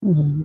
Hmm.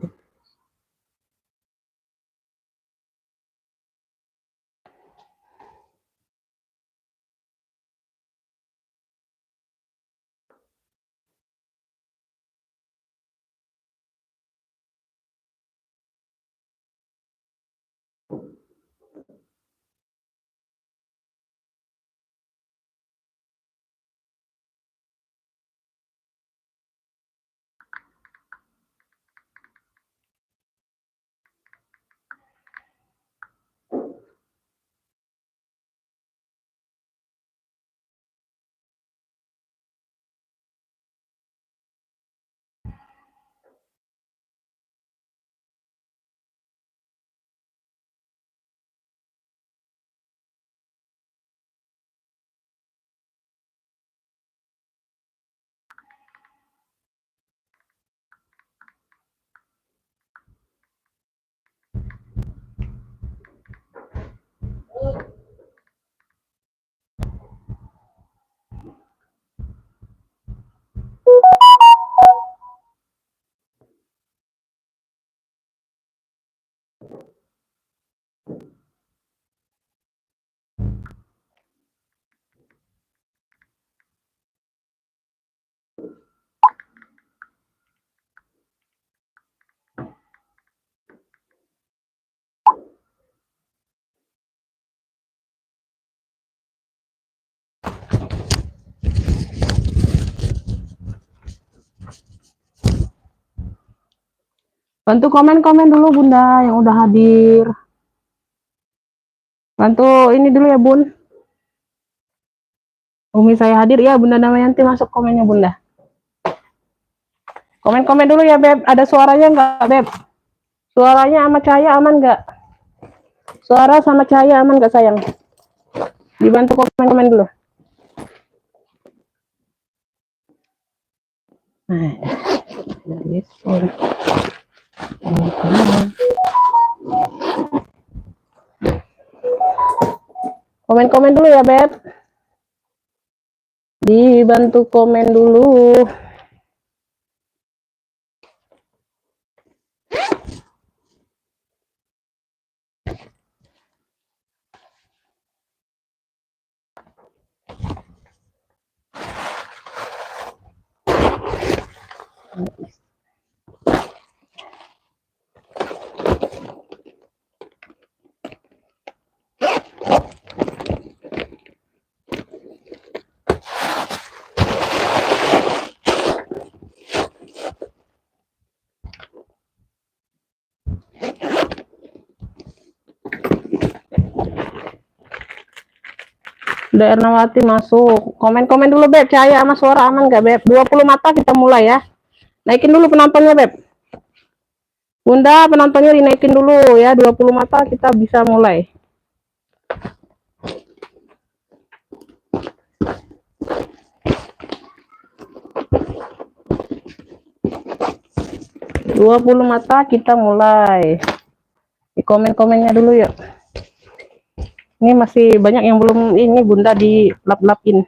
Bantu komen-komen dulu Bunda yang udah hadir. Bantu ini dulu ya Bun. Umi saya hadir ya Bunda Damayanti, masuk komennya Bunda. Komen-komen dulu ya Beb. Ada suaranya nggak Beb? Suaranya sama cahaya aman nggak? Suara sama cahaya aman nggak sayang? Dibantu komen-komen dulu. Nah, komen-komen dulu ya Beb. Dibantu komen dulu. Udah Ernawati masuk. Komen-komen dulu Beb. Cahaya sama suara aman nggak Beb? 20 mata kita mulai ya. Naikin dulu penontonnya Beb. Bunda penontonnya dinaikin dulu ya. 20 mata kita bisa mulai. Dua 20 mata kita mulai. Di komen-komennya dulu yuk. Ini masih banyak yang belum ini Bunda di lap-lapin.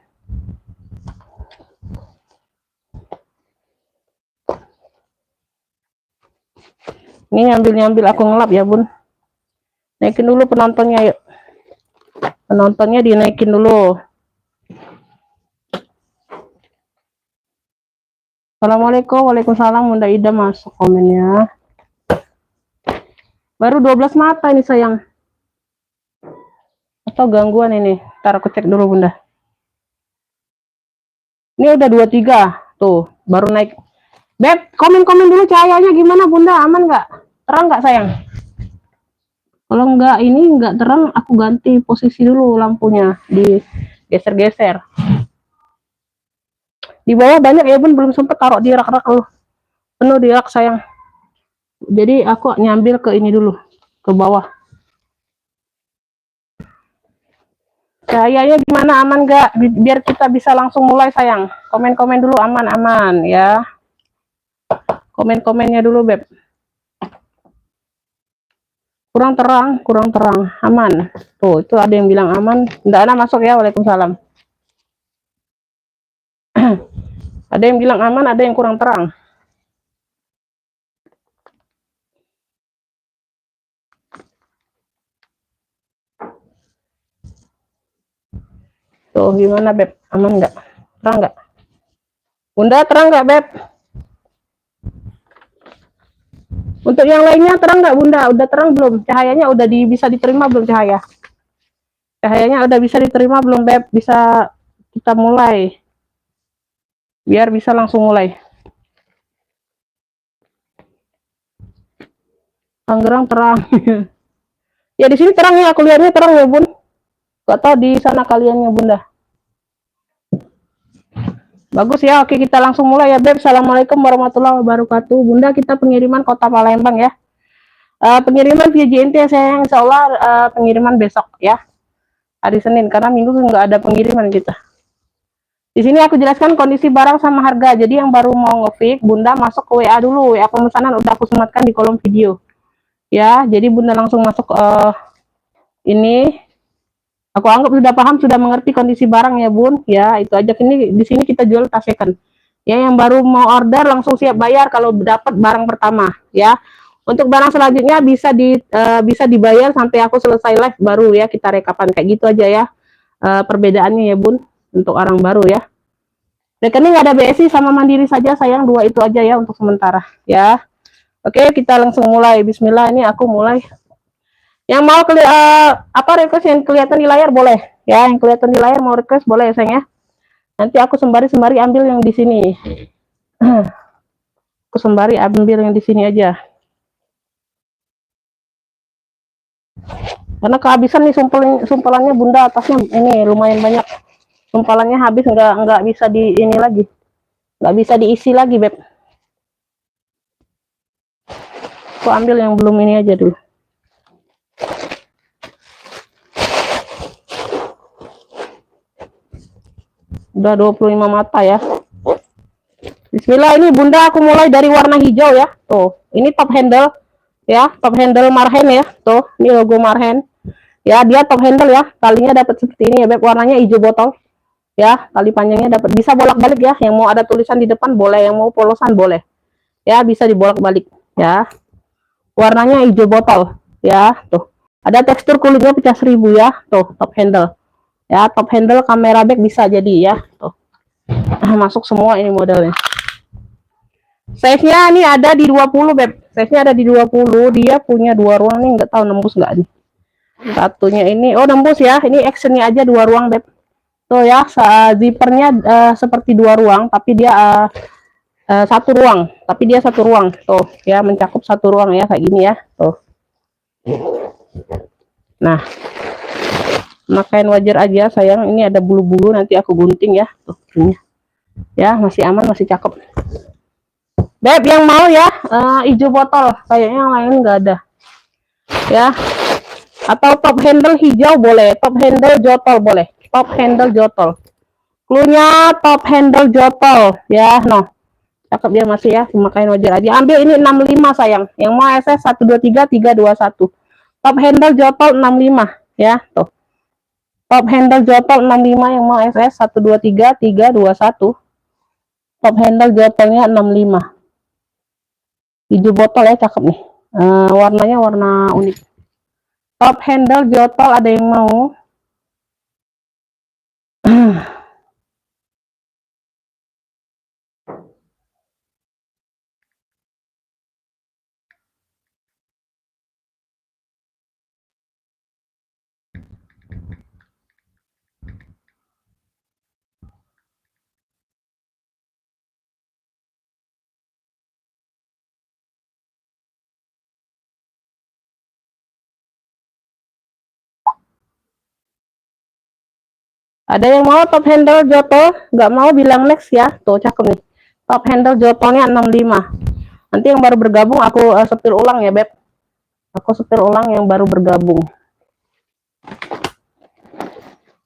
Ini nyambil-nyambil aku ngelap ya Bun. Naikin dulu penontonnya yuk. Penontonnya dinaikin dulu. Assalamualaikum, waalaikumsalam Bunda Ida masuk komennya. Baru 12 mata ini sayang. Atau gangguan ini? Ntar aku cek dulu Bunda. Ini udah 23. Tuh, baru naik. Beb, komen-komen dulu cahayanya gimana Bunda? Aman nggak? Terang nggak sayang? Kalau nggak ini nggak terang, aku ganti posisi dulu lampunya. Di geser-geser. Di bawah banyak ya Bun, belum sempet taruh di rak-rak loh. Penuh di rak sayang. Jadi aku nyambil ke ini dulu. Ke bawah. Cahayanya gimana, aman nggak? Biar kita bisa langsung mulai sayang. Komen-komen dulu aman-aman ya. Komen-komennya dulu Beb. Kurang terang, aman. Tuh, itu ada yang bilang aman. Nggak ada masuk ya, waalaikumsalam. Ada yang bilang aman, ada yang kurang terang. Tuh gimana Beb, aman nggak, terang nggak Bunda, terang nggak Beb? Untuk yang lainnya terang nggak Bunda? Udah terang belum? Cahayanya udah bisa diterima belum cahaya? Cahayanya udah bisa diterima belum Beb? Bisa kita mulai. Biar bisa langsung mulai. Tangerang terang. Ya di sini terang ya, aku lihatnya terang ya Bun. Gak tahu di sana kaliannya Bunda. Bagus ya, oke kita langsung mulai ya Beb. Assalamualaikum warahmatullahi wabarakatuh. Bunda, kita pengiriman Kota Palembang ya. Pengiriman via JNT sayang, insya Allah pengiriman besok ya. Hari Senin, karena Minggu nggak ada pengiriman kita. Di sini aku jelaskan kondisi barang sama harga. Jadi yang baru mau nge-fix, Bunda masuk ke WA dulu. WA pemesanan udah aku sematkan di kolom video. Ya, jadi Bunda langsung masuk ini. Aku anggap sudah paham, sudah mengerti kondisi barang ya Bun. Ya, itu aja. Ini di sini kita jual tas second. Ya, yang baru mau order langsung siap bayar kalau dapat barang pertama. Ya, untuk barang selanjutnya bisa dibayar sampai aku selesai live baru ya kita rekapan kayak gitu aja ya. Perbedaannya ya Bun untuk orang baru ya. Rekening ada BSI sama Mandiri saja sayang, dua itu aja ya untuk sementara ya. Oke, kita langsung mulai. Bismillah, ini aku mulai. Yang mau apa request yang kelihatan di layar boleh ya, yang kelihatan di layar mau request boleh ya sayang ya. Nanti aku sembari ambil yang di sini. Aku sembari ambil yang di sini aja. Karena kehabisan nih sumpelannya Bunda, atasnya ini lumayan banyak. Sumpalannya habis, nggak bisa di ini lagi. Nggak bisa diisi lagi Beb. Aku ambil yang belum ini aja dulu. Udah 25 mata ya. Bismillah, ini Bunda aku mulai dari warna hijau ya. Tuh, ini top handle ya, top handle Marhen ya. Tuh, ini logo Marhen. Ya, dia top handle ya. Talinya dapat seperti ini ya Beb, warnanya hijau botol. Ya, tali panjangnya dapat, bisa bolak-balik ya. Yang mau ada tulisan di depan boleh, yang mau polosan boleh. Ya, bisa dibolak-balik ya. Warnanya hijau botol ya. Tuh, ada tekstur kulitnya pecah 1000 ya. Tuh, top handle. Ya, top handle kamera back bisa jadi ya. Tuh. Masuk semua ini modelnya. Size-nya ini ada di 20 Beb. Size-nya ada di 20. Dia punya 2 ruang nih, nggak tahu nembus nggak nih. Satunya ini, oh nembus ya. Ini actionnya aja 2 ruang Beb. Tuh ya, zippernya seperti 2 ruang, tapi dia 1 ruang. Tapi dia 1 ruang. Tuh ya, mencakup 1 ruang ya, kayak gini ya. Tuh. Nah, makain wajar aja sayang, ini ada bulu-bulu nanti aku gunting ya. Tuh, ini. Ya, masih aman, masih cakep. Beb, yang mau ya hijau botol, kayaknya yang lain nggak ada. Ya. Atau top handle hijau boleh, top handle jotol boleh. Top handle jotol. Cluenya top handle jotol ya, no. Cakep dia masih ya, makain wajar aja. Ambil ini 65 sayang. Yang mau SS 123 321. Top handle jotol 65 ya, tuh. Top handle jotol 65 yang mau SS 123 321. Top handle jotolnya 65. Hijau botol ya, cakep nih. Warnanya warna unik. Top handle jotol ada yang mau? Ada yang mau top handle jotol? Nggak mau bilang next ya. Tuh cakep nih. Top handle jotolnya 65. Nanti yang baru bergabung aku setir ulang ya Beb. Aku setir ulang yang baru bergabung.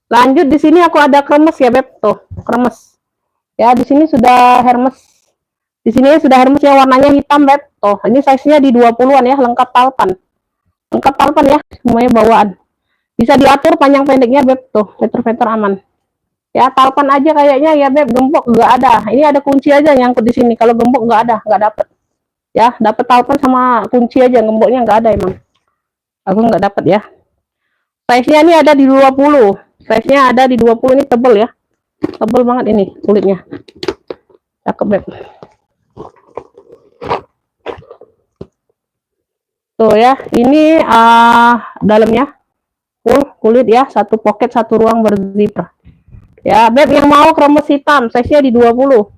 Lanjut di sini aku ada kremes ya Beb. Tuh kremes. Ya di sini sudah Hermes. Di sini sudah Hermes yang warnanya hitam Beb. Tuh ini size-nya di 20-an ya, lengkap talpan. Lengkap talpan ya, semuanya bawaan. Bisa diatur panjang pendeknya Beb. Tuh veter-veter aman. Ya talpan aja kayaknya ya Beb, gembok nggak ada. Ini ada kunci aja nyangkut di sini. Kalau gembok nggak ada, nggak dapet. Ya dapet talpan sama kunci aja, gemboknya nggak ada emang. Aku nggak dapet ya. Size-nya ini ada di 20. Size-nya ada di 20, ini tebel ya. Tebel banget ini kulitnya. Cakep, Beb. Tuh ya, ini dalamnya full kulit ya, satu pocket, satu ruang berzipper. Ya, Beb yang mau kremes hitam, size-nya di 20.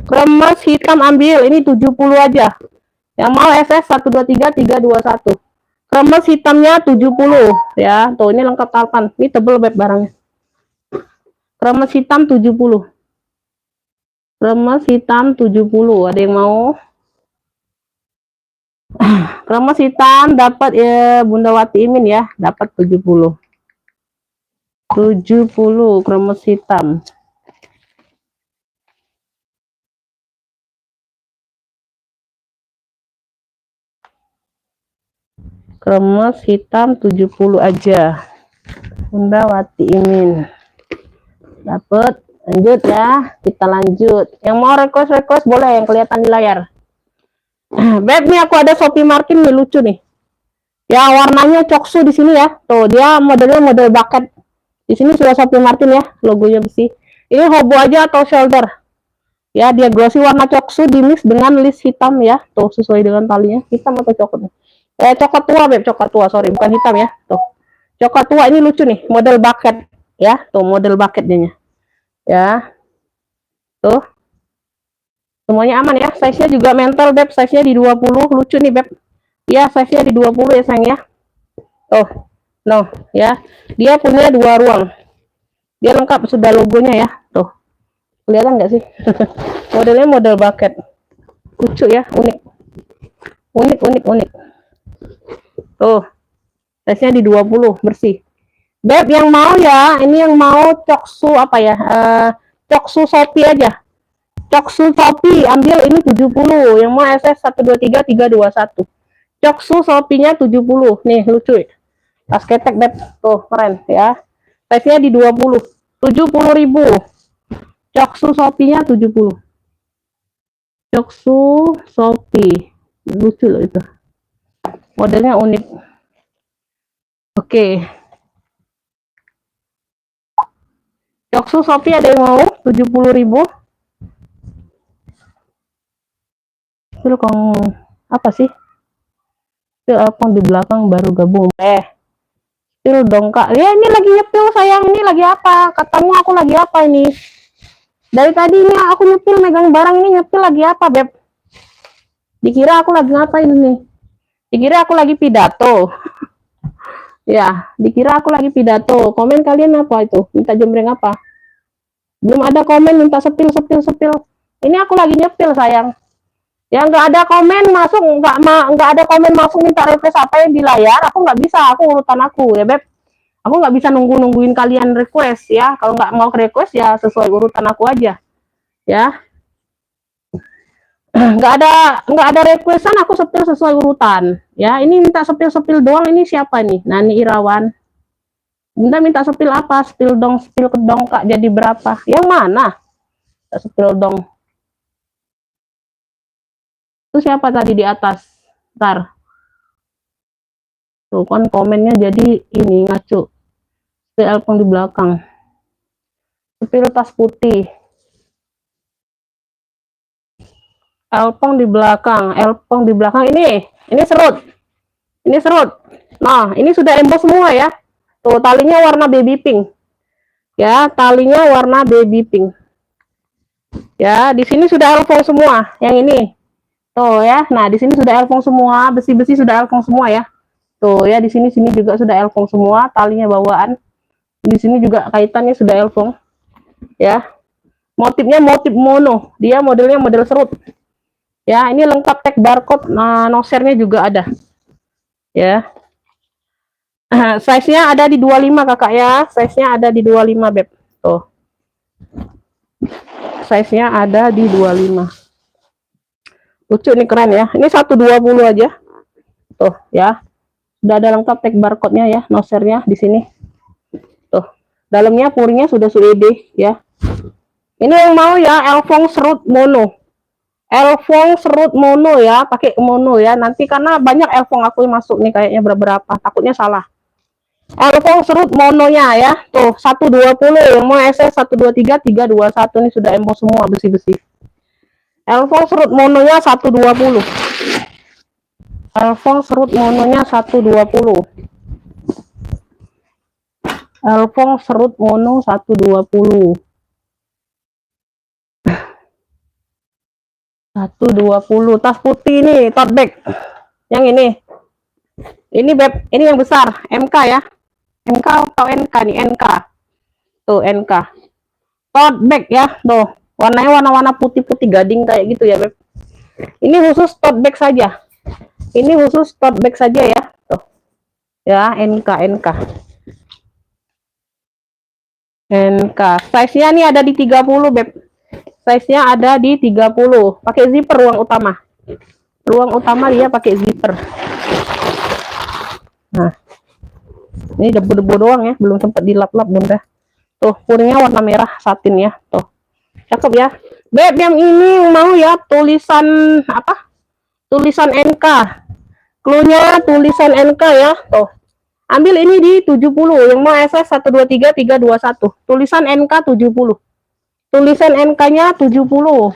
Kremes hitam ambil, ini 70 aja. Yang mau SS 123 321. Kremes hitamnya 70 ya. Tuh ini lengkap talpan. Ini tebel Beb barangnya. Kremes hitam 70. Kremes hitam 70. Ada yang mau? Kremes hitam dapat ya Bunda Wati Imin ya, dapat 70. 70 kremes hitam. Kremes hitam 70 aja. Bunda Wati Imin. Dapat. Lanjut ya. Kita lanjut. Yang mau request boleh yang kelihatan di layar. Beb, nih aku ada Shopee Martin nih, lucu nih. Ya, warnanya coksu di sini ya. Tuh, dia modelnya model bucket. Di sini sudah Shopee Martin ya, logonya besi. Ini hobo aja atau shoulder. Ya, dia glossy warna coksu di mix dengan list hitam ya. Tuh, sesuai dengan talinya. Hitam atau coklat? Coklat tua, Beb, coklat tua, sorry, bukan hitam ya. Tuh. Coklat tua ini lucu nih, model bucket ya. Tuh, model bucket dia. Ya. Tuh. Semuanya aman ya. Size-nya juga mental, Beb. Size-nya di 20, lucu nih, Beb. Ya, size-nya di 20 ya, sayang ya. Tuh. No, ya. Dia punya 2 ruang. Dia lengkap sudah logonya ya. Tuh. Kelihatan nggak sih? Modelnya model bucket. Lucu ya, unik. Unik. Tuh. Size-nya di 20, bersih. Beb, yang mau ya, ini yang mau coksu apa ya? Coksu Shopee aja. Coksu Shopee, ambil ini 70. Yang mau SS 123 321. Coksu Shopee-nya 70. Nih, lucu ya. Tas ketek, Beb. Tuh, keren ya. Size-nya di 20. 70.000. Coksu Shopee-nya 70. Coksu Shopee. Lucu loh itu. Modelnya unik. Oke. Coksu Shopee ada yang mau 70.000. Itu kamu apa sih? Itu apa di belakang baru gabung. Nyepil dong Kak. Ya ini lagi nyepil sayang, ini lagi apa? Katamu aku lagi apa ini? Dari tadi ini aku nyepil megang barang, ini nyepil lagi apa, Beb? Dikira aku lagi ngapain nih? Dikira aku lagi pidato. Ya, dikira aku lagi pidato. Komen kalian apa itu? Minta jembreng apa? Belum ada komen minta sepil. Ini aku lagi nyepil sayang. Ya nggak ada komen masuk, nggak ada komen masuk minta request apa yang di layar. Aku nggak bisa, aku urutan aku ya Beb. Aku nggak bisa nungguin kalian request ya. Kalau nggak mau request ya sesuai urutan aku aja. Ya. Nggak ada requestan, aku sepil sesuai urutan. Ya, ini minta sepil doang, ini siapa nih? Nani Irawan. Bunda minta sepil apa? Sepil kedong Kak, jadi berapa? Yang mana? Sepil dong. Itu siapa tadi di atas? Ntar. Tuh kan komennya jadi ini ngaco. Sepil Elpong di belakang. Sepil tas putih. Elpong di belakang. Ini serut. Ini serut. Nah, ini sudah emboss semua ya. Tuh, talinya warna baby pink. Ya, talinya warna baby pink. Ya, di sini sudah elfong semua. Yang ini. Tuh ya. Nah, di sini sudah elfong semua, besi-besi sudah elfong semua ya. Tuh ya, di sini juga sudah elfong semua, talinya bawaan. Di sini juga kaitannya sudah elfong. Ya. Motifnya motif mono. Dia modelnya model serut. Ya, ini lengkap tag barcode, nah nosernya juga ada. Ya. Size-nya ada di 25 Kakak ya. Size-nya ada di 25, Beb. Tuh. Size-nya ada di 25. Lucu nih, keren ya. Ini 120 aja. Tuh, ya. Sudah ada lengkap tag barcode-nya ya, nosernya di sini. Tuh. Dalamnya puringnya sudah LED ya. Ini yang mau ya, elfong serut mono. Elfong serut mono ya, pakai mono ya. Nanti karena banyak elfong aku yang masuk nih kayaknya beberapa. Takutnya salah. Elfong serut mononya ya. Tuh 120, yang mau SS 123 321 ini sudah emboss semua besi-besi. Elfong serut mononya 120. Elfong serut mononya 120. Elfong serut mono 120. 120. Tas putih ini tote bag. Yang ini. Ini beb, ini yang besar, MK ya. MK atau NK nih, NK. Tuh NK. Tote bag ya, tuh. Warnanya warna-warna putih-putih gading kayak gitu ya, beb. Ini khusus tote bag saja. Ini khusus tote bag saja ya. Tuh. Ya, NK, NK. NK. Size-nya nih ada di 30, beb. Size-nya ada di 30. Pakai zipper ruang utama. Ruang utama dia pakai zipper. Nah, ini debu-debu doang ya, belum sempat dilap-lap bunda. Tuh, kuningnya warna merah satin ya, tuh. Cakep ya. Beb, yang ini mau ya tulisan apa? Tulisan NK. Cluenya tulisan NK ya, tuh. Ambil ini di 70, yang mau SS 123 321. Tulisan NK 70. Tulisan NK-nya 70.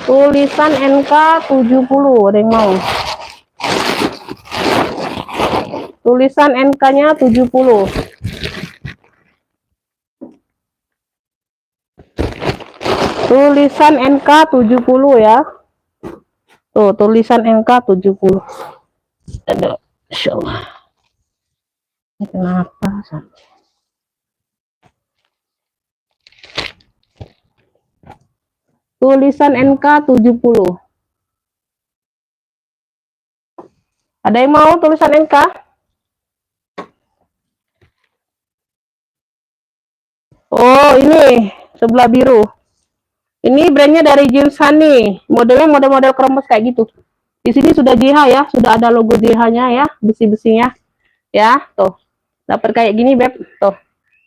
Tulisan NK 70, ada yang mau. Tulisan NK-nya 70. Tulisan NK 70 ya. Tuh, tulisan NK 70. Aduh, insyaallah. Ini kenapa sampai? Tulisan NK 70. Ada yang mau tulisan NK? Oh, ini sebelah biru. Ini brandnya dari James Honey. Modelnya model-model kremes kayak gitu. Di sini sudah JH ya, sudah ada logo JH-nya ya, besi-besinya. Ya, tuh. Dapat kayak gini, beb. Tuh.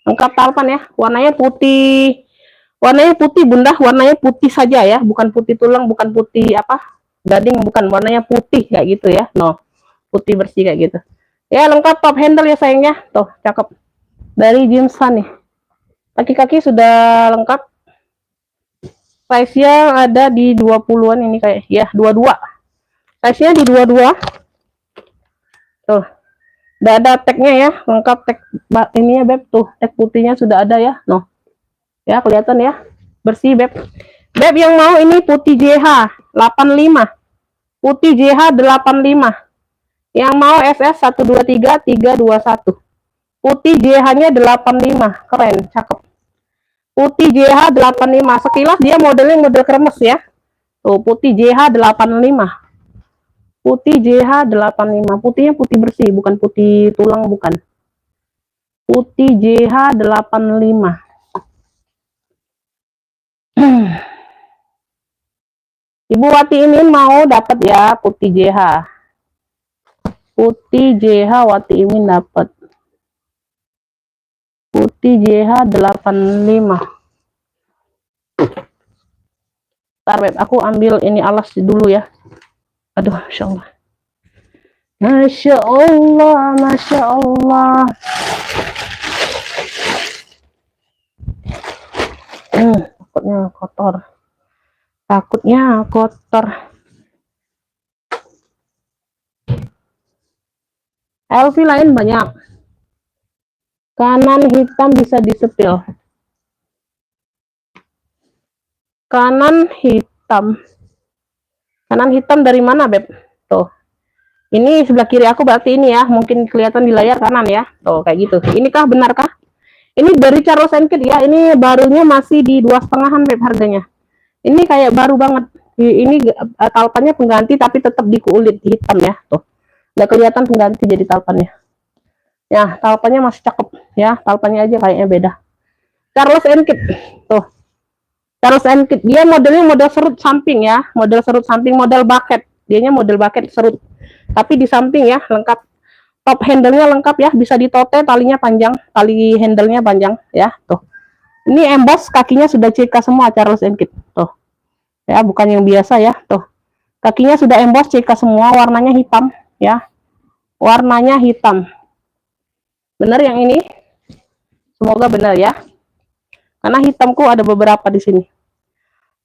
Lengkap talpan ya. Warnanya putih. Warnanya putih, bunda. Warnanya putih saja ya, bukan putih tulang, bukan putih apa? Gading, bukan. Warnanya putih kayak gitu ya. No. Putih bersih kayak gitu. Ya, lengkap top handle ya sayangnya. Tuh, cakep. Dari James Honey. Kaki-kaki sudah lengkap. Size-nya ada di 20-an ini kayak ya, 22. Size-nya di 22. Tuh. Udah ada tagnya ya, lengkap tag ini ya, beb. Tuh, tag putihnya sudah ada ya. No. Ya, kelihatan ya. Bersih, beb. Beb yang mau ini putih JH 85. Putih JH 85. Yang mau SS 123 321. Putih JH-nya 85. Keren, cakep. Putih JH 85. Sekilas dia modelnya model kremes ya. Tuh, putih JH 85. Putih JH 85. Putihnya putih bersih, bukan putih tulang, bukan. Putih JH 85. Ibu Wati ini mau dapat ya putih JH. Putih JH Wati ini dapat. Putih JH 85. Ntar, beb, aku ambil ini alas dulu ya. Aduh, Masya Allah. Masya Allah, Masya Allah. Takutnya kotor. Takutnya kotor. LV lain banyak. Kanan hitam bisa disepil. Kanan hitam. Kanan hitam dari mana, beb? Tuh. Ini sebelah kiri aku berarti ini ya. Mungkin kelihatan di layar kanan ya. Tuh, kayak gitu. Inikah benarkah? Ini dari Charles & Keith ya. Ini barunya masih di 2,5-an, beb, harganya. Ini kayak baru banget. Ini talpannya pengganti tapi tetap di kulit hitam ya. Tuh. Nggak kelihatan pengganti jadi talpannya. Ya, talpannya masih cakep ya. Talpannya aja kayaknya beda. Charles & Keith. Tuh. Charles & Keith. Dia modelnya model serut samping ya. Model serut samping, model bucket. Dianya model bucket serut. Tapi di samping ya, lengkap. Top handle-nya lengkap ya. Bisa ditote, talinya panjang. Tali handle-nya panjang ya. Tuh. Ini emboss, kakinya sudah CK semua Charles & Keith. Tuh. Ya, bukan yang biasa ya. Tuh. Kakinya sudah emboss CK semua, warnanya hitam ya. Warnanya hitam. Bener yang ini? Semoga benar ya. Karena hitamku ada beberapa di sini.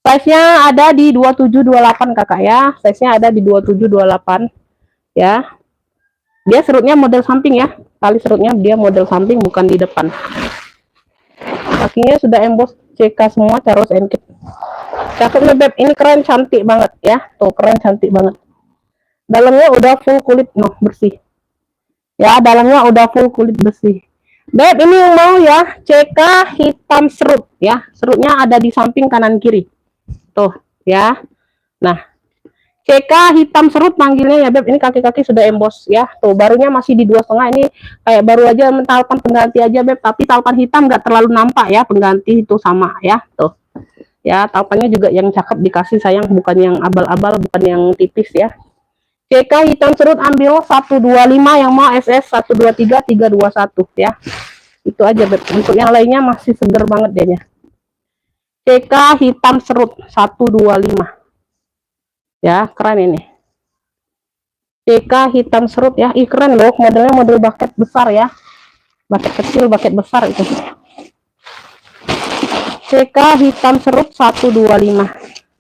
Size-nya ada di 2728 kakak ya. Size-nya ada di 2728 ya. Dia serutnya model samping ya. Tali serutnya dia model samping, bukan di depan. Kakinya sudah emboss CK semua, Charles & Keith. Cakepnya beb, ini keren, cantik banget ya. Tuh keren, cantik banget. Dalamnya udah full kulit, noh, bersih. Ya, dalamnya udah full kulit bersih. Beb, ini yang mau ya, CK hitam serut ya. Serutnya ada di samping kanan kiri. Tuh ya. Nah, CK hitam serut panggilnya ya beb. Ini kaki-kaki sudah emboss ya. Tuh barunya masih di 2,5. Ini kayak baru aja talpan pengganti aja beb. Tapi talpan hitam nggak terlalu nampak ya. Pengganti itu sama ya. Tuh ya, talpannya juga yang cakep dikasih sayang, bukan yang abal-abal, bukan yang tipis ya. CK hitam serut ambil 125, yang mau SS 123 321 ya. Itu aja beb. Untuk yang lainnya masih seger banget dia. CK hitam serut 125 ya, keren ini. CK hitam serut ya, ih keren loh, modelnya model bucket besar ya, bucket kecil, bucket besar itu. CK hitam serut 125,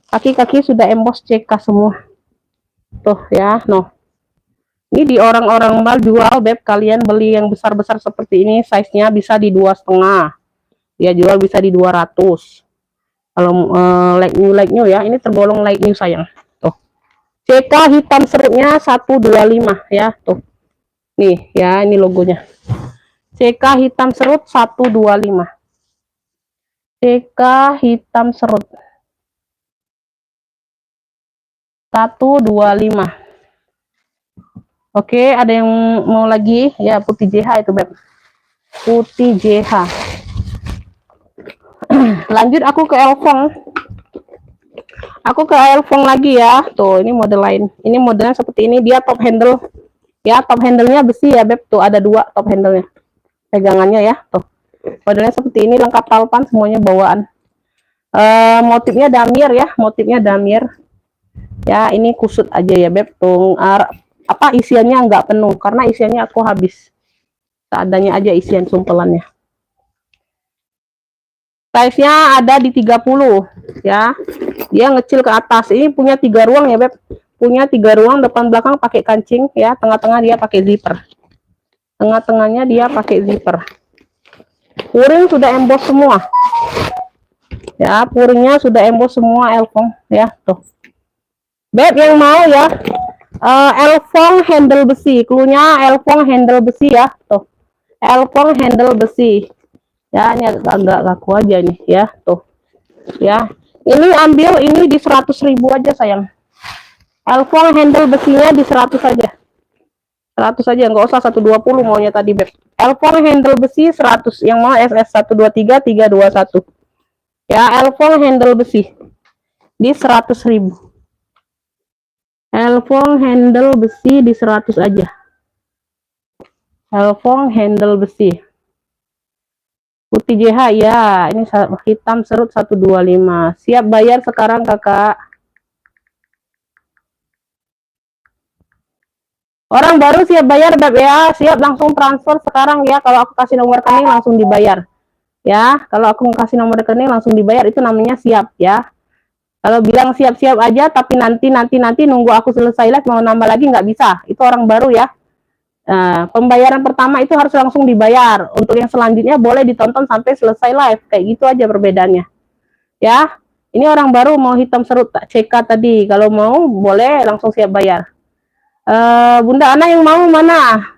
kaki-kaki sudah emboss CK semua. Tuh ya, noh. Ini di orang-orang mal jual beb, kalian beli yang besar-besar seperti ini, size-nya bisa di 2,5. Dia jual bisa di 200. Kalau like new ya, ini tergolong like new sayang. Tuh. CK hitam serutnya 125 ya, tuh. Nih ya, ini logonya. CK hitam serut 125. CK hitam serut 125. Oke, ada yang mau lagi ya, putih JH itu beb. Putih JH. Lanjut aku ke Elfong. Aku ke Elfong lagi ya. Tuh, ini model lain. Ini modelnya seperti ini, dia top handle. Ya, top handle-nya besi ya, beb. Tuh ada 2 top handle-nya. Pegangannya ya, tuh. Modelnya seperti ini, lengkap talpan, semuanya bawaan. Motifnya damir ya, motifnya damir. Ya, ini kusut aja ya, beb. Tuh, apa isiannya nggak penuh karena isiannya aku habis. Seadanya aja isian sumpelannya. Size-nya ada di 30 ya. Dia ngecil ke atas. Ini punya 3 ruang ya beb. Punya 3 ruang, depan belakang pakai kancing ya. Tengah-tengah dia pakai zipper. Tengah-tengahnya dia pakai zipper. Puring sudah emboss semua. Ya, puringnya sudah emboss semua Elfong ya, tuh. Beb yang mau ya, Elfong handle besi. Cluenya Elfong handle besi ya, tuh. Elfong handle besi. Ya, ini agak kaku aja nih ya, tuh. Ya. Ini ambil ini di 100.000 aja sayang. Elfong handle besinya di 100 aja. 100 aja, nggak usah 120 maunya tadi beb. Elfong handle besi 100, yang mau SS 123 321. Ya, Elfong handle besi di 100.000. Elfong handle besi di 100 aja. Elfong handle besi. Putih JH ya, ini hitam serut 125. Siap bayar sekarang kakak. Orang baru siap bayar beb ya, siap langsung transfer sekarang ya. Kalau aku kasih nomor rekening langsung dibayar. Ya, kalau aku kasih nomor rekening langsung dibayar, itu namanya siap ya. Kalau bilang siap-siap aja tapi nanti nunggu aku selesai live mau nambah lagi nggak bisa. Itu orang baru ya. Nah, pembayaran pertama itu harus langsung dibayar. Untuk yang selanjutnya boleh ditonton sampai selesai live. Kayak gitu aja perbedaannya. Ya, ini orang baru mau hitam serut CK tadi. Kalau mau boleh langsung siap bayar. Bunda Ana yang mau mana?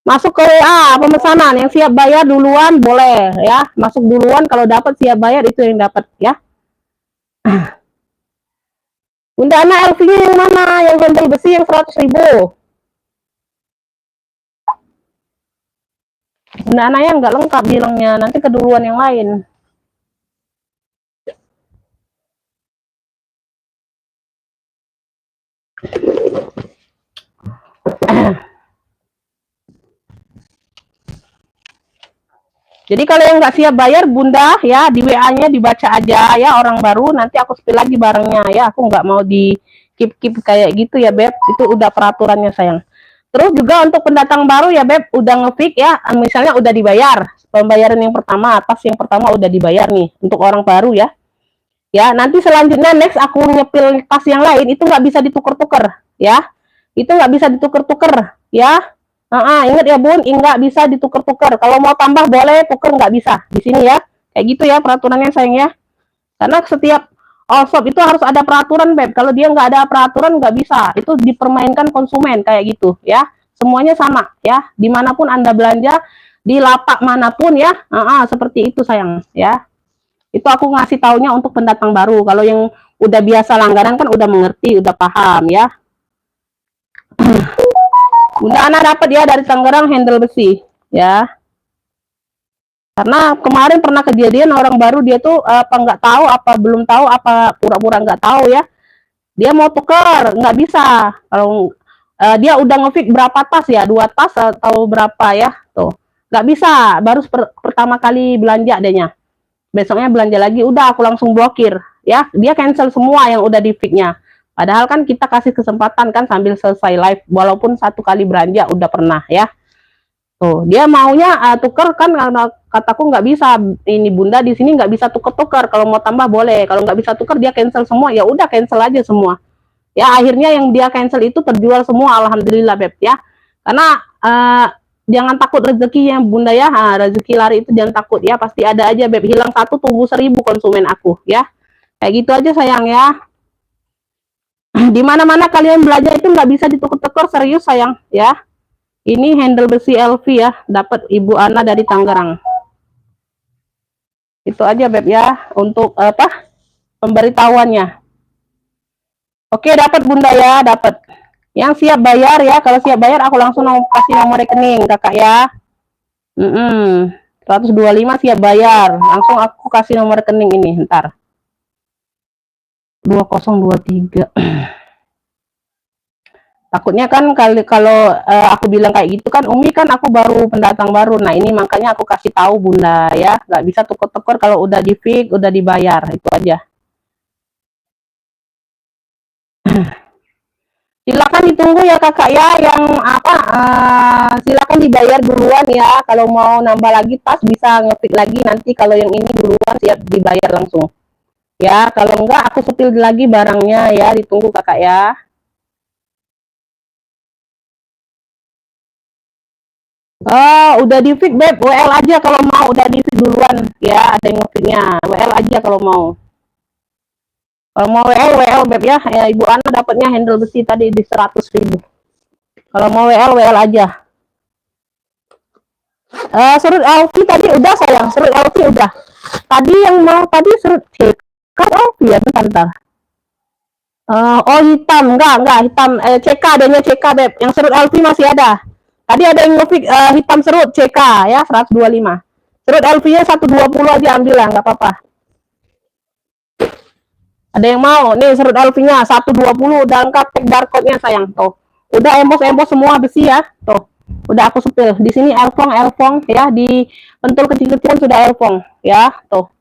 Masuk ke WA pemesanan, yang siap bayar duluan boleh ya. Masuk duluan, kalau dapat siap bayar itu yang dapat ya. Bunda Ana LV-nya yang mana? Yang handle besi yang 100.000. Bunda Ana yang nggak lengkap bilangnya, nanti keduluan yang lain. Jadi kalau yang nggak siap bayar Bunda ya, di WA-nya dibaca aja ya, orang baru, nanti aku spill lagi barangnya ya. Aku nggak mau di keep kayak gitu ya beb, itu udah peraturannya sayang. Terus juga untuk pendatang baru ya Beb, udah ngefix ya, misalnya udah dibayar. Pembayaran yang pertama, atas yang pertama udah dibayar nih untuk orang baru ya. Ya, nanti selanjutnya next aku nyepil tas yang lain itu nggak bisa ditukar-tukar ya. Itu nggak bisa ditukar-tukar ya. Ingat ya Bun, nggak bisa ditukar-tukar. Kalau mau tambah boleh, tukar nggak bisa. Di sini ya. Kayak gitu ya peraturannya sayang ya. Karena setiap all shop itu harus ada peraturan Beb. Kalau dia nggak ada peraturan nggak bisa. Itu dipermainkan konsumen kayak gitu ya. Semuanya sama ya. Dimanapun Anda belanja, di lapak manapun ya. Seperti itu sayang ya. Itu aku ngasih taunya untuk pendatang baru. Kalau yang udah biasa langganan kan udah mengerti, udah paham ya. Bunda Ana dapat ya dari Tangerang handle besi ya. Karena kemarin pernah kejadian orang baru dia tuh apa nggak tahu, apa belum tahu, apa pura-pura nggak tahu ya. Dia mau tuker nggak bisa. Kalau dia udah ngefix berapa tas ya, 2 tas atau berapa ya tuh, nggak bisa. Baru pertama kali belanja adanya. Besoknya belanja lagi, udah aku langsung blokir ya. Dia cancel semua yang udah di fixnya. Padahal kan kita kasih kesempatan kan sambil selesai live, walaupun 1 kali belanja udah pernah ya. Tuh dia maunya tuker kan, karena kataku nggak bisa ini Bunda, di sini nggak bisa tuker-tuker. Kalau mau tambah boleh, kalau nggak bisa tuker dia cancel semua. Ya udah cancel aja semua ya. Akhirnya yang dia cancel itu terjual semua, alhamdulillah Beb ya. Karena jangan takut rezekinya Bunda ya. Rezeki lari itu jangan takut ya, pasti ada aja Beb. Hilang 1 tumbuh 1000 konsumen aku ya. Kayak gitu aja sayang ya. Dimana-mana kalian belajar itu nggak bisa ditukar-tukar, serius sayang ya. Ini handle besi LV ya, dapat Ibu Ana dari Tangerang. Itu aja Beb ya untuk apa pemberitahuannya. Oke, dapat Bunda ya, dapat. Yang siap bayar ya, kalau siap bayar aku langsung kasih nomor rekening Kakak ya. 125 siap bayar, langsung aku kasih nomor rekening ini ntar. 2023. Takutnya kan kalau aku bilang kayak gitu kan, Umi kan aku baru pendatang baru. Nah ini makanya aku kasih tahu Bunda ya, nggak bisa tuker-tuker kalau udah di fix, udah dibayar, itu aja. Silakan ditunggu ya Kakak ya, yang apa silakan dibayar duluan ya. Kalau mau nambah lagi tas bisa ngefix lagi nanti. Kalau yang ini duluan siap dibayar langsung ya. Kalau enggak aku setil lagi barangnya ya, ditunggu Kakak ya. Udah di fix Beb, WL aja kalau mau, udah di fix duluan ya, ada yang ngefixnya. WL aja kalau mau. Kalau mau WL Beb ya. Ibu Ana dapatnya handle besi tadi di 100.000. Kalau mau WL aja. Surut LV tadi udah sayang, surut LV udah. Tadi yang mau tadi surut CK LV ya, bentar. Oh hitam, enggak hitam. CK adanya CK Beb. Yang surut LV masih ada. Tadi ada yang ngefix hitam serut CK ya 125. Serut LV-nya 120 aja ambil lah, nggak apa-apa. Ada yang mau? Nih serut LV-nya 120 udah lengkap tag barcode-nya sayang tuh. Udah embos semua besi ya. Tuh. Udah aku sepil. Di sini elfong ya, di pentul kecil-kecilan sudah elfong ya, tuh.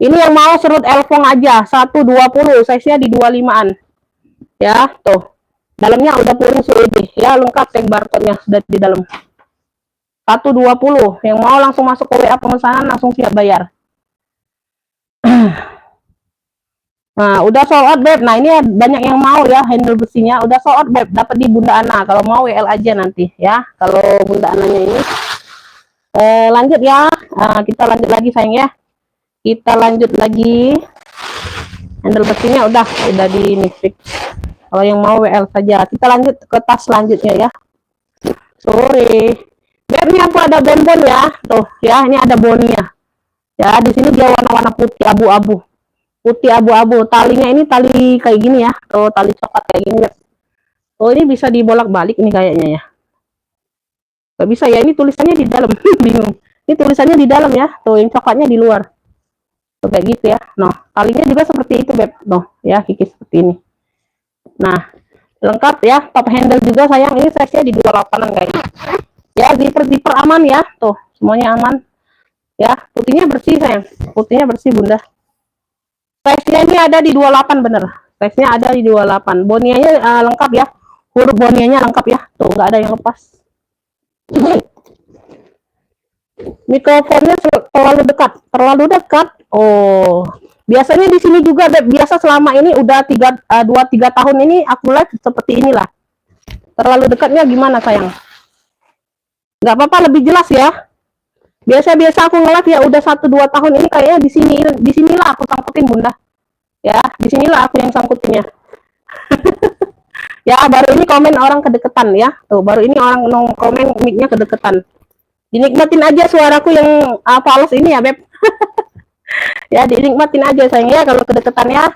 Ini yang mau serut elfong aja 120, size-nya di 25-an. Ya, tuh. Dalamnya udah puring CED ya, lengkap tag barcode-nya sudah di dalam. 120. Yang mau langsung masuk ke WA pemesanan langsung siap bayar. Nah, udah sold out Beb. Nah, ini banyak yang mau ya handle besinya. Udah sold out Beb, dapat di Bunda Ana. Kalau mau WL aja nanti ya. Kalau Bunda Ananya ini lanjut ya. Kita lanjut lagi sayang ya. Kita lanjut lagi. Handle besinya udah di fix. Kalau yang mau WL saja. Kita lanjut ke tas selanjutnya ya. Sorry. Beb, ini aku ada bonbon ya. Tuh ya, ini ada boninya. Ya, di sini dia warna-warna putih abu-abu. Putih abu-abu, talinya ini tali kayak gini ya. Tuh, tali coklat kayak gini ya. Oh, ini bisa dibolak-balik ini kayaknya ya. Gak bisa ya, ini tulisannya di dalam. Bingung. Ini tulisannya di dalam ya. Tuh, yang coklatnya di luar. Tuh, kayak gitu ya. Nah, talinya juga seperti itu Beb. Tuh, ya, kikis seperti ini. Nah, lengkap ya. Top handle juga sayang. Ini size-nya di 28-an kayaknya. Ya, zipper aman ya. Tuh, semuanya aman. Ya, putihnya bersih sayang. Putihnya bersih Bunda. Size-nya ini ada di 28 bener. Size-nya ada di 28. Bonianya lengkap ya. huruf bonianya lengkap ya, tuh nggak ada yang lepas. Mikrofonnya terlalu dekat. Oh, biasanya di sini juga, biasa selama ini udah 2-3 tahun ini aku live seperti inilah. Terlalu dekatnya gimana sayang? Nggak apa-apa, lebih jelas ya. Biasa-biasa aku nge-live ya udah 1-2 tahun ini kayaknya di sinilah aku sangkutin bunda. Ya, di sinilah aku yang sangkutin ya. Ya, baru ini komen orang kedeketan ya. Tuh, baru ini orang komen mic-nya kedeketan. Dinikmatin aja suaraku yang fals ini ya, Beb. Ya, dinikmatin aja sayang ya kalau kedeketan ya.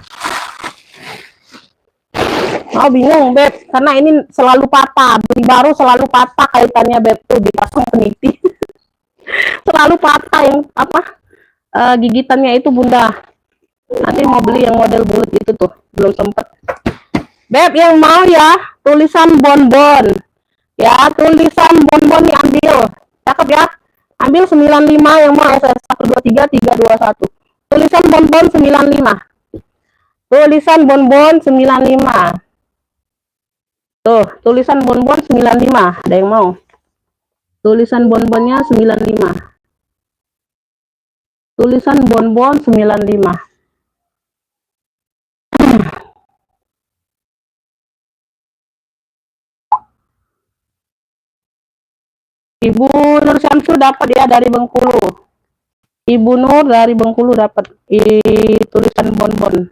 Oh, bingung, Beb. Karena ini selalu patah. Beli baru selalu patah kaitannya, Beb. Tuh, dipasang peniti. Selalu patah yang gigitannya itu bunda. Nanti mau beli yang model bulat itu tuh. Belum sempet. Beb, yang mau ya, tulisan bonbon. Ya, tulisan bonbon nih ambil. Cakep ya. Ambil 95 yang mau SS 123 321. Tulisan bonbon 95. Tulisan bonbon 95. Tuh, tulisan bonbon 95. Ada yang mau? Tulisan bonbonnya 95. Tulisan bonbon 95. Ibu Nur Syamsu dapat ya dari Bengkulu. Ibu Nur dari Bengkulu dapat tulisan bonbon.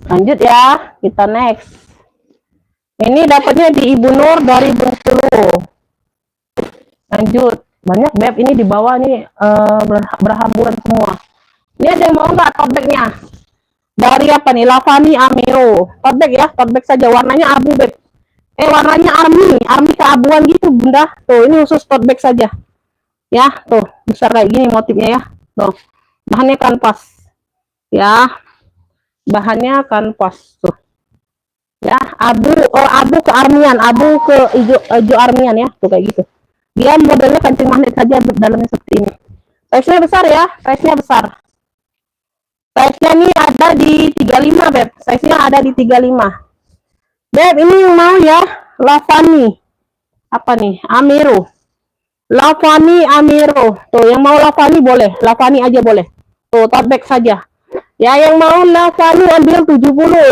Lanjut ya, kita next. Ini dapatnya di Ibu Nur dari Bengkulu. Lanjut, banyak Beb ini di bawah nih berhamburan semua. Ini ada yang mau nggak tote bagnya? Dari apa nih? Lavani Amiro. Tote bag ya, tote bag saja. Warnanya abu Beb. Warnanya army keabuan gitu bunda. Tuh, ini khusus tote bag saja. Ya, tuh besar kayak gini motifnya ya. Tuh, bahannya kanvas. Ya, bahannya kanvas tuh. Ya, abu kearmian, abu ke hijau armian ya, tuh kayak gitu. Dia modelnya kancing magnet saja, dalamnya seperti ini. Size-nya besar ya, size-nya besar. Size-nya ini ada di 35 Beb, size-nya ada di 35. Beb, ini yang mau ya, Lavani. Apa nih? Amiro. Lavani Amiro. Tuh, yang mau Lavani boleh, Lavani aja boleh. Tuh, tote bag saja. Ya, yang mau Lavani ambil 70,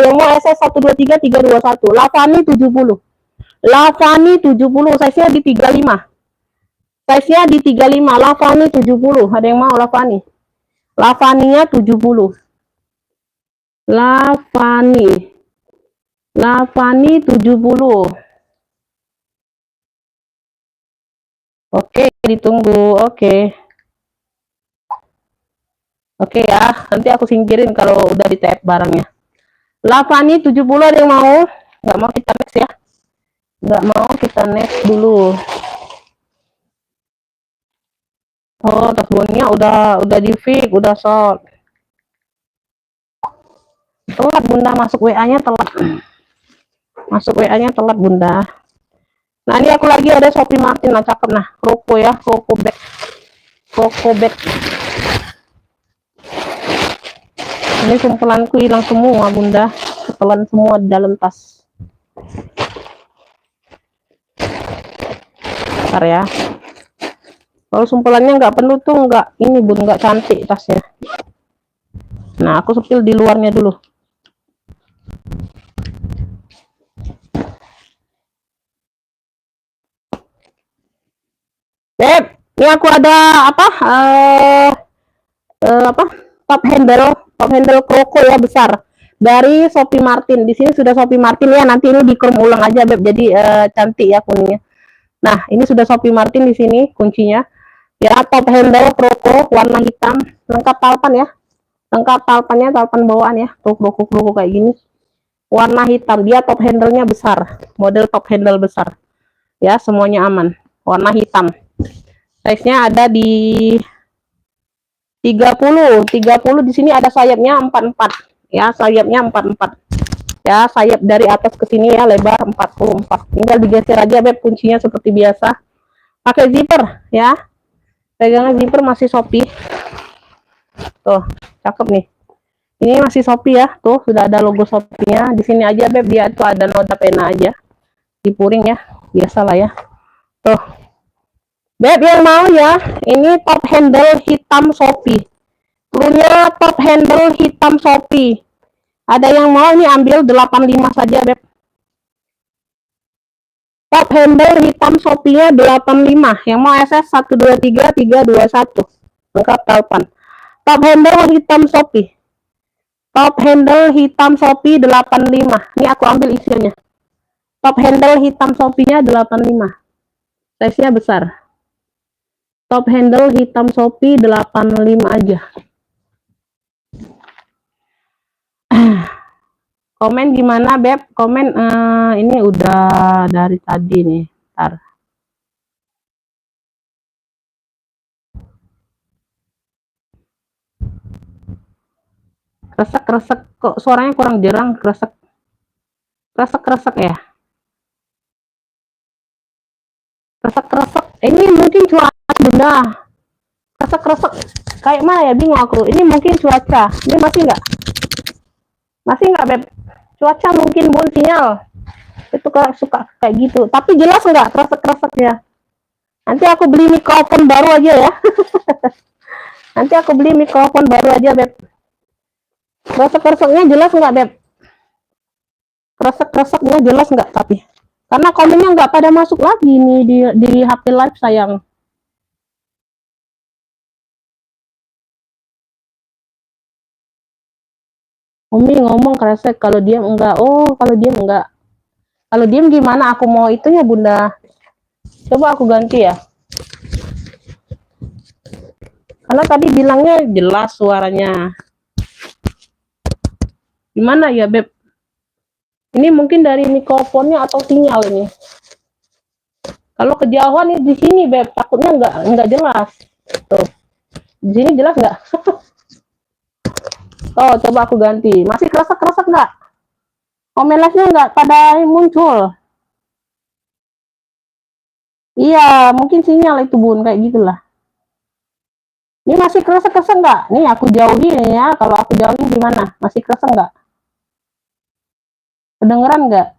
yang mau SS 123 321. Lavani 70. Lavani 70, size-nya di 35. Size-nya di 35, Lavani 70. Ada yang mau Lavani? Lavaninya 70. Lavani 70. Oke, ditunggu. Oke. Oke ya, nanti aku singkirin kalau udah di tap barangnya. Lavani 70 ada yang mau? Nggak mau kita next ya. Nggak mau kita next dulu. Oh, tasbonnya udah di fix, udah sold. Telat bunda, masuk WA-nya telat. Masuk WA-nya telat bunda. Nah, ini aku lagi ada Shopee Martin, nah cakep nah. Kroko ya, kroko bag. Kroko bag. Ini kumpulanku hilang semua bunda, ketelan semua di dalam tas. Bentar ya. Kalau sumpulannya nggak penuh tuh nggak ini bun, nggak cantik tasnya. Nah, aku sepil di luarnya dulu. Beb, ini aku ada top handle kroko ya besar dari Shopee Martin. Di sini sudah Shopee Martin ya, nanti ini dikrom ulang aja Beb, jadi cantik ya kuningnya. Nah, ini sudah Shopee Martin di sini kuncinya. Ya, top handle kroko warna hitam, lengkap talpan ya. Lengkap talpannya, talpan bawaan ya. Tuh kroko kayak gini. Warna hitam, dia top handle-nya besar. Model top handle besar. Ya, semuanya aman. Warna hitam. Size-nya ada di 30 di sini ada sayapnya 44 ya, sayapnya 44 ya, sayap dari atas ke sini ya, lebar 44. Tinggal digeser aja Beb, kuncinya seperti biasa. Pakai zipper ya. Pegangan zipper masih Shopee. Tuh, cakep nih. Ini masih Shopee ya, tuh sudah ada logo Shopee-nya. Di sini aja Beb, dia tuh ada nota pena aja. Di puring ya, biasa lah ya. Tuh. Beb yang mau ya, ini top handle hitam Shopee. Punya top handle hitam Shopee. Ada yang mau ini ambil 85 saja Beb. Top handle hitam Shopee-nya 85. Yang mau SS 123 321. Lengkap telepon. Top handle hitam Shopee. Top handle hitam Shopee 85. Ini aku ambil isinya. Top handle hitam Shopee-nya 85. Size-nya besar. Top handle hitam Shopee 85 aja. Komen gimana Beb? Komen ini udah dari tadi nih. Ntar. Kresek-kresek kok suaranya kurang jerang, kresek. Kresek-kresek ya. Kresek-kresek. Ini mungkin cuaca Bunda. Kresek-kresek kayak mana ya, bingung aku. Ini mungkin cuaca. Ini masih enggak? Masih enggak Beb? Cuaca mungkin Bun, sinyal. Itu suka kayak gitu. Tapi jelas enggak kresek-kreseknya? Nanti aku beli mikrofon baru aja ya. Nanti aku beli mikrofon baru aja Beb. Kresek-kreseknya jelas enggak Beb? Kresek-kreseknya jelas enggak tapi? Karena komennya enggak pada masuk lagi nih di HP live sayang. Umi ngomong kresek, kalau diam enggak. Oh, kalau diam enggak. Kalau diam gimana? Aku mau itunya Bunda. Coba aku ganti ya. Karena tadi bilangnya jelas suaranya. Gimana ya Beb? Ini mungkin dari mikrofonnya atau sinyal ini. Kalau kejauhan nih di sini Beb, takutnya enggak jelas. Tuh. Di sini jelas enggak? Oh, coba aku ganti. Masih kresek-kresek enggak? Komen live-nya enggak pada muncul. Iya, mungkin sinyal itu Bun, kayak gitulah. Ini masih kresek-kresek enggak? Nih aku jauhin ya. Kalau aku jauhin gimana? Masih kresek enggak? Kedengeran enggak?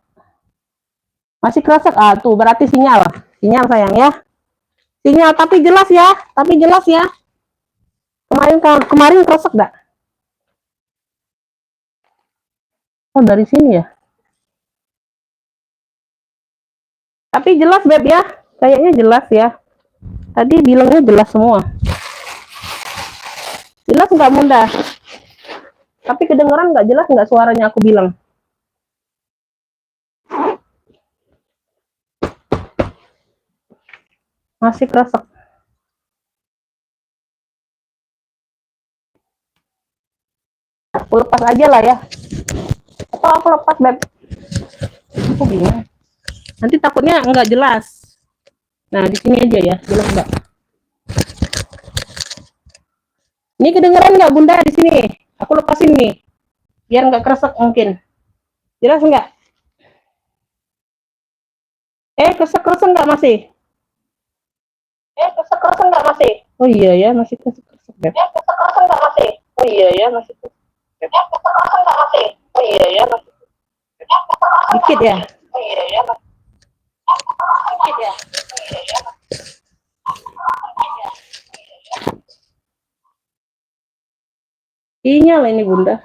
Masih kresek. Ah, tuh berarti sinyal. Sinyal sayang ya. Sinyal tapi jelas ya. Tapi jelas ya. Kemarin kresek enggak? Oh, dari sini ya. Tapi jelas Beb ya. Kayaknya jelas ya. Tadi bilangnya jelas semua. Jelas enggak Bunda? Tapi kedengeran enggak jelas enggak suaranya aku bilang? Masih kresek. Aku lepas aja lah ya. Atau aku lepas Beb. Aku bingung. Nanti takutnya enggak jelas. Nah, di sini aja ya. Jelas enggak? Ini kedengeran enggak Bunda di sini? Aku lepasin nih. Biar enggak kresek mungkin. Jelas enggak? Kresek-kresek enggak masih? Kresek-kresek enggak masih? Oh iya ya, masih kresek-kresek Beb. Kresek-kresek enggak masih? Oh iya ya, masih kresek. Kresek-kresek enggak masih? Oh iya ya, masih. Dikit ya? Oh iya ya, masih. Dikit ya? Oh iya ya, masih. Sinyal ini Bunda.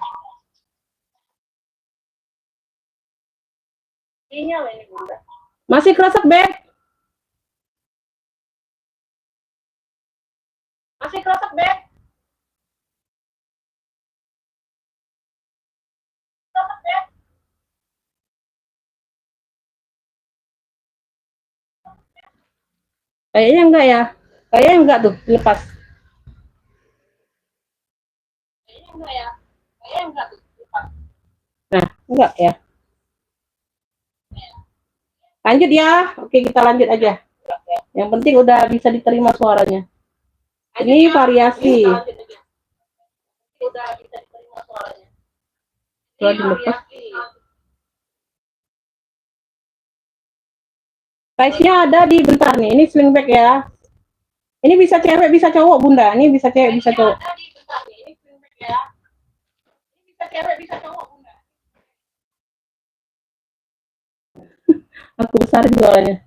Sinyal ini Bunda. Masih kresek Beb? Masih kresek Beb? Kayaknya enggak ya. Kayaknya enggak tuh, lepas. Kayaknya enggak ya. Kayaknya enggak tuh, lepas. Nah, enggak ya. Lanjut ya. Oke, kita lanjut aja. Yang penting udah bisa diterima suaranya. Ini variasi. Udah bisa diterima suaranya. Coba dilepas. Size-nya ada di bentar nih. Ini slingback ya. Ini bisa cewek, bisa cowok, Bunda. Ini bisa cewek, bisa cowok. cewek, bisa cowok, Bunda. Aku besar jualannya.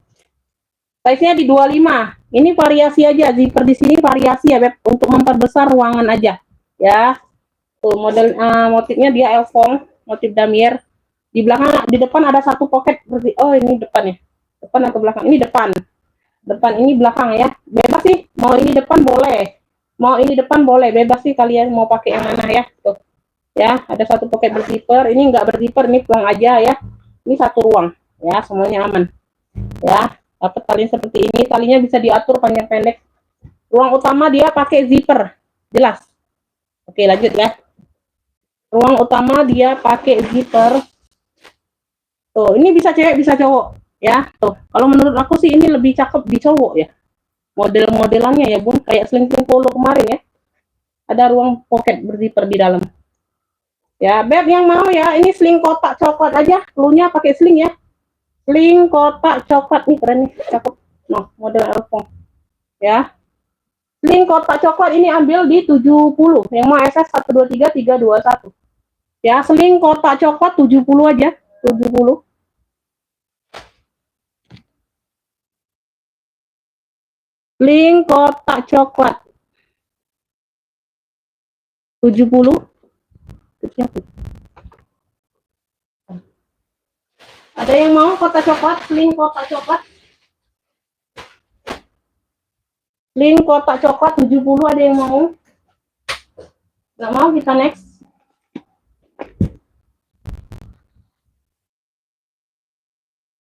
Size-nya di 25. Ini variasi aja, zipper di sini variasi ya, Beb, untuk memperbesar ruangan aja. Ya. Tuh model motifnya dia elfong, motif damier. Di belakang, di depan ada satu pocket. Oh, ini depan ya. Depan atau belakang? Ini depan. Depan, ini belakang ya. Bebas sih, mau ini depan boleh. Mau ini depan boleh, bebas sih kalian mau pakai yang mana ya. Tuh. Ya, ada satu pocket berzipper. Ini enggak berzipper, ini pulang aja ya. Ini satu ruang. Ya, semuanya aman. Ya, dapat tali seperti ini, talinya bisa diatur panjang pendek. Ruang utama dia pakai zipper, jelas. Oke, lanjut ya. Ruang utama dia pakai zipper. Tuh, ini bisa cewek bisa cowok ya. Tuh, kalau menurut aku sih ini lebih cakep di cowok ya. Model-modelannya ya, Bun, kayak sling-sling polo kemarin ya. Ada ruang pocket berzipper di dalam. Ya, Beb yang mau ya, ini sling kotak coklat aja, cluenya pakai sling ya. Sling kotak coklat nih, keren nih, cakep. Nah, model elfong ya. Sling kotak coklat ini ambil di 70. Yang mau SS 123 321. Ya, sling kotak coklat 70 aja, 70. Sling kotak coklat 70. Ada yang mau kotak coklat, sling kotak coklat? Sling kotak coklat 70, ada yang mau? Nggak mau, kita next.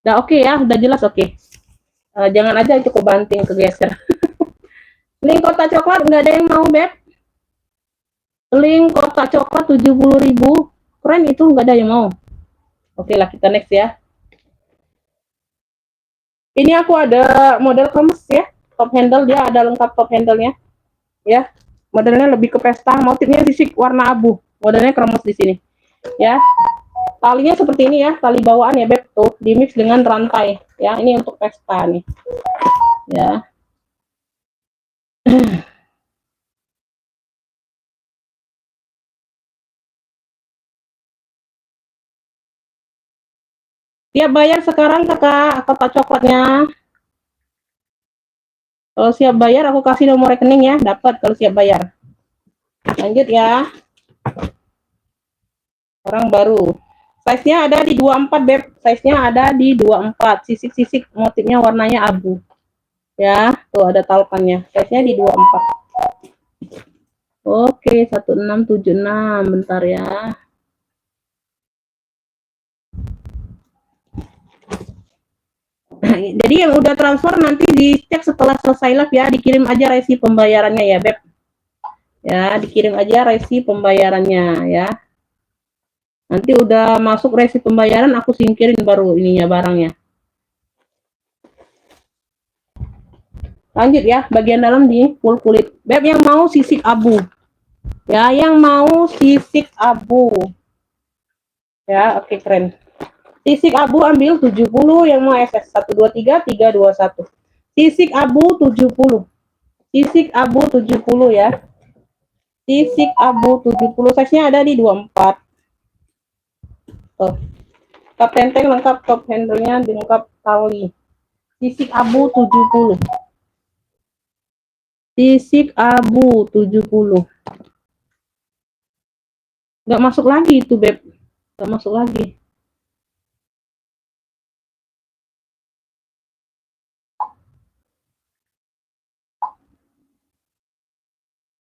Udah oke ya, udah jelas oke. Jangan aja cukup banting kegeser. Sling kotak coklat nggak ada yang mau, Beb? Sling kotak coklat 70.000. Keren itu, nggak ada yang mau. Oke lah, kita next ya. Ini aku ada model kremes ya. Top handle, dia ada lengkap top handle-nya. Ya. Modelnya lebih ke pesta, motifnya sisik warna abu. Modelnya kremes di sini. Ya. Talinya seperti ini ya, tali bawaan ya, Beb, tuh di mix dengan rantai ya. Ini untuk pesta nih ya. Siap bayar sekarang kakak, kotak coklatnya. Kalau siap bayar aku kasih nomor rekening ya, dapat kalau siap bayar. Lanjut ya, orang baru. Size-nya ada di 24, Beb. Size-nya ada di 24. Sisik-sisik motifnya warnanya abu. Ya, tuh ada talpannya. Size-nya di 24. Oke, 1676. Bentar ya. Jadi yang udah transfer nanti dicek setelah selesai live ya, dikirim aja resi pembayarannya ya, Beb. Ya, dikirim aja resi pembayarannya ya. Nanti udah masuk resi pembayaran aku singkirin baru ininya barangnya. Lanjut ya, bagian dalam di full kulit. Beb yang mau sisik abu. Ya, yang mau sisik abu. Ya, oke keren. Sisik abu ambil 70, yang mau SS 123 321. Sisik abu 70. Sisik abu 70 ya. Sisik abu 70, size-nya ada di 24. Tuh. Top tenteng lengkap, top handle-nya lengkap tali. Sisik abu 70. Sisik abu 70. Nggak masuk lagi itu, Beb. Nggak masuk lagi.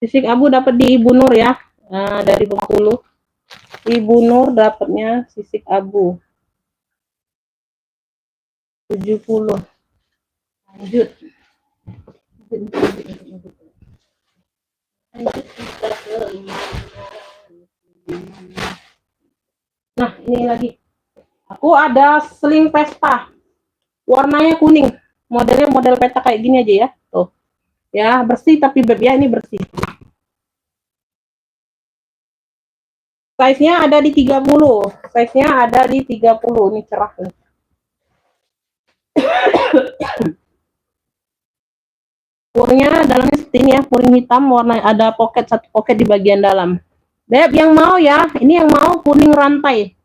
Sisik abu dapat di Ibu Nur ya. Nah, dari Bengkulu. Ibu Nur dapatnya sisik abu 70. Lanjut. Nah, ini lagi. Aku ada sling pesta. Warnanya kuning. Modelnya model peta kayak gini aja ya. Tuh. Ya, bersih tapi Beb ya, ini bersih. Size-nya ada di 30. Size-nya ada di 30. Ini cerah nih. Purnya dalamnya seperti ini ya, puring hitam, warna ada pocket, satu pocket di bagian dalam. Beb, yang mau ya, ini yang mau kuning rantai.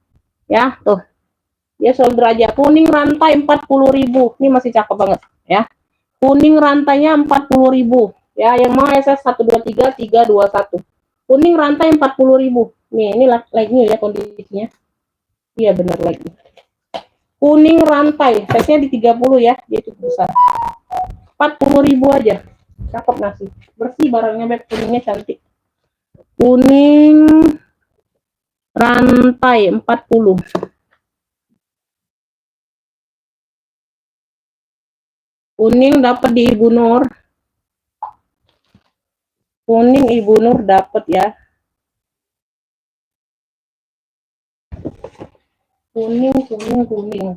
Ya, tuh. Ya solder aja. Kuning rantai 40.000. Ini masih cakep banget, ya. Kuning rantainya 40.000. Ya, yang mau SS 123 321. Kuning rantai 40.000. Nih, ini like-nya ya kondisinya. Iya benar like-nya. Kuning rantai, size-nya di 30 ya, dia cukup besar. 40.000 aja. Cakep nasi. Bersih barangnya, Beb. Kuningnya cantik. Kuning rantai 40. Kuning dapat di Ibu Nur. Kuning Ibu Nur dapat ya. Kuning.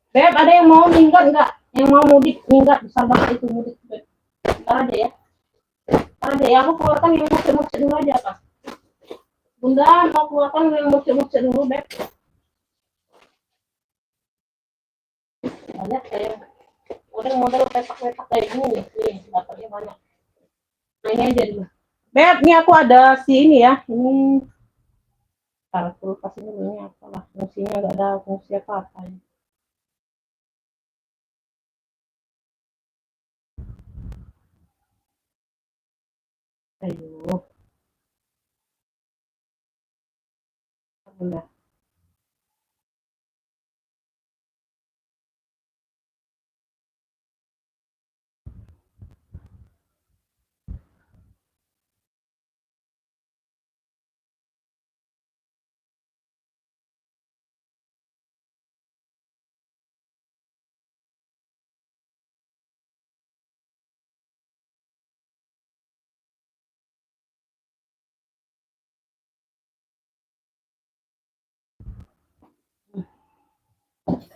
Beb, ada yang mau minggat enggak? Yang mau mudik minggat, besar banget itu mudik, Beb. Ntar aja ya. Ntar aja ya, aku keluarkan yang mucet-mucet dulu aja, Pak. Bunda, mau keluarkan yang mucet-mucet dulu, Beb. Banyak saya. Model-model petak-petak kayak gini nih. Nih, dapatnya banyak. Nah, ini aja dulu. Beb, ini aku ada si ini ya. Ini taruh kulkas ini apalah. Fungsinya nggak ada fungsi apa-apa. Ayo, Bunda.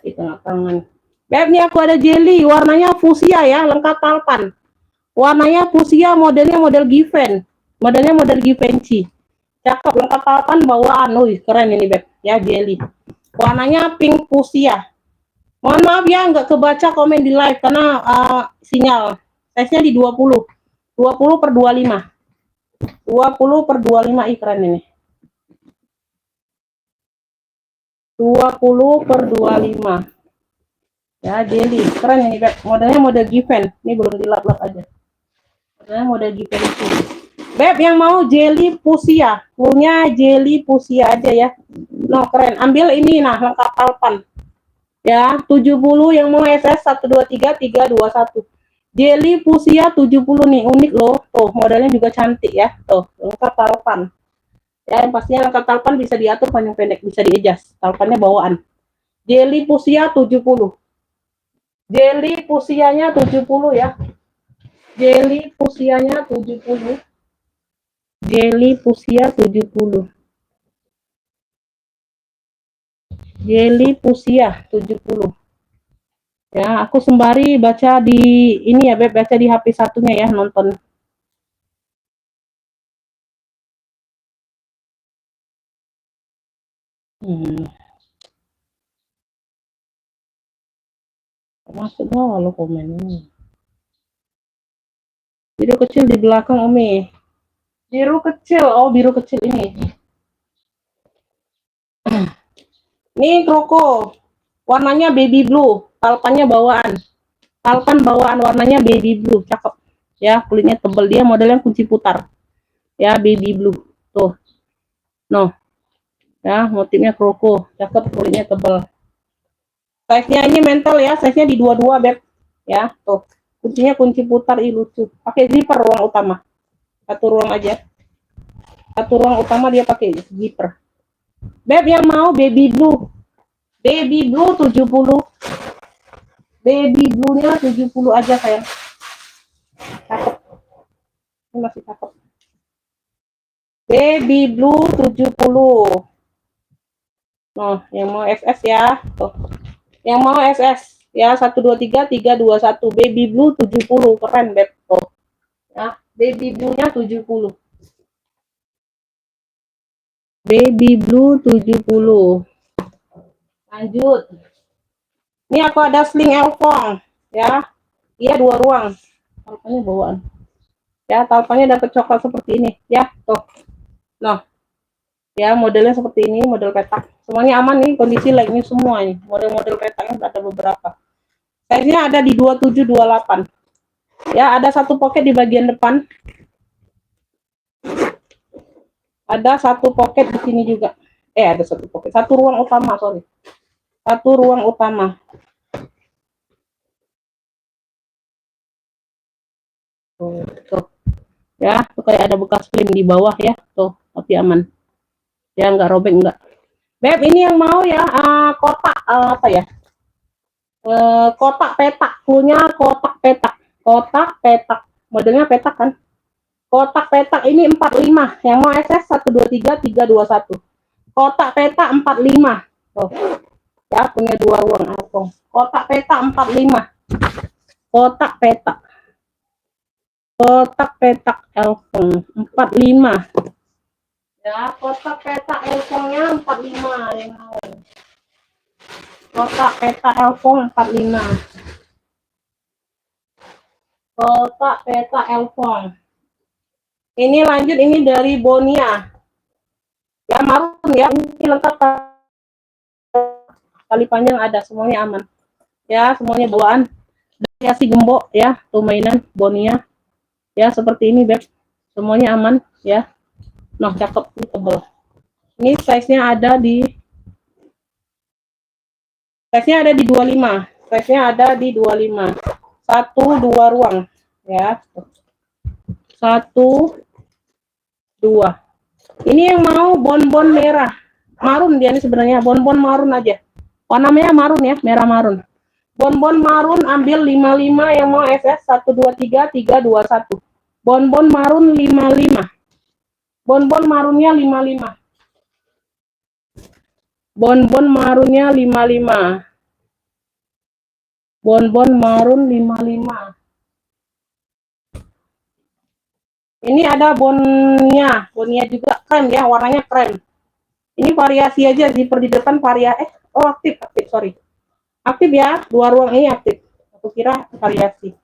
Di tengah tangan. Beb, ini aku ada jelly, warnanya fuchsia ya, lengkap palpan. Warnanya fuchsia, modelnya model Given. Modelnya model Givenchy. Cakep, lengkap palpan bawaan. Wih, keren ini, Beb. Ya, jelly. Warnanya pink fuchsia. Mohon maaf ya, nggak kebaca komen di live karena sinyal. Size-nya di 20. 20 per 25. 20 per 25, keren ini. 20 per 25. Ya, jelly. Keren ini, Beb. Modelnya model Given. Ini belum dilap-lap aja. Modelnya model Givenchy. Beb, yang mau jelly fuchsia. Punya jelly fuchsia aja ya. No, keren. Ambil ini, nah, lengkap palpan. Ya, 70 yang mau SS 123 321. Jelly fuchsia 70 nih, unik loh. Tuh, modelnya juga cantik ya. Tuh, lengkap palpan. Ya, yang pastinya lengkap palpan bisa diatur panjang pendek, bisa di-adjust. Palpannya bawaan. Jelly fuchsia 70. Jelly fuchsianya 70 ya. Jelly fuchsianya 70. Jelly fuchsia 70. Jelly fuchsia 70. Ya, aku sembari baca di ini ya, Beb, baca di HP satunya ya, nonton. Masuk lo komennya. Biru kecil di belakang, Omi. Biru kecil, oh biru kecil ini. Nih kroko, warnanya baby blue, palpannya bawaan. Palpan bawaan warnanya baby blue, cakep. Ya, kulitnya tebal, dia modelnya kunci putar. Ya, baby blue. Tuh. No. Ya, motifnya kroko, cakep, kulitnya tebal. Size-nya ini mental ya, size-nya di 22, Beb. Ya, tuh. Kuncinya kunci putar, lucu. Pakai zipper ruang utama. Satu ruang aja. Satu ruang utama dia pakai zipper. Beb, yang mau baby blue. Baby blue 70. Baby blue-nya 70 aja sayang. Cakep. Ini masih cakep. Baby blue 70. Nah, yang mau SS ya. Tuh. Yang mau SS ya 123 321. Baby blue 70. Keren, Beb. Tuh. Ya, baby blue-nya 70. Baby blue 70. Lanjut. Ini aku ada sling elfong ya. Iya, 2 ruang. Talpannya bawaan. Ya, talpannya dapat coklat seperti ini ya. Tuh. Nah, Ya, modelnya seperti ini, model petak. Semuanya aman nih, kondisi like ini semua nih. Model-model petaknya ada beberapa. Size-nya ada di 27, 28. Ya, ada satu pocket di bagian depan. Ada satu pocket di sini juga. Ada satu pocket. Satu ruang utama, sorry. Satu ruang utama. Tuh. Ya, tuh kayak ada bekas lem di bawah ya. Tuh, tapi aman. Ya, nggak robek, nggak. Beb, ini yang mau ya, kotak, apa ya? Kotak petak. Punya kotak petak. Kotak petak. Modelnya petak kan? Kotak petak ini 45. Yang mau SS 123 321. Kotak petak 45. Tuh. Ya, punya dua ruang alkong. Kotak petak 45. Kotak petak. Kotak petak alkong 45. Ya, kotak petak alkongnya 45 yang mau. Kotak petak alkong 45. Kotak petak alkong. Ini lanjut, ini dari Bonia. Ya, marun ya. Ini lengkap, tali panjang ada, semuanya aman. Ya, semuanya bawaan. Variasi gembok ya, tuh mainan Bonia. Ya, seperti ini, Beb. Semuanya aman ya. Nah, cakep, tebel. Ini size-nya ada di 25. Size-nya ada di 25. Satu, dua ruang ya. Satu, dua. Ini yang mau bonbon merah. Marun dia ini sebenarnya, bonbon marun aja. Warnanya marun ya, merah marun. Bonbon marun ambil 55, yang mau SS 123 321. Bonbon marun 55. Bonbon marunnya 55. Bonbon marunnya 55. Bonbon marun 55. Ini ada bonnya juga krem ya, warnanya krem. Ini variasi aja, zipper di depan variasi. Aktif, sorry. Aktif ya, dua ruang ini aktif. Aku kira variasi.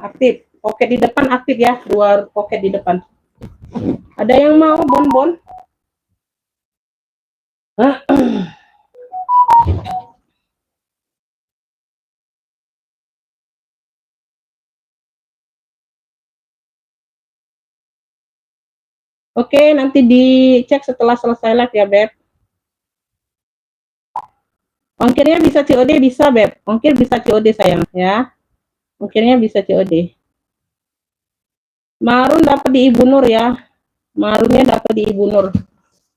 Aktif. Pocket di depan aktif ya, dua pocket di depan. Ada yang mau bonbon? Oke, nanti dicek setelah selesai live ya, Beb. Ongkirnya bisa COD, bisa, Beb. Ongkir bisa COD, sayang, ya. Ongkirnya bisa COD. Marun dapat di Ibu Nur ya. Marunnya dapat di Ibu Nur.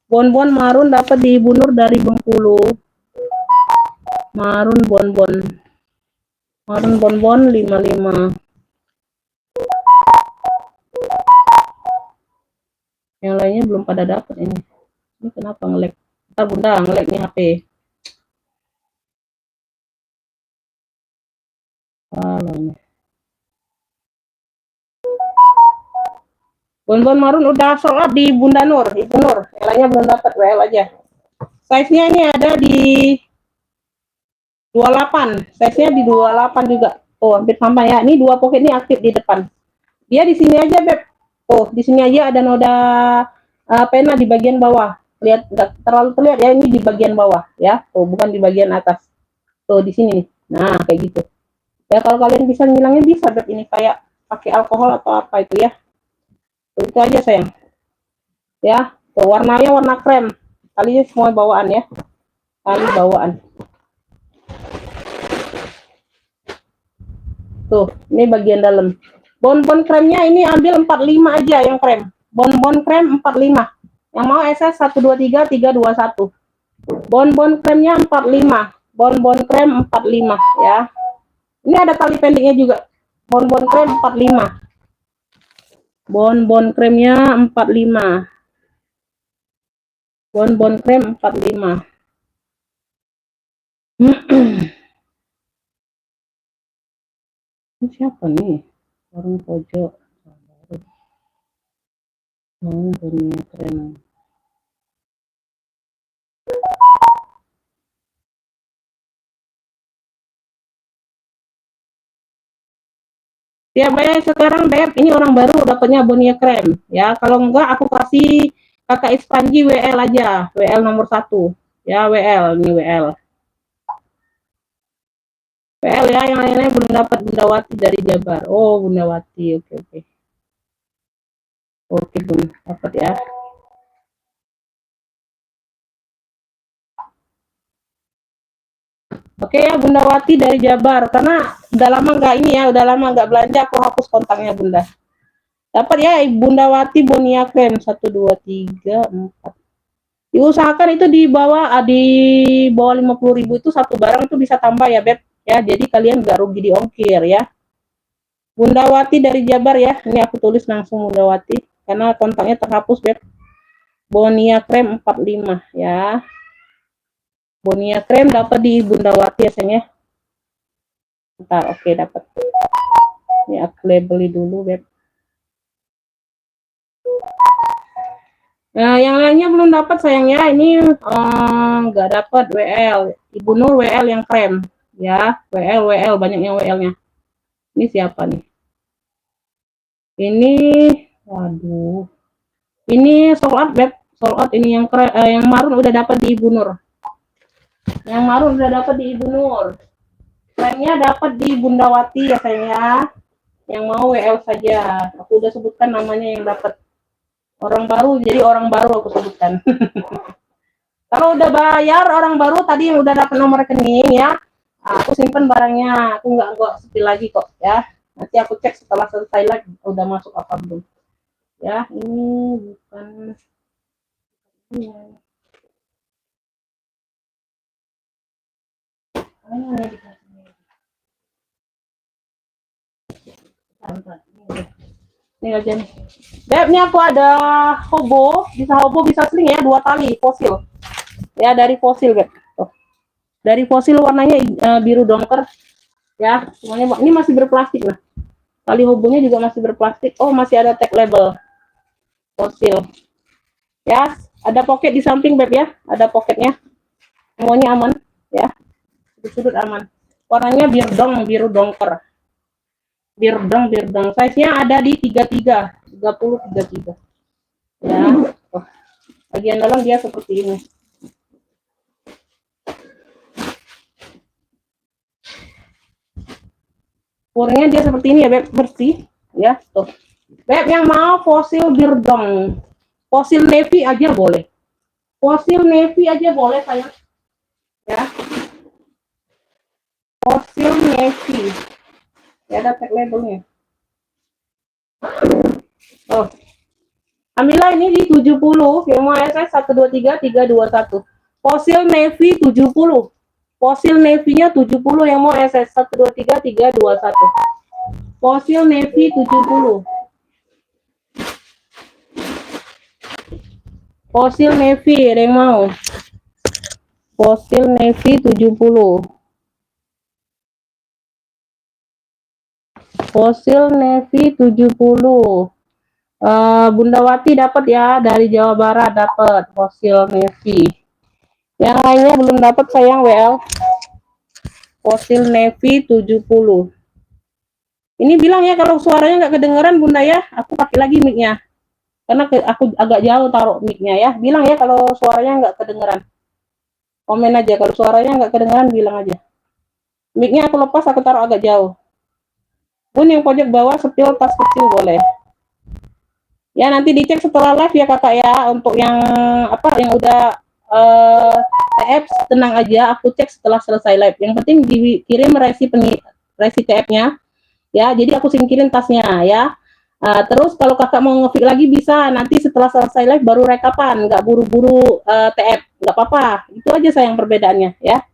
Bonbon marun dapat di Ibu Nur dari Bengkulu. Marun bonbon. Marun bonbon 55. Yang lainnya belum pada dapat ini. Ini kenapa nge-lag? Ntar Bunda nge-lag nih HP. Ini. Bonbon marun udah sold out di Bunda Nur, Ibu Nur. Yang lainnya belum dapat, WL aja. Size-nya ini ada di 28. Size-nya di 28 juga. Hampir sama ya. Ini dua pocket ini aktif di depan. Dia di sini aja, Beb. Di sini aja ada noda pena di bagian bawah. Lihat, nggak terlalu terlihat ya, ini di bagian bawah ya. Bukan di bagian atas. Di sini. Nah, kayak gitu. Ya, kalau kalian bisa ngilangnya bisa, Beb. Ini kayak pakai alkohol atau apa itu ya. Itu aja, sayang. Ya, warnanya warna krem. Talinya semua bawaan ya. Tali bawaan. Ini bagian dalam. Bonbon kremnya ini ambil 45 aja yang krem. Bonbon krem 45. Yang mau SS 123 321. Bonbon kremnya 45. Bonbon krem 45 ya. Ini ada tali pendeknya juga. Bonbon krem 45. Bonbon kremnya 45. Bonbon krem 45. Ini siapa nih? Warung pojok. Bonbon krem. Ya, bayar sekarang, Beb. Ini orang baru dapatnya Bonia krem. Ya, kalau enggak aku kasih Kakak Ispanji WL aja, WL nomor 1 ya, WL ini WL. WL ya, yang lainnya belum dapat. Bundawati dari Jabar. Oh, Bundawati. Oke, oke. Oke, Bun. Dapat ya. Oke ya, Bundawati dari Jabar. Karena udah lama nggak ini ya, udah lama nggak belanja, aku hapus kontaknya Bunda. Dapat ya, Bundawati Bonia Krem 1, 2, 3, 4. Diusahakan itu di bawah 50.000 itu satu barang itu bisa tambah ya, Beb. Ya, jadi kalian nggak rugi di ongkir ya. Bundawati dari Jabar ya. Ini aku tulis langsung Bundawati karena kontaknya terhapus, Beb. Bonia Krem 45 ya. Bonia Krem dapat di Bundawati ya, sayang ya. Bentar, oke dapat. Ini aku labeli dulu, Beb. Nah, yang lainnya belum dapat sayangnya. Ini nggak dapat WL. Ibu Nur WL yang krem ya. WL banyaknya WL-nya. Ini siapa nih? Ini, waduh. Ini sold out, Beb. Sold out ini yang marun udah dapat di Ibu Nur. Yang marun udah dapat di Ibu Nur. Kremnya dapat di Bundawati ya sayangnya. Yang mau WL saja. Aku udah sebutkan namanya yang dapat. Orang baru, jadi orang baru aku sebutkan. Kalau udah bayar orang baru tadi yang udah dapat nomor rekening ya, aku simpen barangnya, aku nggak sepi lagi kok ya. Nanti aku cek setelah selesai lagi udah masuk apa belum. Ya, ini bukan ini. Ini aja nih. Beb, ini aku ada hobo, bisa sling ya, 2 tali fosil. Ya, dari fosil, Beb. Tuh. Dari fosil warnanya biru dongker. Ya, semuanya ini masih berplastik lah. Tali hobonya juga masih berplastik. Oh, masih ada tag label fosil. Ya, ada pocket di samping, Beb ya. Ada pocketnya. Semuanya aman ya. Sudut-sudut aman. Warnanya biru dongker. Birdong. Size-nya ada di 33, 30, 33. Ya. Oh. Bagian dalam dia seperti ini. Warnanya dia seperti ini ya, Beb, bersih ya. Tuh. Beb yang mau fosil birdong, fosil navy aja boleh. Fosil navy aja boleh sayang. Ya. Fosil navy. Ya, ada tag labelnya. Oh. Ambillah ini di 70, yang mau SS 123 321. Fosil navy 70. Fosil navy-nya 70 yang mau SS 123 321. Fosil navy 70. Fosil navy yang mau. Fosil navy 70. Fosil navy 70. Bundawati dapat ya, dari Jawa Barat dapat fosil navy. Yang lainnya belum dapat sayang WL. Fosil navy 70. Ini bilang ya kalau suaranya nggak kedengeran Bunda ya, aku pakai lagi mic-nya. Karena aku agak jauh taruh mic-nya ya. Bilang ya kalau suaranya nggak kedengeran. Komen aja kalau suaranya nggak kedengeran, bilang aja. Mic-nya aku lepas, aku taruh agak jauh. Bun yang pojok bawah sepil tas kecil boleh. Ya nanti dicek setelah live ya kakak ya. Untuk yang yang udah TF tenang aja, aku cek setelah selesai live. Yang penting dikirim resi TF-nya ya. Jadi aku singkirin tasnya ya. Terus kalau kakak mau nge-fix lagi bisa nanti setelah selesai live baru rekapan, nggak buru-buru TF, nggak apa-apa. Itu aja sayang perbedaannya ya.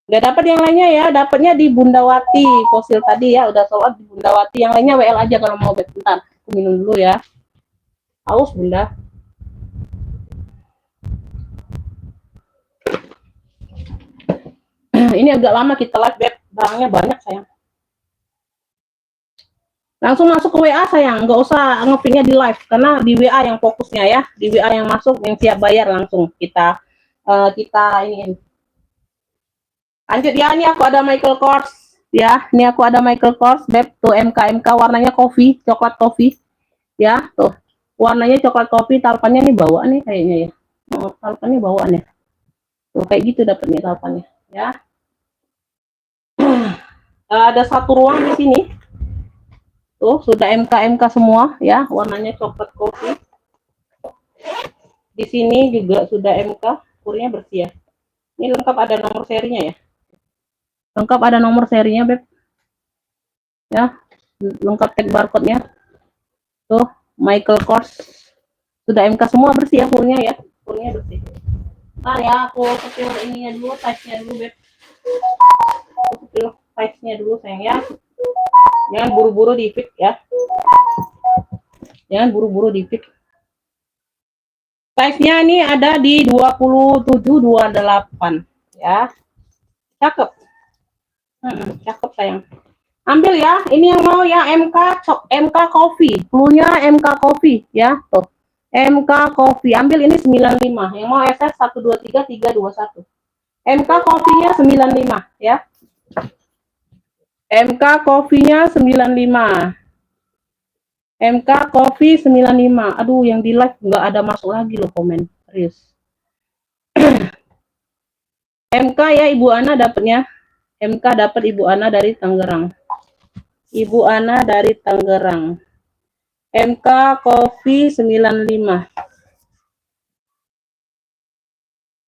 Nggak dapat yang lainnya ya, dapatnya di Bundawati fosil tadi ya, udah sold out di Bundawati. Yang lainnya WL aja kalau mau. Bentar, aku minum dulu ya. Haus Bunda. Ini agak lama kita live, Beb. Barangnya banyak sayang. Langsung masuk ke WA sayang, nggak usah nge-feed-nya di live karena di WA yang fokusnya ya, di WA yang masuk yang siap bayar langsung kita ini. Lanjut ya, ini aku ada Michael Kors Ya, ini aku ada Michael Kors, Beb, tuh MK warnanya kopi, coklat kopi. Ya, tuh. Warnanya coklat kopi, talpannya nih bawaan nih kayaknya ya. Oh, talpannya bawaan ya. Tuh kayak gitu dapatnya talpannya, ya. Ada satu ruang di sini. Tuh, sudah MK semua ya, warnanya coklat kopi. Di sini juga sudah MK, kurnya bersih ya. Ini lengkap ada nomor serinya ya. Lengkap ada nomor serinya, Beb. Ya, lengkap tag barcode-nya. Tuh, Michael Kors. Sudah MK semua bersih ya, kurnya ya. Kurnya bersih. Ntar ya, aku kecil ininya dulu, size-nya dulu, Beb. Aku kecil size-nya dulu, sayang ya. Jangan buru-buru di fit ya. Jangan buru-buru di fit. Size-nya ini ada di 27-28 ya. Cakep. Cakep sayang. Ambil ya, ini yang mau ya MK Coffee. Cluenya MK Coffee ya. Tuh. MK Coffee. Ambil ini 95. Yang mau SS 123321. MK Coffee-nya 95 ya. MK Coffee-nya 95. MK Coffee 95. Aduh, yang di live nggak ada masuk lagi loh komen. Serius. MK ya Ibu Ana dapatnya. MK dapat Ibu Ana dari Tangerang. Ibu Ana dari Tangerang. MK Coffee 95.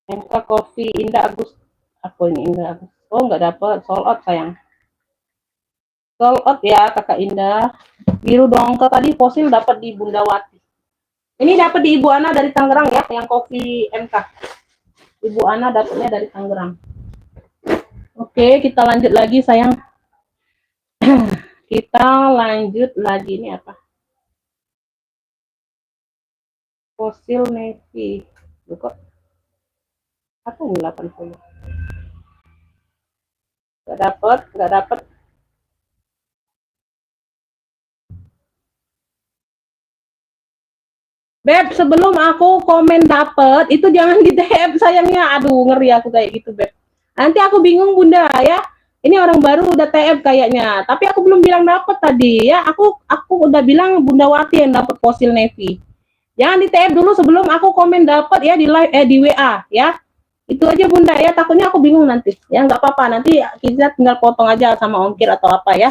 MK Coffee Indah Agus. Aku ini Indah Agus. Oh, nggak dapat. Sold out sayang. Sold out ya Kakak Indah. Biru dongkel tadi fosil dapat di Bundawati. Ini dapat di Ibu Ana dari Tangerang ya, yang kopi MK. Ibu Ana dapatnya dari Tangerang. Oke, kita lanjut lagi sayang. Kita lanjut lagi, ini apa? Fosil navy. Kok apa ini 80? Gak dapet. Beb, sebelum aku komen dapet, itu jangan di DM sayangnya. Aduh, ngeri aku kayak gitu, Beb. Nanti aku bingung Bunda ya. Ini orang baru udah TF kayaknya. Tapi aku belum bilang dapet tadi ya. Aku udah bilang Bunda Wati yang dapet fosil navy. Jangan di TF dulu sebelum aku komen dapet ya di live di WA ya. Itu aja Bunda ya. Takutnya aku bingung nanti. Ya nggak apa-apa. Nanti kita tinggal potong aja sama ongkir atau apa ya.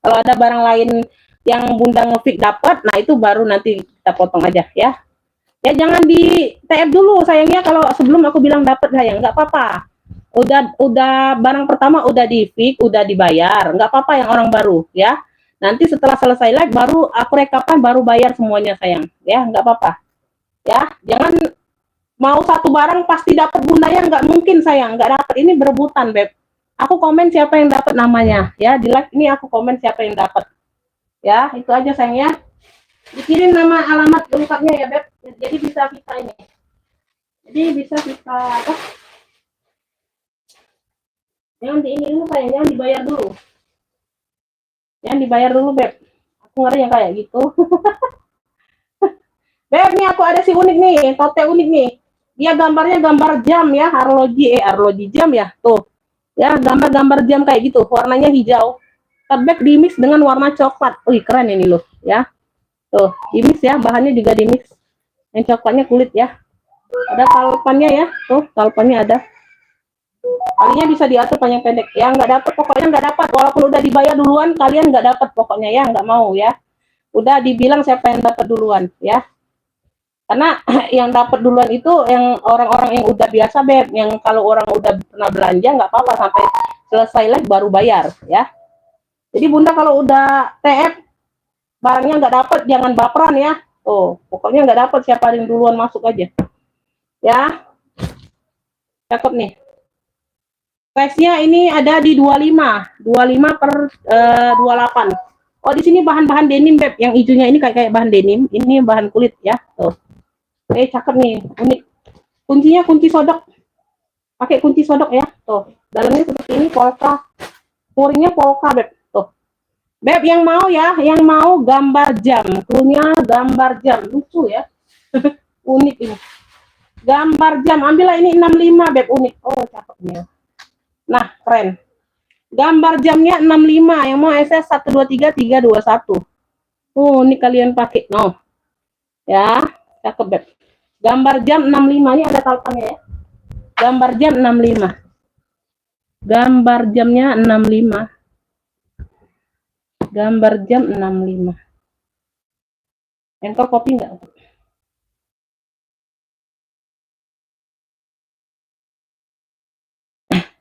Kalau ada barang lain yang Bunda ngefix dapat, nah itu baru nanti kita potong aja ya. Ya jangan di TF dulu sayangnya kalau sebelum aku bilang dapat sayang, nggak apa-apa. Udah barang pertama udah di fix, udah dibayar, nggak apa-apa yang orang baru ya. Nanti setelah selesai live baru aku rekapan baru bayar semuanya sayang, ya nggak apa-apa. Ya jangan mau satu barang pasti dapat Bunda ya, nggak mungkin sayang, nggak dapat, ini berebutan Beb. Aku komen siapa yang dapat namanya ya, di live ini aku komen siapa yang dapat. Ya, itu aja sayangnya. Dikirim nama alamat lengkapnya ya, Beb. Jadi bisa kita ini. Jadi bisa kita apa? Jangan di ini dulu sayang, jangan dibayar dulu. Jangan dibayar dulu, Beb. Aku ngeri yang kayak gitu. Beb, nih aku ada si unik nih, tote unik nih. Dia gambarnya gambar jam ya, arloji jam ya. Tuh. Ya, gambar-gambar jam kayak gitu, warnanya hijau. Beb di mix dengan warna coklat. Wih, keren ini loh, ya. Tuh, di mix ya, bahannya juga di mix. Yang coklatnya kulit ya. Ada talpannya ya, tuh talpannya ada. Kalinya bisa diatur panjang pendek ya, nggak dapat pokoknya nggak dapat, walaupun udah dibayar duluan kalian nggak dapat pokoknya ya, nggak mau ya. Udah dibilang siapa yang dapat duluan ya. Karena yang dapat duluan itu yang orang-orang yang udah biasa Beb, yang kalau orang udah pernah belanja nggak apa-apa sampai selesai live baru bayar ya. Jadi Bunda kalau udah TF barangnya nggak dapat jangan baperan ya. Tuh, pokoknya nggak dapat siapa yang duluan masuk aja. Ya. Cakep nih. Size-nya ini ada di 25 per 28. Oh, di sini bahan-bahan denim Beb. Yang hijaunya ini kayak bahan denim, ini bahan kulit ya. Tuh. Cakep nih, unik. Kuncinya kunci sodok. Pakai kunci sodok ya. Tuh. Dalamnya seperti ini polka. Puringnya polka Beb. Tuh. Beb yang mau ya, yang mau gambar jam. Punya gambar jam. Lucu ya. Unik ini. Gambar jam. Ambillah ini 65 Beb, unik. Oh, cakep nih. Nah, keren. Gambar jamnya 65, yang mau SS 123321. Oh, ini kalian pakai no. Ya, cakep Beb. Gambar jam 65, ini ada tautannya ya. Gambar jam 65. Gambar jamnya 65. Gambar jam 65. Engkau kopi enggak?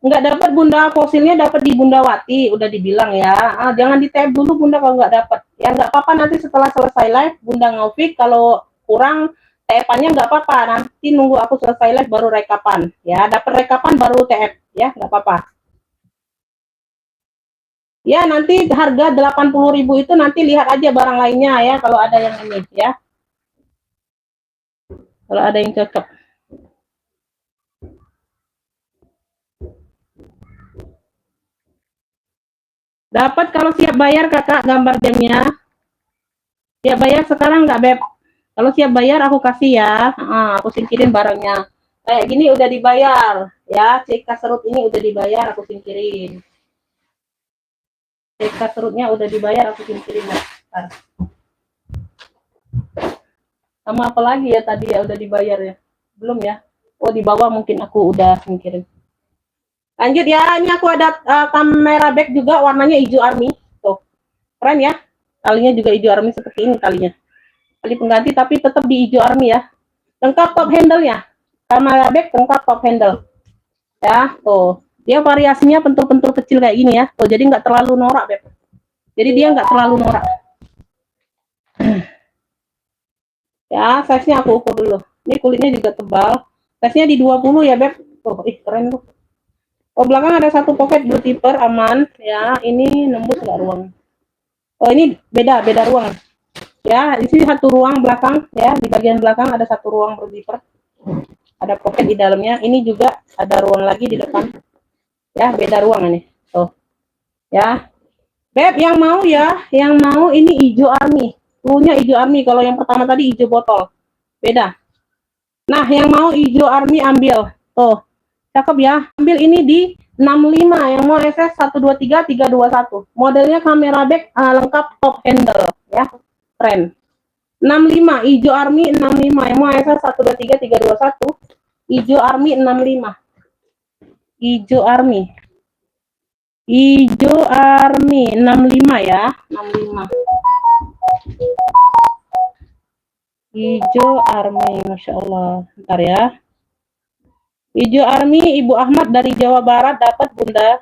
Enggak dapat Bunda, fosilnya dapat di Bunda Wati, udah dibilang ya. Jangan di tab dulu Bunda kalau nggak dapat. Ya nggak apa-apa, nanti setelah selesai live Bunda ngopik, kalau kurang TF-nya nggak apa-apa. Nanti nunggu aku selesai live baru rekapan. Ya, dapat rekapan baru TF ya, nggak apa-apa. Ya, nanti harga 80.000 itu nanti lihat aja barang lainnya ya, kalau ada yang ini ya. Kalau ada yang cocok. Dapat kalau siap bayar Kakak gambar jamnya. Siap bayar sekarang nggak Beb? Kalau siap bayar aku kasih ya. Aku singkirin barangnya. Kayak gini udah dibayar ya. CK serut ini udah dibayar, aku singkirin. CK serutnya udah dibayar, aku singkirin. Bentar. Sama apa lagi ya tadi ya udah dibayar ya? Belum ya? Oh, di bawah mungkin aku udah singkirin. Lanjut ya, ini aku ada kamera back juga warnanya hijau army. Tuh, keren ya. Talinya juga hijau army seperti ini talinya. Tali pengganti tapi tetap di hijau army ya. Lengkap top handle-nya. Kamera back lengkap top handle. Ya, tuh. Dia variasinya pentul-pentul kecil kayak gini ya. Tuh, jadi nggak terlalu norak, Beb. Jadi dia nggak terlalu norak. Ya, size-nya aku ukur dulu. Ini kulitnya juga tebal. Size-nya di 20 ya, Beb. Tuh, keren tuh. Oh, belakang ada satu pocket blue tipper, aman. Ya, ini nembus nggak ruang. Oh, ini beda ruang. Ya, di sini satu ruang belakang. Ya, di bagian belakang ada satu ruang blue tipper. Ada pocket di dalamnya. Ini juga ada ruang lagi di depan. Ya, beda ruang ini. Tuh. Ya. Beb, yang mau ya, yang mau ini hijau army. Cluenya hijau army. Kalau yang pertama tadi hijau botol. Beda. Nah, yang mau hijau army ambil. Tuh. Cakep ya. Ambil ini di 65, yang mau SS 123321. Modelnya kamera back lengkap top handle ya. Keren. 65 hijau army 65, yang mau SS 123321. Hijau army 65. Hijau army. Hijau army 65 ya, 65. Hijau army, Masya Allah. Bentar ya. Hijau army Ibu Ahmad dari Jawa Barat dapat Bunda.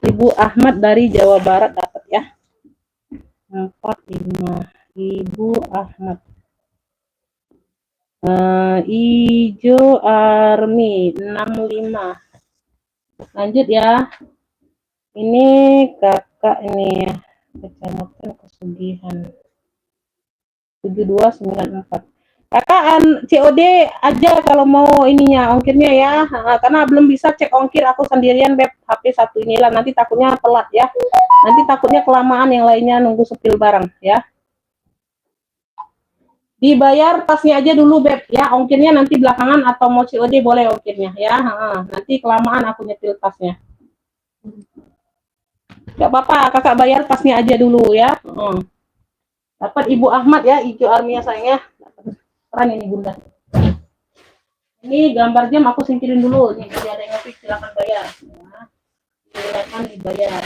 Ibu Ahmad dari Jawa Barat dapat ya. 45. Ibu Ahmad. Hijau army 65. Lanjut ya. Ini kakak ini ya. Kecamatan Pesugihan. 7294. Kakak COD aja kalau mau ininya ongkirnya ya, karena belum bisa cek ongkir aku sendirian Beb, HP satu inilah, nanti takutnya telat ya, nanti takutnya kelamaan yang lainnya nunggu sepil barang ya. Dibayar tasnya aja dulu Beb ya, ongkirnya nanti belakangan, atau mau COD boleh ongkirnya ya. Nanti kelamaan aku nyetil tasnya. Gak apa-apa, kakak bayar tasnya aja dulu ya. Dapat Ibu Ahmad ya, hijau arminya sayangnya. Keren ini Bunda. Ini gambar jam aku singkirin dulu. Nih, jadi ada yang ngetik, silakan bayar. Ya. Silakan dibayar.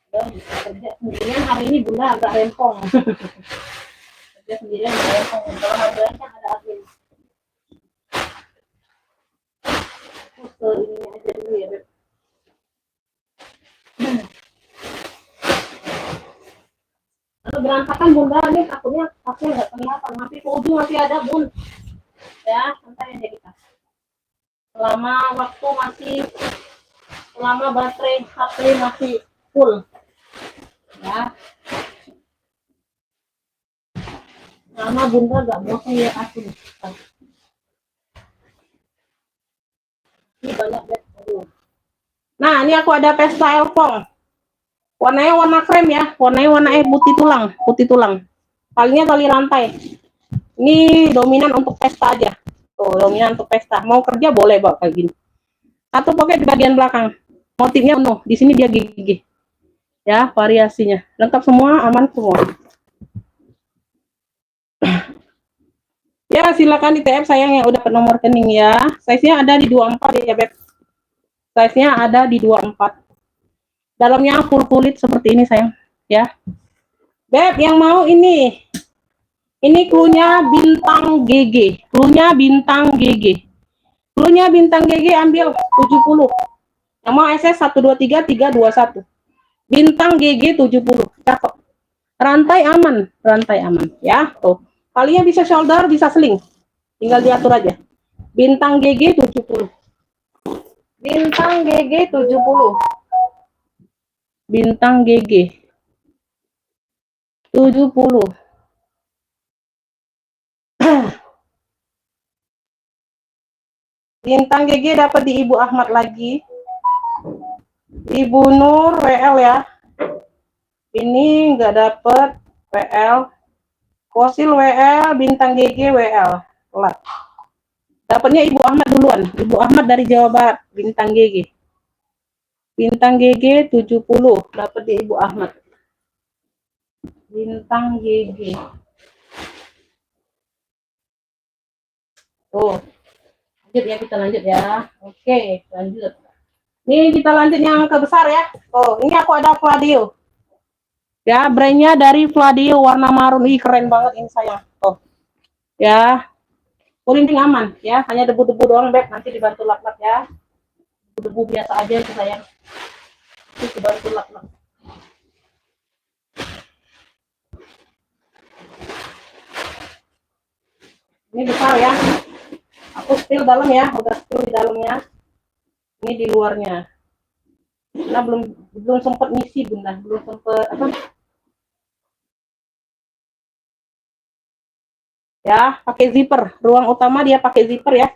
Kerja sendirian hari ini Bunda agak rempong. Kerja sendirian agak rempong. Kalau harganya kan ada admin. Ini aja dulu ya, Beb. Kalau berantakan Bunda, ini takutnya aku nggak kelihatan, tapi ke ujung masih ada Bun. Ya, santai aja kita. Selama baterai HP masih full. Ya. Selama Bunda nggak bosan ya aku. Ini banyak Beb. Nah, ini aku ada pesta elfong. Warnanya warna krem ya, warnanya warna putih tulang. Talinya tali rantai. Ini dominan untuk pesta aja. Tuh, dominan untuk pesta. Mau kerja boleh Mbak kayak gini. Satu pocket di bagian belakang. Motifnya penuh. Di sini dia gigi. Ya, variasinya. Lengkap semua, aman semua. Ya, silakan di TF sayang yang udah dapat nomor rekening ya. Size-nya ada di 24 ya, Beb. Size-nya ada di 24. Dalamnya full kulit seperti ini sayang, ya. Beb, yang mau ini. Ini cluenya bintang GG. Cluenya bintang GG. Cluenya bintang GG ambil 70. Yang mau SS 123 321. Bintang GG 70. Cakep. Rantai aman ya. Tuh. Kalinya bisa shoulder, bisa sling. Tinggal diatur aja. Bintang GG 70. Bintang GG 70. Bintang GG 70. Bintang GG dapat di Ibu Ahmad lagi. Ibu Nur WL ya. Ini nggak dapat WL. Fosil WL, bintang GG WL. Telat. Dapatnya Ibu Ahmad duluan. Ibu Ahmad dari Jawa Barat, bintang GG. Bintang GG 70 dapat di Ibu Ahmad. Bintang GG. Tuh. Lanjut ya, kita lanjut ya. Oke, lanjut. Ini kita lanjut yang ke besar ya. Oh, ini aku ada Fladio. Ya, brandnya dari Fladio warna marun. Ih, keren banget ini sayang. Oh. Ya. Kulinting aman ya, hanya debu-debu doang, Beb. Nanti dibantu lap-lap ya. Debu biasa aja itu sayang. Itu dibantu lap-lap. Ini besar ya. Aku spill dalam ya, udah spill di dalamnya. Ini di luarnya. Nah, belum sempat ngisi Bunda, belum sempat apa? Ya, pakai zipper. Ruang utama dia pakai zipper ya.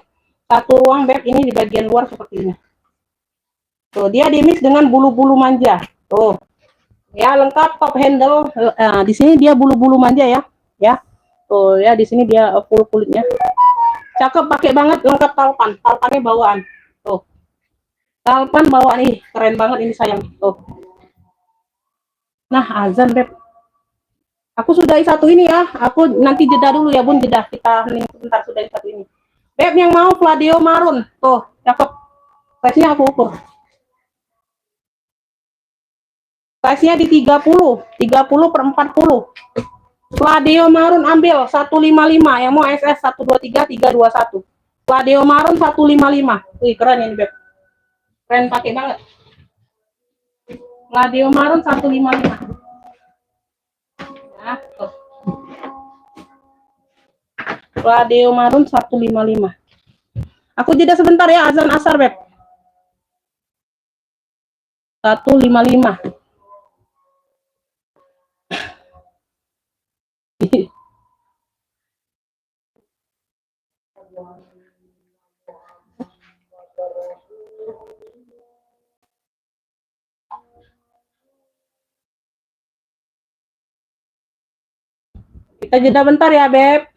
Satu ruang Beb ini di bagian luar seperti ini. Tuh, dia dimix dengan bulu-bulu manja. Tuh. Ya, lengkap top handle. Di sini dia bulu-bulu manja ya. Ya. Tuh ya, di sini dia full kulitnya. Cakep, pakai banget, lengkap talpan. Talpannya bawaan. Tuh. Talpan bawaan nih, keren banget ini sayang. Tuh. Nah, azan Beb. Aku sudah satu ini ya. Aku nanti jeda dulu ya Bun, jeda. Kita sebentar sudah satu ini. Beb yang mau Fladio marun. Tuh, cakep. Size-nya aku ukur. Size-nya di 30 per 40. Fladio marun ambil 155. Yang mau SS 123 321. Fladio marun 155. Wih, keren ini Beb. Keren, pakai banget. Fladio marun 155. Nah, tuh. Fladio marun 155. Aku jeda sebentar ya, azan asar Beb. 155. Kita jeda bentar ya, Beb.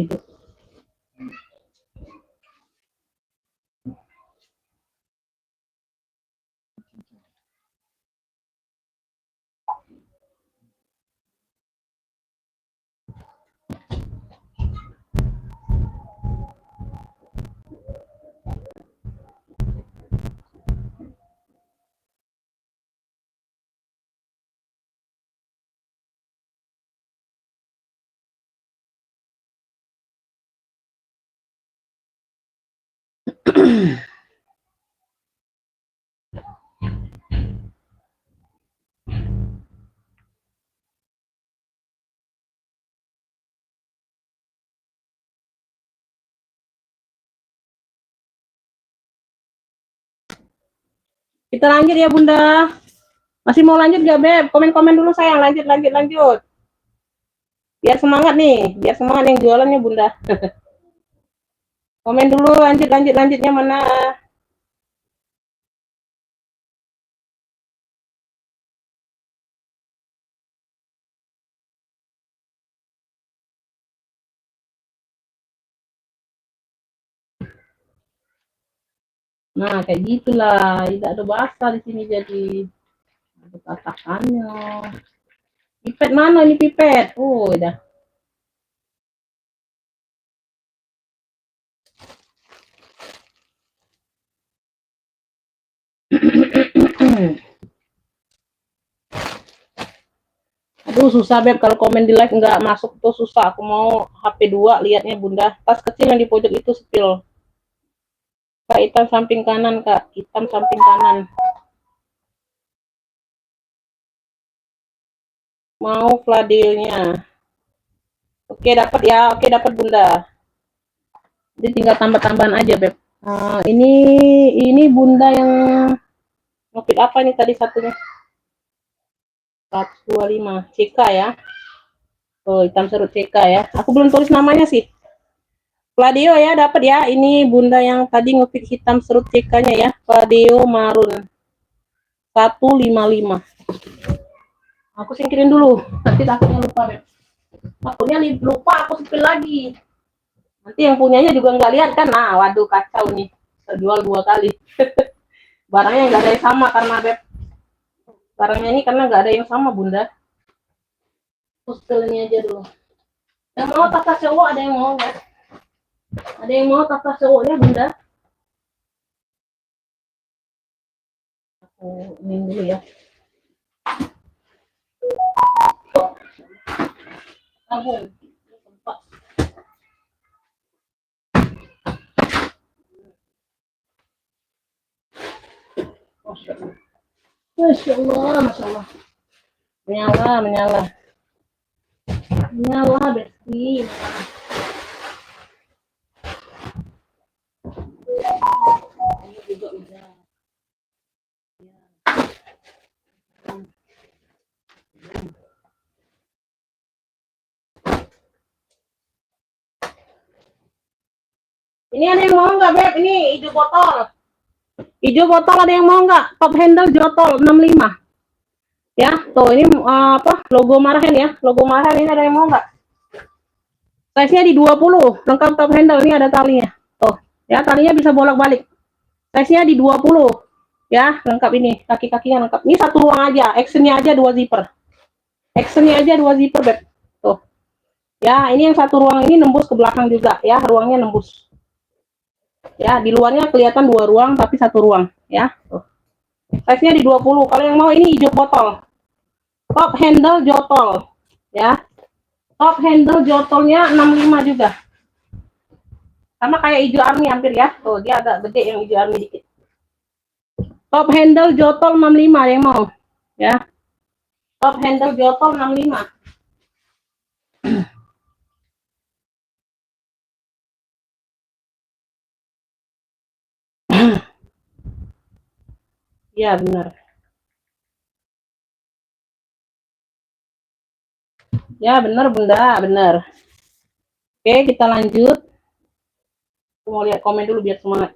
hidup. Kita lanjut ya Bunda. Masih mau lanjut gak Beb? Komen-komen dulu sayang. Lanjut. Biar semangat nih. Biar semangat yang jualannya Bunda. Komen dulu lanjutnya mana? Nah, kayak gitulah. Tidak ada bahasa di sini jadi ada katakannya. Pipet mana ini pipet? Oh, udah. Aduh susah Beb, kalau komen di live nggak masuk tuh susah. Aku mau HP 2 liatnya Bunda. Tas kecil yang di pojok itu spill. Kak, hitam samping kanan Kak, hitam samping kanan. Mau fladilnya. Oke dapat ya, oke dapat Bunda. Jadi tinggal tambah-tambahan aja Beb. Ini Bunda yang ngopit apa nih tadi satunya? 125 CK ya. Oh, hitam serut CK ya. Aku belum tulis namanya sih. Pladio ya, dapat ya. Ini Bunda yang tadi ngepik hitam serut CK-nya ya. Pladio marun 155. Aku singkirin dulu. Nanti takutnya lupa deh. Takutnya lupa aku sepil lagi. Nanti yang punyanya juga nggak lihat kan. Nah, waduh kacau nih. Terjual 2 kali. Barangnya nggak ada yang sama karena Beb. Barangnya ini karena nggak ada yang sama Bunda. Terus ini aja dulu. Yang mau tata cowok ada yang mau nggak? Ada yang mau tata cowoknya Bunda? Aku ini dulu ya. Tabung. Masya Allah. Menyala. Menyala bersih. Ini juga udah. Ini ada yang mau nggak Beb? Ini hijau botol. Hijau botol ada yang mau nggak? Top handle jotol 65. Ya, tuh ini apa? Logo Marhen ya. Logo Marhen ini ada yang mau nggak? Size-nya di 20, lengkap top handle. Ini ada talinya. Tuh, ya talinya bisa bolak-balik. Size-nya di 20. Ya, lengkap ini. Kaki-kakinya lengkap. Ini satu ruang aja. Action-nya aja 2 zipper. Action-nya aja 2 zipper, Beb. Tuh. Ya, ini yang satu ruang ini nembus ke belakang juga ya, ruangnya nembus. Ya, di luarnya kelihatan 2 ruang tapi satu ruang ya. Tuh. Size-nya di 20. Kalau yang mau ini hijau botol. Top handle jotol ya. Top handle jotolnya 65 juga. Sama kayak hijau army hampir ya. Tuh, dia agak gede yang hijau army dikit. Top handle jotol 65 yang mau ya. Top handle jotol 65. Ya benar. Ya benar Bunda, benar. Oke, kita lanjut. Aku mau lihat komen dulu biar semangat.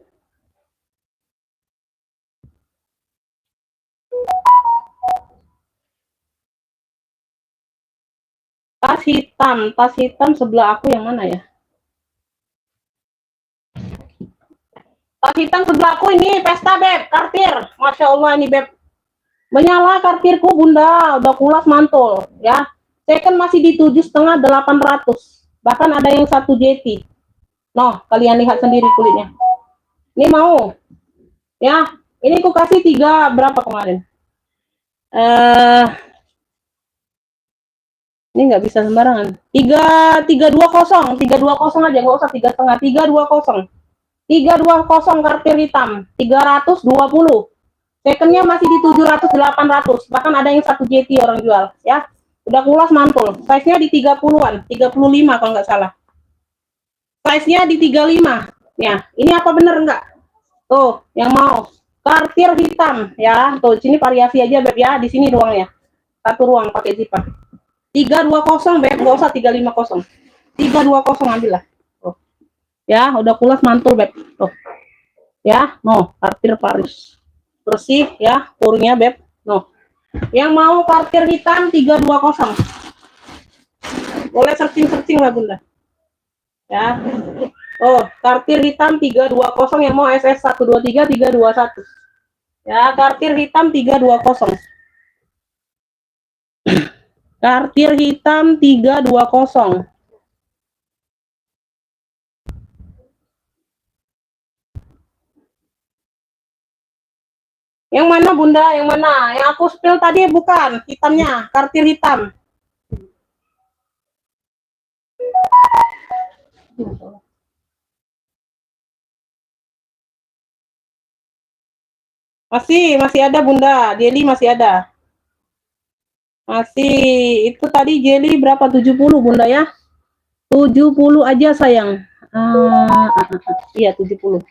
Tas hitam sebelah aku yang mana ya? Tas hitam sebelahku ini pesta beb, kartir. Masya Allah ini beb. Menyala kartirku bunda, udah kulas mantul ya. Second masih di 7,5 800. Bahkan ada yang 1 JT. Noh, kalian lihat sendiri kulitnya. Ini mau ya. Ini aku kasih 3 berapa kemarin? Ini nggak bisa sembarangan. 320 aja, nggak usah 3,5. 320 kartir hitam 320. Secondnya masih di 700 800. Bahkan ada yang 1 JT orang jual ya. Udah kulas mantul. Size-nya di 30-an, 35 kalau nggak salah. Size-nya di 35. Ya, ini apa bener enggak? Tuh, yang mau kartir hitam ya. Tuh, sini variasi aja beb ya. Di sini doang ya. Satu ruang pakai zipper. 320 beb, nggak usah 350. 320 ambil lah. Tuh. Ya, udah kulas mantul beb. Tuh. Ya, no, kartir Paris. Bersih ya, kurnya beb. No. Yang mau kartir hitam 320. Boleh searching lah bunda. Ya. Oh, kartir hitam 320 yang mau SS 123 321. Ya, kartir hitam 320. Kartir hitam 320. Yang mana bunda? Yang mana? Yang aku spill tadi bukan hitamnya, kartir hitam. Masih ada bunda, jelly masih ada. Masih itu tadi jelly berapa? 70 bunda ya. 70 aja sayang. Iya 70.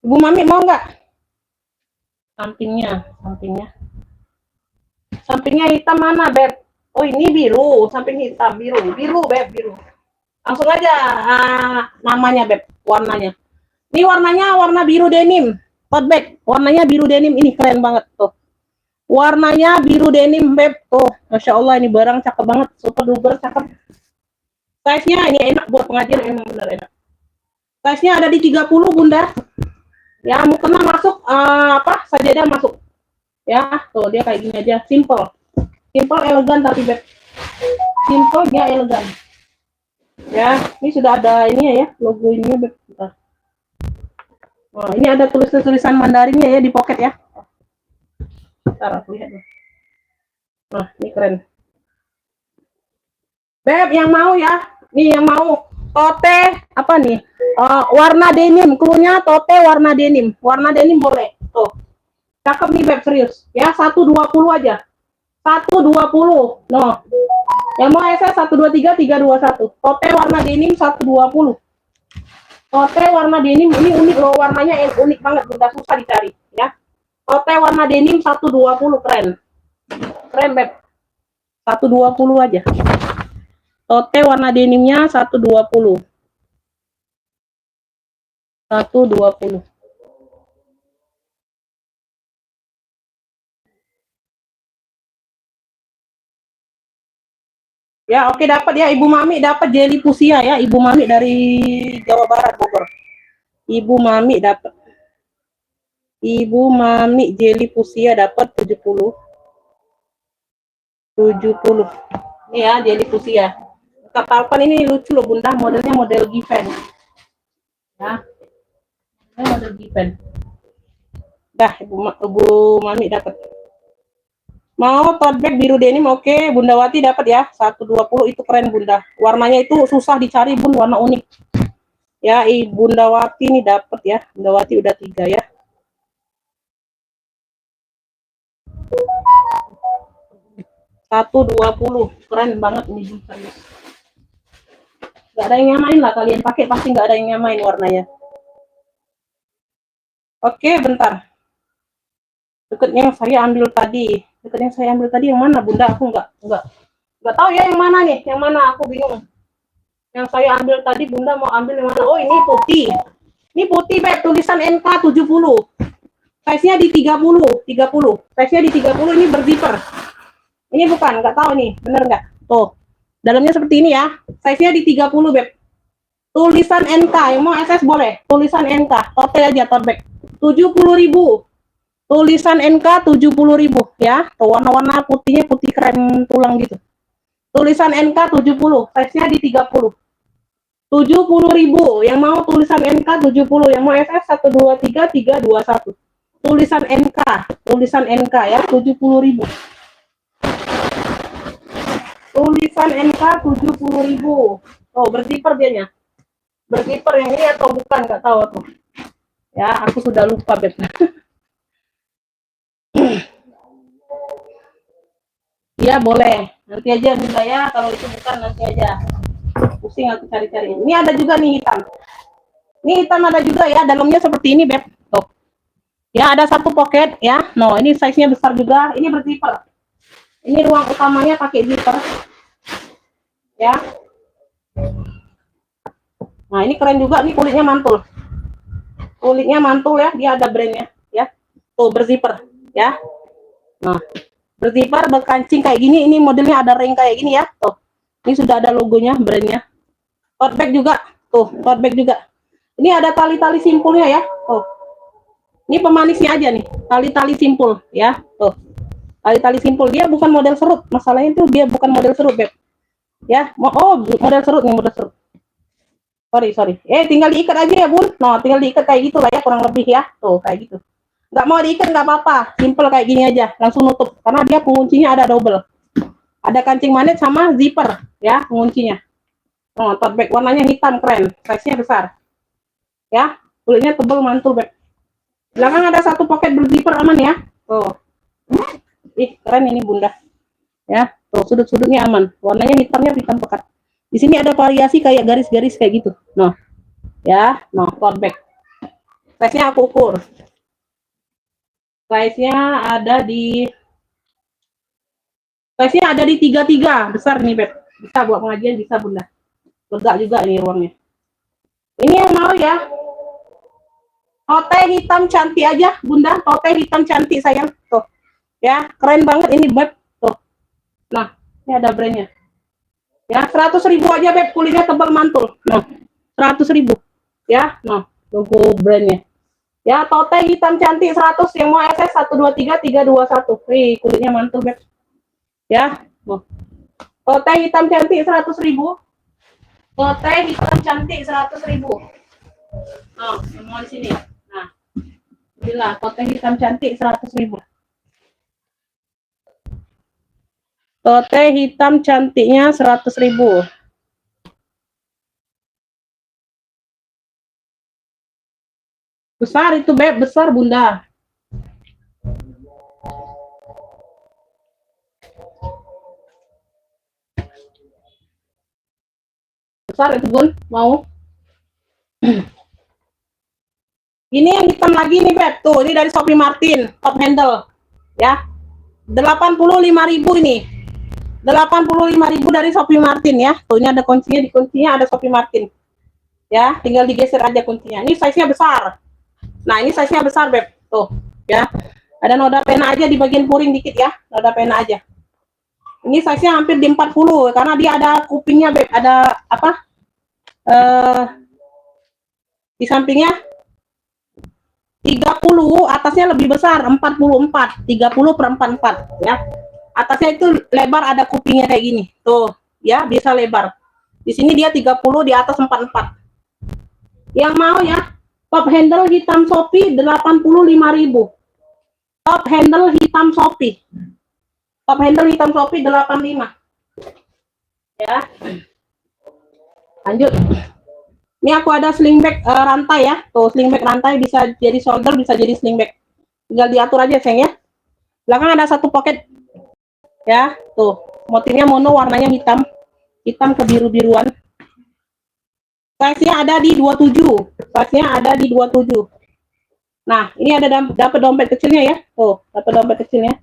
Ibu Mami mau nggak? Sampingnya. Sampingnya hitam mana beb? Oh ini biru, samping hitam biru beb, biru. Langsung aja namanya beb, warnanya. Ini warnanya warna biru denim, tote bag. Warnanya biru denim, ini keren banget tuh. Warnanya biru denim beb, tuh. Masya Allah ini barang cakep banget, super duper cakep. Size-nya ini enak buat pengajian, emang bener enak. Size-nya ada di 30 bunda. Ya mau kena masuk sajadah masuk. Ya tuh dia kayak gini aja, simple elegan tapi beb. Simple dia elegan. Ya ini sudah ada ini ya logo ini beb. Oh, ini ada tulisan Mandarinnya ya di pocket ya. Ntar aku lihat. Nah ini keren. Beb yang mau ya, nih yang mau tote apa nih? Warna denim, klunya tote warna denim boleh. Tuh. Cakep nih beb, serius. Ya 120 aja. 120. No. Yang mau SS 123 321. Tote warna denim 120. Tote warna denim ini unik loh, warnanya unik banget, udah susah dicari ya. Tote warna denim 120 keren. Keren beb. 120 aja. Tote warna denimnya 120. 120. Ya, oke dapat ya Ibu Mami, dapat jelly fuchsia ya, Ibu Mami dari Jawa Barat Bogor. Ibu Mami dapat. Ibu Mami jelly fuchsia dapat 70. 70. Ini ya jelly fuchsia. Kapalpan ini lucu loh bunda, modelnya model given. Ya. Ini model given. Dah Ibu Mami dapat. Mau tote bag biru denim oke, Bunda Wati dapat ya. 120 itu keren bunda. Warnanya itu susah dicari bun, warna unik. Ya, Bunda Wati ini dapat ya. Bunda Wati udah 3 ya. $120 keren banget ini. Gak ada yang nyamain lah, kalian pakai pasti nggak ada yang nyamain warnanya. Oke, bentar. Deket yang saya ambil tadi yang mana bunda? Aku nggak tahu ya yang mana nih, yang mana aku bingung. Yang saya ambil tadi bunda mau ambil yang mana? Oh ini putih beb, tulisan NK 70. Size-nya di 30. Size-nya di 30, ini berzipper. Ini bukan, nggak tahu nih, bener nggak? Tuh, dalamnya seperti ini ya. Size-nya di 30 beb. Tulisan NK, yang mau SS boleh. Tulisan NK, tote aja tote bag. 70.000. Tulisan NK 70.000 ya. Tuh warna-warna putihnya putih krem tulang gitu. Tulisan NK 70, size-nya di 30. 70.000. Yang mau tulisan NK 70, yang mau SS 123 321. Tulisan NK ya 70.000. Tulisan NK 70.000. Oh, berzipper dianya. Berkiper yang ini atau bukan, nggak tahu aku ya, aku sudah lupa beb. Iya boleh, nanti aja Bunda ya, kalau itu bukan nanti aja, pusing aku cari-cari. Ini ada juga nih hitam, ini hitam ada juga ya, dalamnya seperti ini beb, tuh ya, ada satu pocket ya. No, ini size nya besar juga, ini berzipper, ini ruang utamanya pakai zipper ya. Nah ini keren juga nih, kulitnya mantul ya, dia ada brandnya ya. Tuh berzipper ya. Nah berzipper berkancing kayak gini, ini modelnya ada ring kayak gini ya. Tuh ini sudah ada logonya, brandnya. Tote bag juga, tuh tote bag juga. Ini ada tali-tali simpulnya ya. Tuh ini pemanisnya aja nih, tali-tali simpul ya. Tuh tali-tali simpul, dia bukan model serut, masalahnya tuh dia bukan model serut beb ya. Oh model serut nih, model serut, sorry tinggal diikat aja ya bun. No, tinggal diikat kayak gitu lah ya, kurang lebih ya. Tuh kayak gitu, nggak mau diikat nggak apa-apa, simple kayak gini aja, langsung nutup karena dia penguncinya ada double, ada kancing manet sama zipper ya penguncinya. Oh, tote bag warnanya hitam keren, size-nya besar ya, kulitnya tebal mantul beb. Belakang ada satu pocket berzipper aman ya. Tuh ih keren ini bunda ya. Tuh sudut-sudutnya aman, warnanya hitamnya hitam pekat. Di sini ada variasi kayak garis-garis kayak gitu. Nah ya, no tote bag, size-nya aku ukur, size-nya ada di 33, besar nih beb, bisa buat pengajian, bisa bunda, lega juga ini ruangnya. Ini yang mau ya tote hitam cantik aja bunda, tote hitam cantik sayang. Tuh ya, keren banget ini beb. Tuh nah ini ada brandnya ya, 100.000 aja beb, kulitnya tebal mantul. Nah 100.000 ya. Nah logo brandnya ya, tote hitam cantik 100, yang mau SS 123 321. Wih kulitnya mantul beb ya. Tote hitam cantik 100.000, tote hitam cantik 100.000. Oh yang mau di sini. Nah inilah tote hitam cantik 100.000. Tote hitam cantiknya 100.000. Besar itu beb, besar bunda. Besar itu bun, mau. Ini yang hitam lagi nih beb, tuh ini dari Shopee Martin, top handle ya. 85.000 ini. 85.000 dari Shopee Martin ya. Tuh ini ada kuncinya, di kuncinya ada Shopee Martin. Ya, tinggal digeser aja kuncinya. Ini size-nya besar. Nah, ini size-nya besar beb. Tuh, ya. Ada noda pena aja di bagian puring dikit ya, noda pena aja. Ini size-nya hampir di 40 karena dia ada kupingnya beb, ada apa? Di sampingnya 30, atasnya lebih besar 44, 30/44 ya. Atasnya itu lebar, ada kupingnya kayak gini. Tuh, ya, bisa lebar. Di sini dia 30, di atas 44. Yang mau ya, top handle hitam Shopee 85.000. Top handle hitam Shopee. Top handle hitam Shopee 85. Ya. Lanjut. Ini aku ada sling bag rantai ya. Tuh, sling bag rantai bisa jadi shoulder, bisa jadi sling bag. Tinggal diatur aja, sayang ya. Belakang ada satu pocket. Ya, tuh. Motifnya mono, warnanya hitam. Hitam kebiru-biruan. Size-nya ada di 27. Size-nya ada di 27. Nah, ini ada dapat dompet kecilnya ya. Tuh, dapat dompet kecilnya.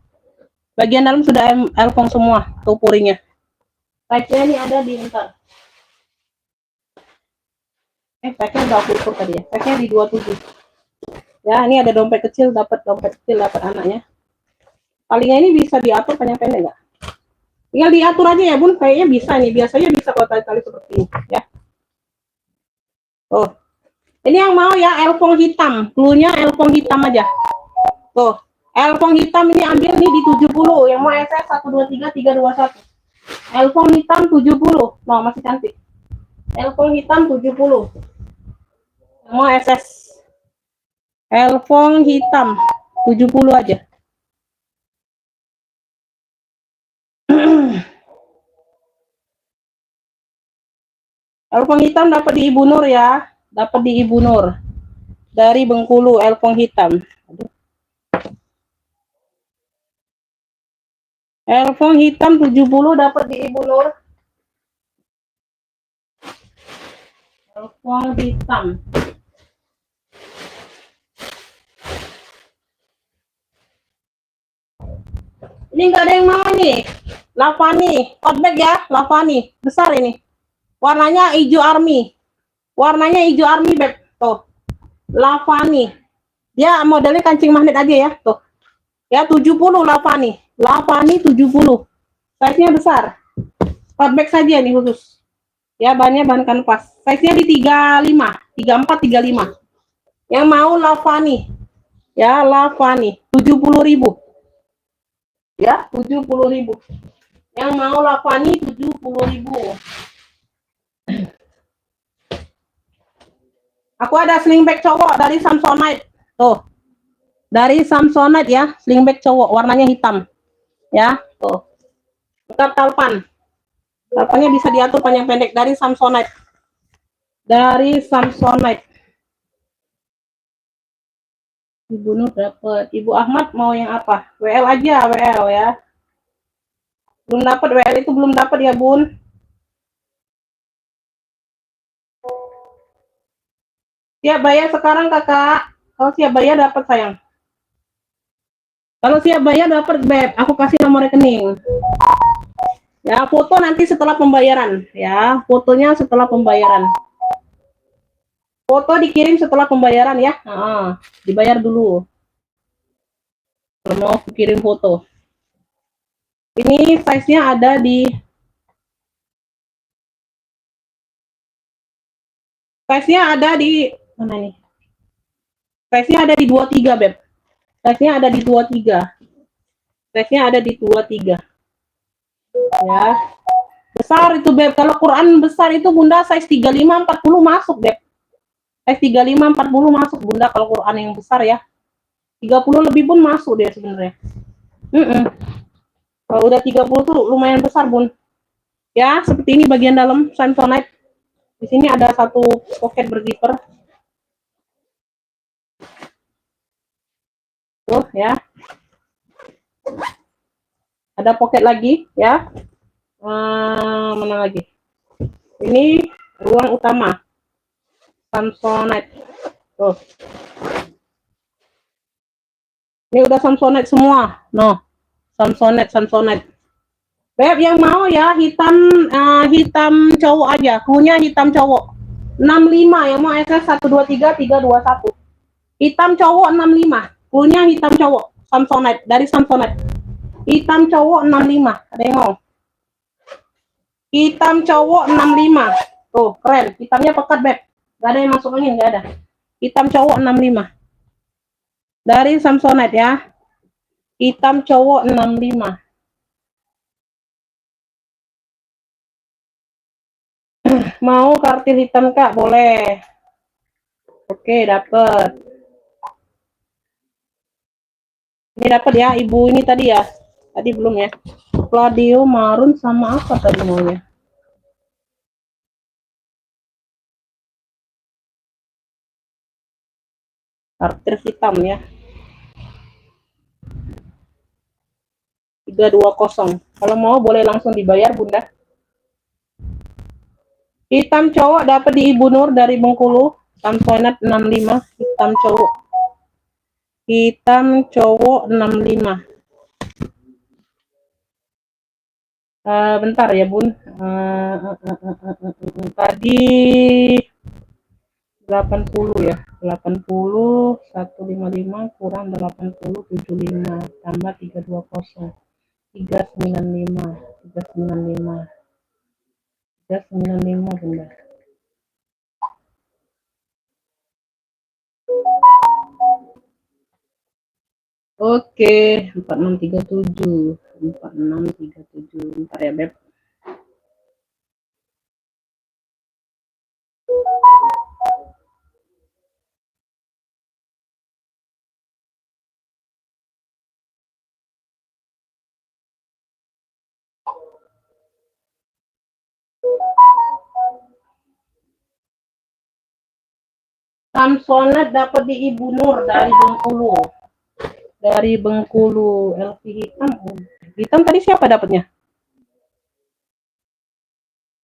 Bagian dalam sudah elfong semua, tuh puringnya. Size-nya ini ada di ntar. Size-nya udah aku ukur tadi ya. Size-nya di 27. Ya, ini ada dompet kecil, dapat dompet kecil, dapat anaknya. Palingnya ini bisa diatur panjang pendek nggak? Tinggal diatur aja ya bun, kayaknya bisa nih. Biasanya bisa kalau tali-tali seperti ini ya. Tuh. Ini yang mau ya elfong hitam. Cluenya elfong hitam aja. Tuh. Elfong hitam ini ambil nih di 70. Yang mau SS 123 321. Elfong hitam 70. Nah, masih cantik. Elfong hitam 70. Yang mau SS. Elfong hitam 70 aja. Elfong hitam dapat di Ibu Nur ya. Dapat di Ibu Nur. Dari Bengkulu, elfong hitam. Elfong hitam 70 dapat di Ibu Nur. Elfong hitam. Ini nggak ada yang mau nih. Lavani, outback ya, Lavani. Besar ini. Warnanya hijau army. Warnanya hijau army, Beb. Tuh. Lavani. Dia modelnya kancing magnet aja ya, tuh. Ya 70 Lavani. Lavani 70. Size-nya besar. Outback saja nih khusus. Ya, bahannya bahan kanvas. Size-nya di 35, 34, 35. Yang mau Lavani. Ya, Lavani 70.000. Ya, 70.000. Yang mau Lavani 70.000. Aku ada sling bag cowok dari Samsonite. Tuh. Dari Samsonite ya, sling bag cowok warnanya hitam. Ya, tuh. Bukan talpan. Talpannya bisa diatur panjang pendek dari Samsonite. Dari Samsonite. Ibu Nur dapat. Ibu Ahmad mau yang apa? WL aja, WL ya. Belum dapat WL itu belum dapat ya, Bun. Siap bayar sekarang, Kakak. Kalau siap bayar dapat, sayang. Kalau siap bayar dapat, Beb. Aku kasih nomor rekening. Ya, foto nanti setelah pembayaran. Ya, fotonya setelah pembayaran. Foto dikirim setelah pembayaran ya. Dibayar dulu. Kalau mau kirim foto. Ini size-nya ada di mana nih? Size-nya ada di 23, Beb. Size-nya ada di 23. Size-nya ada di 23. Ya. Besar itu, Beb. Kalau Quran besar itu Bunda size 35 40 masuk, Beb. Size 35 40 masuk, Bunda, kalau Quran yang besar ya. 30 lebih pun masuk dia sebenarnya. Kalau udah 30 tuh lumayan besar, Bun. Ya, seperti ini bagian dalam Samsonite. Di sini ada satu pocket berzipper. Tuh ya. Ada pocket lagi ya. Mana lagi? Ini ruang utama Samsonite. Tuh. Ini udah Samsonite semua. No. Samsonite. Beb yang mau ya hitam cowok aja. Punya hitam cowok. 65 yang mau SS 123 321. Hitam cowok 65. Punya hitam cowok Samsonite dari Samsonite. Hitam cowok 65. Ada yang mau? Hitam cowok 65. Tuh, keren. Hitamnya pekat, Beb. Gak ada yang masuk angin, gak ada. Hitam cowok 65. Dari Samsonite ya. Hitam cowok 65. Mau kartil hitam, Kak? Boleh. Oke, dapet. Ini dapat ya, Ibu ini tadi ya. Tadi belum ya. Gladio marun sama apa tadi maunya? Kartil hitam ya. 320. Kalau mau boleh langsung dibayar, Bunda. Hitam cowok dapat di Ibu Nur dari Bengkulu. Samsonite 65. Hitam cowok. Hitam cowok 65. Bentar ya, Bun. Tadi 80 ya. 80 155 kurang 80 75 tambah 320. 395. 395. 395, Bunda. Oke, 4637. 4637. Bentar ya, Beb. Samsonite dapat di Ibu Nur dari Bengkulu. Dari Bengkulu, LV hitam. Hitam tadi siapa dapatnya?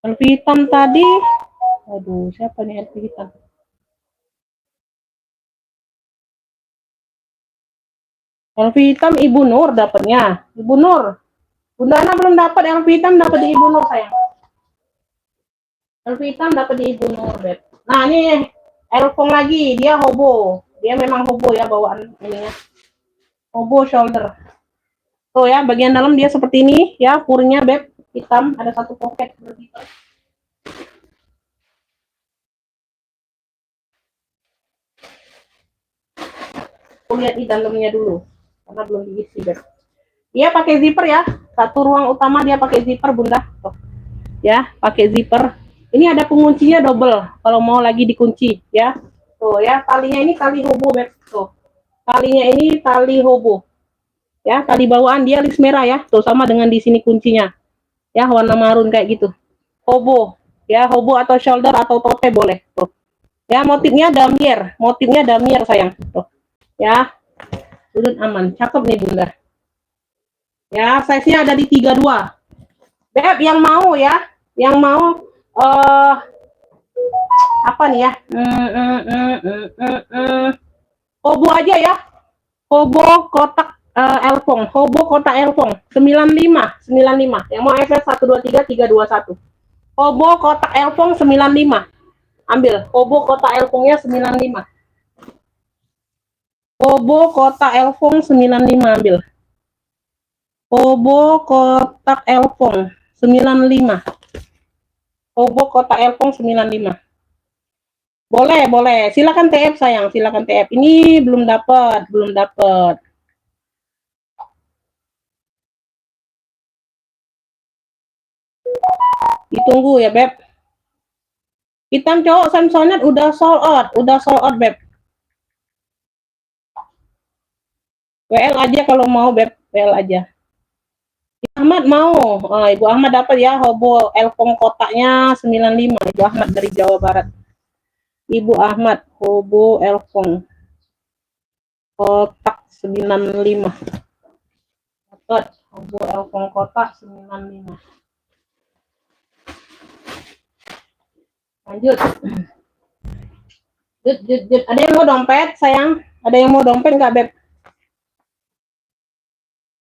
LV hitam tadi. Aduh, siapa nih LV hitam? LV hitam Ibu Nur dapatnya. Ibu Nur. Bunda Ana belum dapat LV hitam, dapat di Ibu Nur sayang. LV hitam dapat di Ibu Nur, Beb. Nah, ini Elfong lagi, dia hobo. Dia memang hobo ya bawaan ininya. Hobo shoulder. Tuh ya, bagian dalam dia seperti ini ya, furnya Beb, hitam, ada satu pocket begitu. Aku lihat di dalamnya dulu karena belum diisi, Beb. Dia pakai zipper ya. Satu ruang utama dia pakai zipper, Bunda. Tuh. Ya, pakai zipper. Ini ada penguncinya double kalau mau lagi dikunci ya. Tuh ya, talinya ini tali hobo, Beb. Tuh. Talinya ini tali hobo. Ya, tali bawaan dia list merah ya. Tuh sama dengan di sini kuncinya. Ya, warna marun kayak gitu. Hobo. Ya, hobo atau shoulder atau tote boleh. Tuh. Ya, motifnya damier. Motifnya damier sayang. Tuh. Ya. Sudut aman. Cakep nih, Bunda. Ya, size-nya ada di 32. Beb, yang mau ya, yang mau apa nih ya? Hobo aja ya. Hobo kotak Elfong, Hobo kotak Elfong 95. Yang mau FS 123 321. Hobo kotak Elfong 95. Ambil Hobo kotak Elfongnya 95. Hobo kotak Elfong 95 ambil. Hobo kotak Elfong 95. Hobo kotak Elfong 95. Boleh, boleh. Silakan TF sayang, silakan TF. Ini belum dapat, belum dapat. Ditunggu ya, Beb. Hitam cowok Samsonite udah sold out, Beb. WL aja kalau mau, Beb, WL aja. Ahmad mau. Oh, Ibu Ahmad dapat ya hobo Elfong kotaknya 95. Ibu Ahmad dari Jawa Barat. Ibu Ahmad hobo Elfong kotak 95. Dapat hobo Elfong kotak 95. Lanjut. Jut. Ada yang mau dompet, sayang? Ada yang mau dompet nggak, Beb?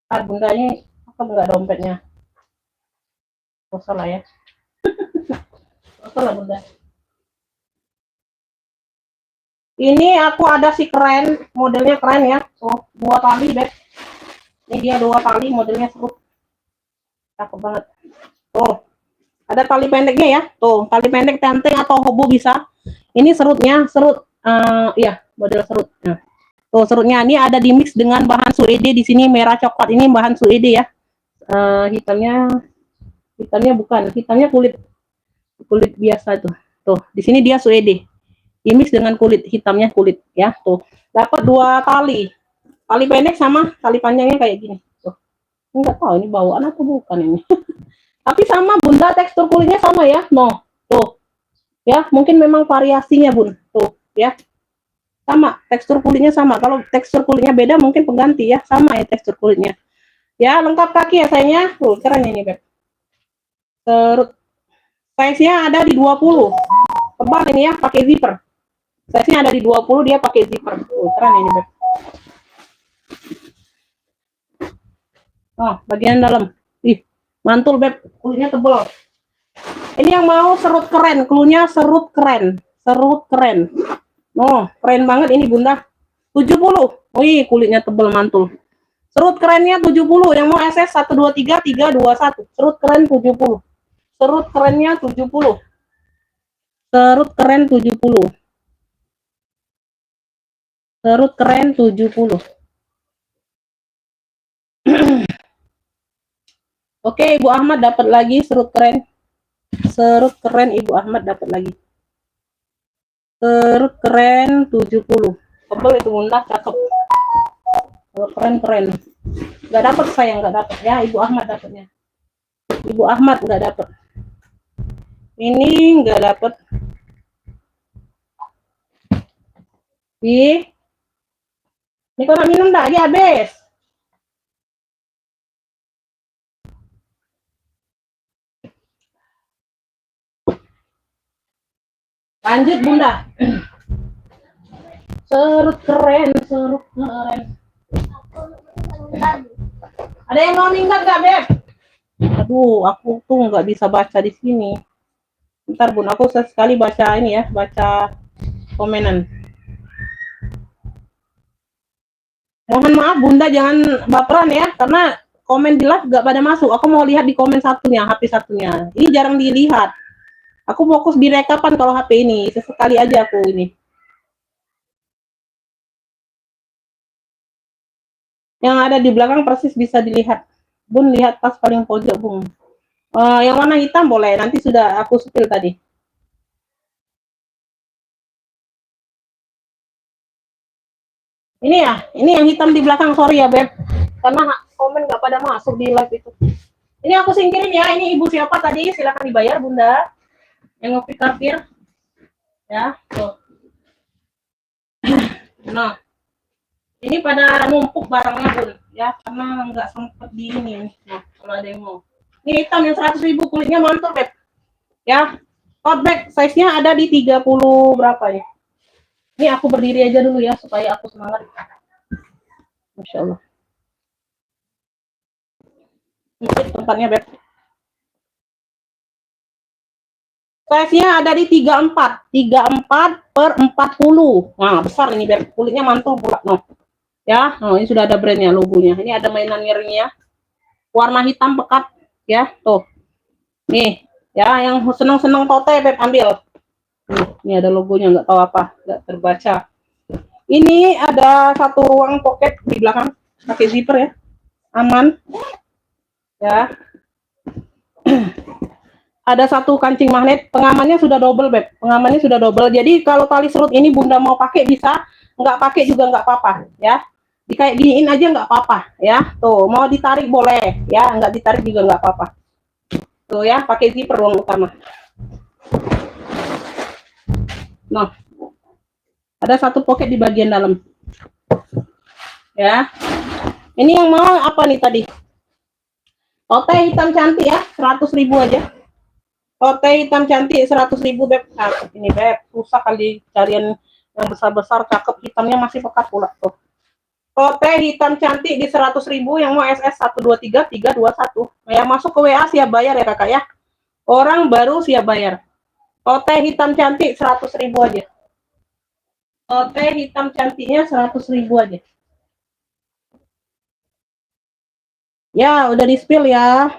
Ah, Bunda ini apa nggak dompetnya? Oh, salah ya. Oh, salah, Bunda. Ini aku ada si keren, modelnya keren ya. Tuh, 2 tali, Beb. Ini dia 2 tali, modelnya serut. Cakep banget. Tuh, ada tali pendeknya ya. Tuh, tali pendek tenteng atau hobo bisa. Ini serutnya, serut. Iya, model serut. Nah, tuh serutnya ini ada di mix dengan bahan suede di sini merah coklat ini bahan suede ya. Hitamnya bukan, hitamnya kulit biasa tuh. Tuh, di sini dia suede. Di mix dengan kulit, hitamnya kulit ya. Tuh, dapat 2 tali. Tali pendek sama tali panjangnya kayak gini. Tuh. Enggak tahu ini bawaan atau bukan ini. Tapi sama Bunda, tekstur kulitnya sama ya. No. Tuh. Ya, mungkin memang variasinya, Bun. Tuh, ya. Sama, tekstur kulitnya sama. Kalau tekstur kulitnya beda mungkin pengganti ya. Sama ya tekstur kulitnya. Ya, lengkap kaki ya sayangnya. Tuh, keren ini, Beb. Terus size-nya ada di 20. Tebal ini ya, pakai zipper. Size-nya ada di 20, dia pakai zipper. Tuh, keren ini, Beb. Oh, bagian dalam. Ih, mantul, Beb. Kulitnya tebal. Ini yang mau serut keren, klunya serut keren. Serut keren. Oh, keren banget ini, Bunda. 70. Wih, kulitnya tebal mantul. Serut kerennya 70. Yang mau SS 123 321. Serut keren 70. Serut kerennya 70. Serut keren 70. Serut keren 70. Oke, Ibu Ahmad dapat lagi serut keren. Serut keren Ibu Ahmad dapat lagi. Serut keren 70. Tebel itu Bunda, cakep. Serut keren. Nggak dapat saya, nggak dapat ya. Ibu Ahmad dapatnya. Ibu Ahmad nggak dapat. Ini nggak dapat. Ih, ini kau nak minum dah, ya habis. Lanjut Bunda. Serut keren. Ada yang mau minggat gak, Beb? Aduh, aku tuh nggak bisa baca di sini. Ntar Bun, aku sekali baca ini ya, baca komenan. Mohon maaf Bunda, jangan baperan ya, karena komen jelas gak pada masuk. Aku mau lihat di komen satunya, HP satunya. Ini jarang dilihat. Aku fokus di rekapan kalau HP ini, sesekali aja aku ini. Yang ada di belakang persis bisa dilihat. Bun, lihat tas paling pojok, Bun. Yang warna hitam boleh, nanti sudah aku sepil tadi. Ini ya, ini yang hitam di belakang, sorry ya Beb. Karena komen gak pada masuk di live itu. Ini aku singkirin ya, ini ibu siapa tadi, silakan dibayar Bunda. Yang ngopi karpir. Ya, tuh. Nah, ini pada numpuk barangnya Bun, ya, karena nggak sempet di ini. Nah, kalau ada yang mau. Ini hitam yang 100.000, kulitnya mantul Beb. Ya, tote bag size-nya ada di 30 berapa ya. Ini aku berdiri aja dulu ya, supaya aku semangat. Masya Allah. Ini tempatnya Beb. Size-nya ada di 34 per 40. Nah, besar ini Beb. Kulitnya mantul pula. No. Ya, ini sudah ada brandnya, logonya. Ini ada mainan miringnya. Warna hitam pekat. Ya, tuh. Nih, ya, yang senang-senang tote Beb ambil. Ini ada logonya, nggak tahu apa, nggak terbaca. Ini ada satu ruang pocket di belakang, pakai zipper ya, aman. Ya. Ada satu kancing magnet, pengamannya sudah double Beb, pengamannya sudah double. Jadi kalau tali serut ini Bunda mau pakai bisa, nggak pakai juga nggak apa-apa ya. Di kayak giniin aja nggak apa-apa ya. Tuh, mau ditarik boleh ya, nggak ditarik juga nggak apa-apa. Tuh ya, pakai zipper ruang utama. Nah, ada satu pocket di bagian dalam. Ya. Ini yang mau apa nih tadi? Tote hitam cantik ya, 100.000 aja. Tote hitam cantik 100.000 Beb. Nah, ini Beb, susah kali carian yang besar-besar cakep, hitamnya masih pekat pula tuh. Tote hitam cantik di 100.000, yang mau SS 123 321. Yang masuk ke WA siap bayar ya Kakak ya. Orang baru siap bayar. Tote hitam cantik 100.000 aja. Tote hitam cantiknya 100.000 aja. Ya, udah di spill ya.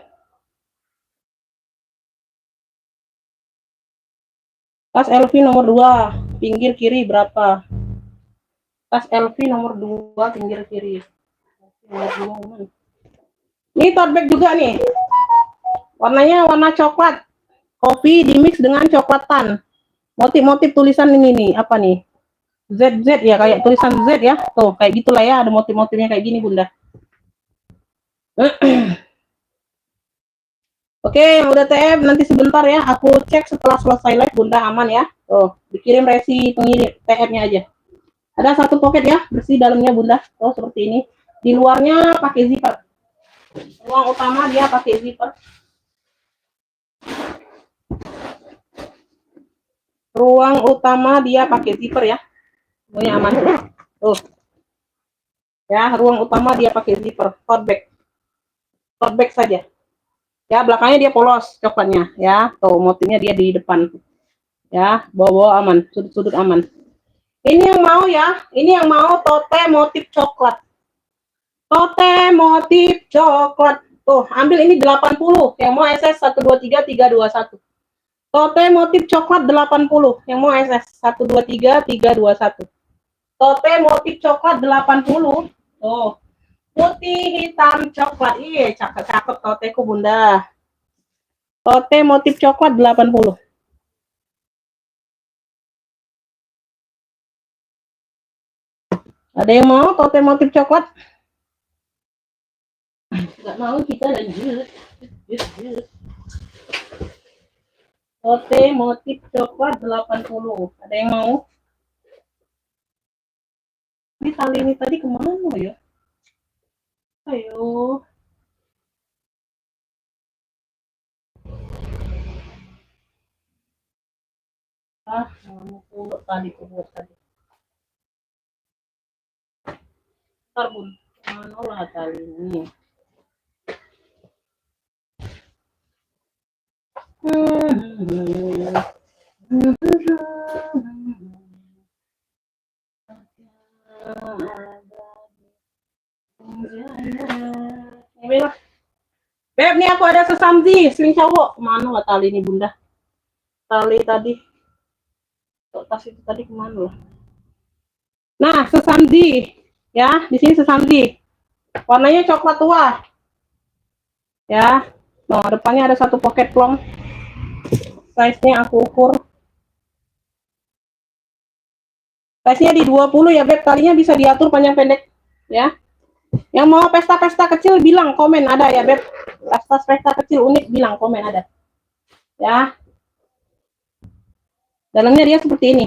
Tas LV nomor 2, pinggir kiri berapa? Tas LV nomor 2, pinggir kiri. Ini tote bag juga nih. Warnanya warna coklat. Kopi dimix dengan coklatan. Motif-motif tulisan ini nih, apa nih? ZZ ya, kayak tulisan Z ya. Tuh, kayak gitulah ya, ada motif-motifnya kayak gini, Bunda. Oke, yang udah TM nanti sebentar ya, aku cek setelah selesai live Bunda aman ya. Tuh, dikirim resi pengirim TM-nya aja. Ada satu pocket ya, bersih dalamnya Bunda. Tuh, seperti ini. Di luarnya pakai zipper. Ruang utama dia pakai zipper. Ruang utama dia pakai zipper ya. Semuanya aman. Tuh. Ya, ruang utama dia pakai zipper, tote bag. Tote bag saja. Ya, belakangnya dia polos coklatnya ya. Tuh, motifnya dia di depan. Ya, bawa aman, sudut-sudut aman. Ini yang mau ya, ini yang mau tote motif coklat. Tote motif coklat. Tuh, ambil ini 80. Yang mau SS 123 321. Tote motif coklat 80. Yang mau SS 123 321. Tote motif coklat 80. Oh, putih hitam coklat. Iya, cakep-cakep toteku Bunda. Tote motif coklat 80. Ada yang mau tote motif coklat? Enggak mau, kita lanjut. Tote motif coklat 80. Ada yang mau? Ini tali ini tadi kemana ya? Ayo. Mau puluk tadi, puluk tadi. Ntar Bun, mana lah tali ini? Beb, nih aku ada sesamdi, seling cowok. Kemana lah tali ini Bunda? Tali tadi. Tas itu tadi kemana lah? Nah, sesamdi. Ya, di sini sesamdi. Warnanya coklat tua. Ya. Nah, depannya ada satu pocket plong. Size-nya aku ukur. Size-nya di 20 ya, Beb. Talinya bisa diatur panjang pendek. Ya. Yang mau pesta-pesta kecil bilang komen ada ya, Beb. Pesta-pesta kecil unik bilang komen ada. Ya. Dalamnya dia seperti ini.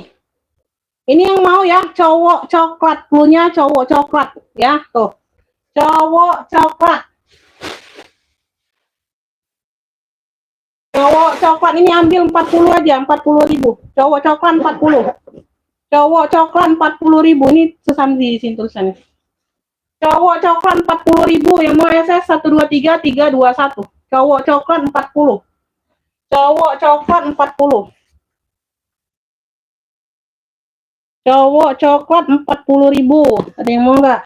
Ini yang mau ya, cowok coklat, punya cowok coklat, ya, tuh. Cowok coklat. Cowok coklat ini ambil 40 aja, 40.000. Cowok coklat 40. Cowok coklat 40.000 ini sesamdi di sini tulisannya. Cowok coklat 40.000 yang mau SS 123 321. Cowok coklat 40. Cowok coklat 40. Cowok coklat 40.000. Ada yang mau nggak?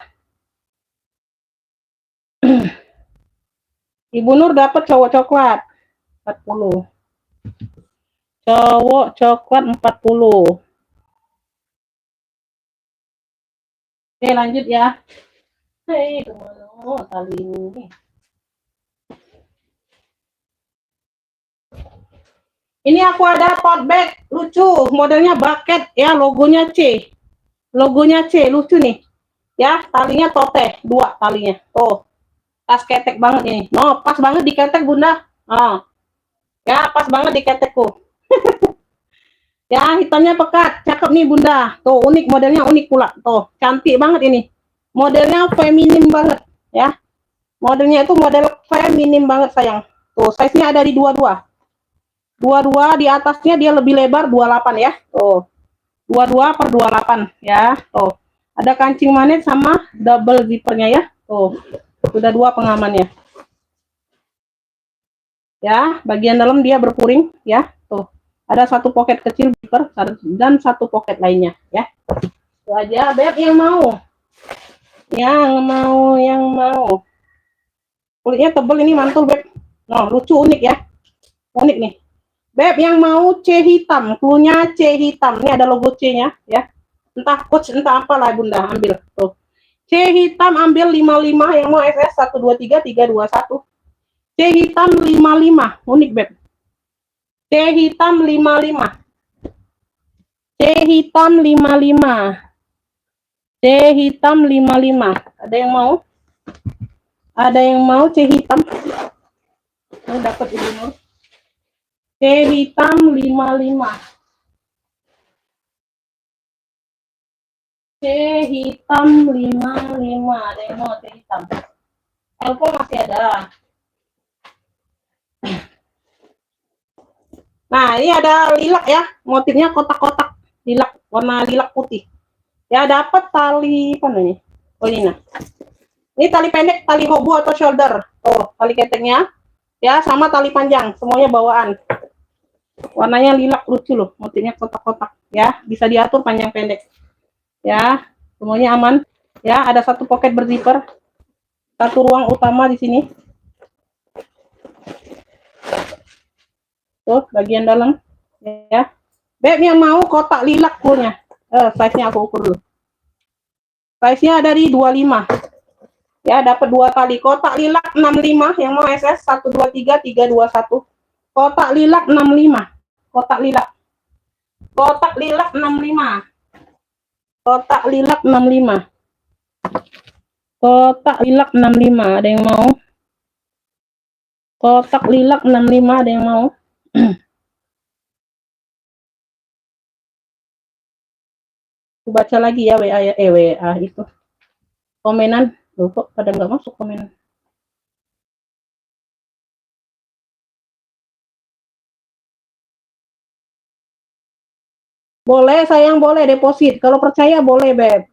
Ibu Nur dapat cowok coklat 40. Cowok coklat 40. Oke, lanjut ya. Hei, kemana tali ini? Ini aku ada tote bag lucu, modelnya bucket ya, logonya C. Logonya C, lucu nih. Ya, talinya tote, 2 talinya. Tuh. Tas ketek banget ini. No, pas banget di ketek Bunda. Oh. Ya, pas banget di ketekku. Ya, hitamnya pekat, cakep nih Bunda. Tuh, unik, modelnya unik pula. Tuh, cantik banget ini. Modelnya feminim banget, ya. Modelnya itu model feminim banget sayang. Tuh, size-nya ada di 22. 22 di atasnya dia lebih lebar 28 ya. Tuh. 22 per 28 ya. Tuh. Ada kancing manet sama double zippernya ya. Tuh. Sudah 2 pengamannya. Ya, bagian dalam dia berpuring ya. Tuh. Ada satu pocket kecil zipper dan satu pocket lainnya ya. Itu aja, Beb, yang mau. Yang mau. Kulitnya tebel ini mantul, Beb. Nah, lucu unik ya. Unik nih. Beb, yang mau C hitam, cluenya C hitam. Ini ada logo C-nya ya. Entah coach, entah apalah Bunda, ambil. Tuh. C hitam ambil 55, yang mau SS 123 321. C hitam 55, unik Beb. C hitam 55. C hitam 55. C hitam 55. Ada yang mau? Ada yang mau C hitam? Oh, dapat Ibu Nur. C hitam 55. C hitam 55. Ada yang mau C hitam? Elpo masih ada. Nah, ini ada lilac ya. Motifnya kotak-kotak lilac, warna lilac putih. Ya, dapat tali apa nih? Oh, ini nah. Ini tali pendek, tali hobo atau shoulder. Tuh, tali keteknya. Ya, sama tali panjang, semuanya bawaan. Warnanya lilac lucu loh, motifnya kotak-kotak. Ya, bisa diatur panjang pendek. Ya, semuanya aman. Ya, ada satu pocket berzipper. Satu ruang utama di sini. Tuh, bagian dalam. Ya. Beb, yang mau kotak lilac punya. Size-nya aku ukur dulu. Size-nya ada di 25. Ya, dapat 2 kali. Kotak lilac 65 yang mau SS 123 321. Kotak lilac 65. Kotak lilac. Kotak lilac 65. Kotak lilac 65. Kotak lilac 65, ada yang mau? Kotak lilac 65, ada yang mau? Baca lagi ya WA ya, WA itu. Komenan, loh kok pada nggak masuk komenan. Boleh sayang, boleh deposit. Kalau percaya boleh, Beb.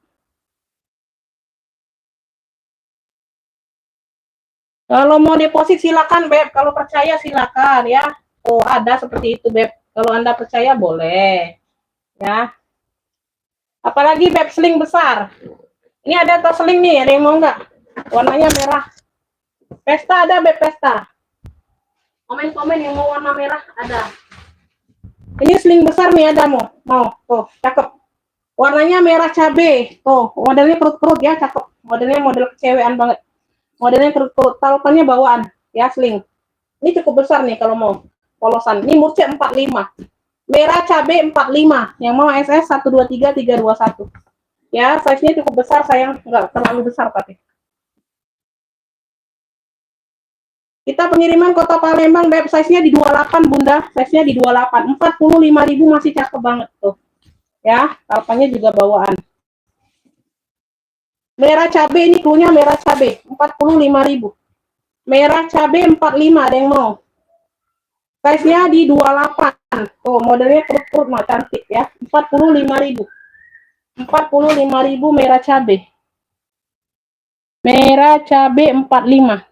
Kalau mau deposit silakan, Beb. Kalau percaya silakan ya. Oh, ada seperti itu, Beb. Kalau Anda percaya boleh. Ya. Apalagi Beb sling besar. Ini ada tas sling nih, ada yang mau nggak? Warnanya merah. Pesta ada, Beb, pesta. Komen-komen yang mau warna merah ada. Ini sling besar nih, ada mau. Mau. Tuh, cakep. Warnanya merah cabe. Tuh, modelnya kerut-kerut ya, cakep. Modelnya model kecewean banget. Modelnya kerut-kerut, tautannya bawaan. Ya, sling. Ini cukup besar nih kalau mau polosan. Ini murce 45. Merah cabe 45. Yang mau SS 123 321. Ya, size-nya cukup besar sayang, enggak terlalu besar tapi. Kita pengiriman Kota Palembang, Beb, size-nya di 28, Bunda. Size-nya di 28. 45.000 masih cakep banget tuh. Ya, kalpannya juga bawaan. Merah cabe ini klunya merah cabe, 45.000. Merah cabe 45, ada yang mau? Size-nya di 28. Tuh, modelnya perut-perut mah cantik ya. 45.000. 45.000 merah cabe. Merah cabe 45.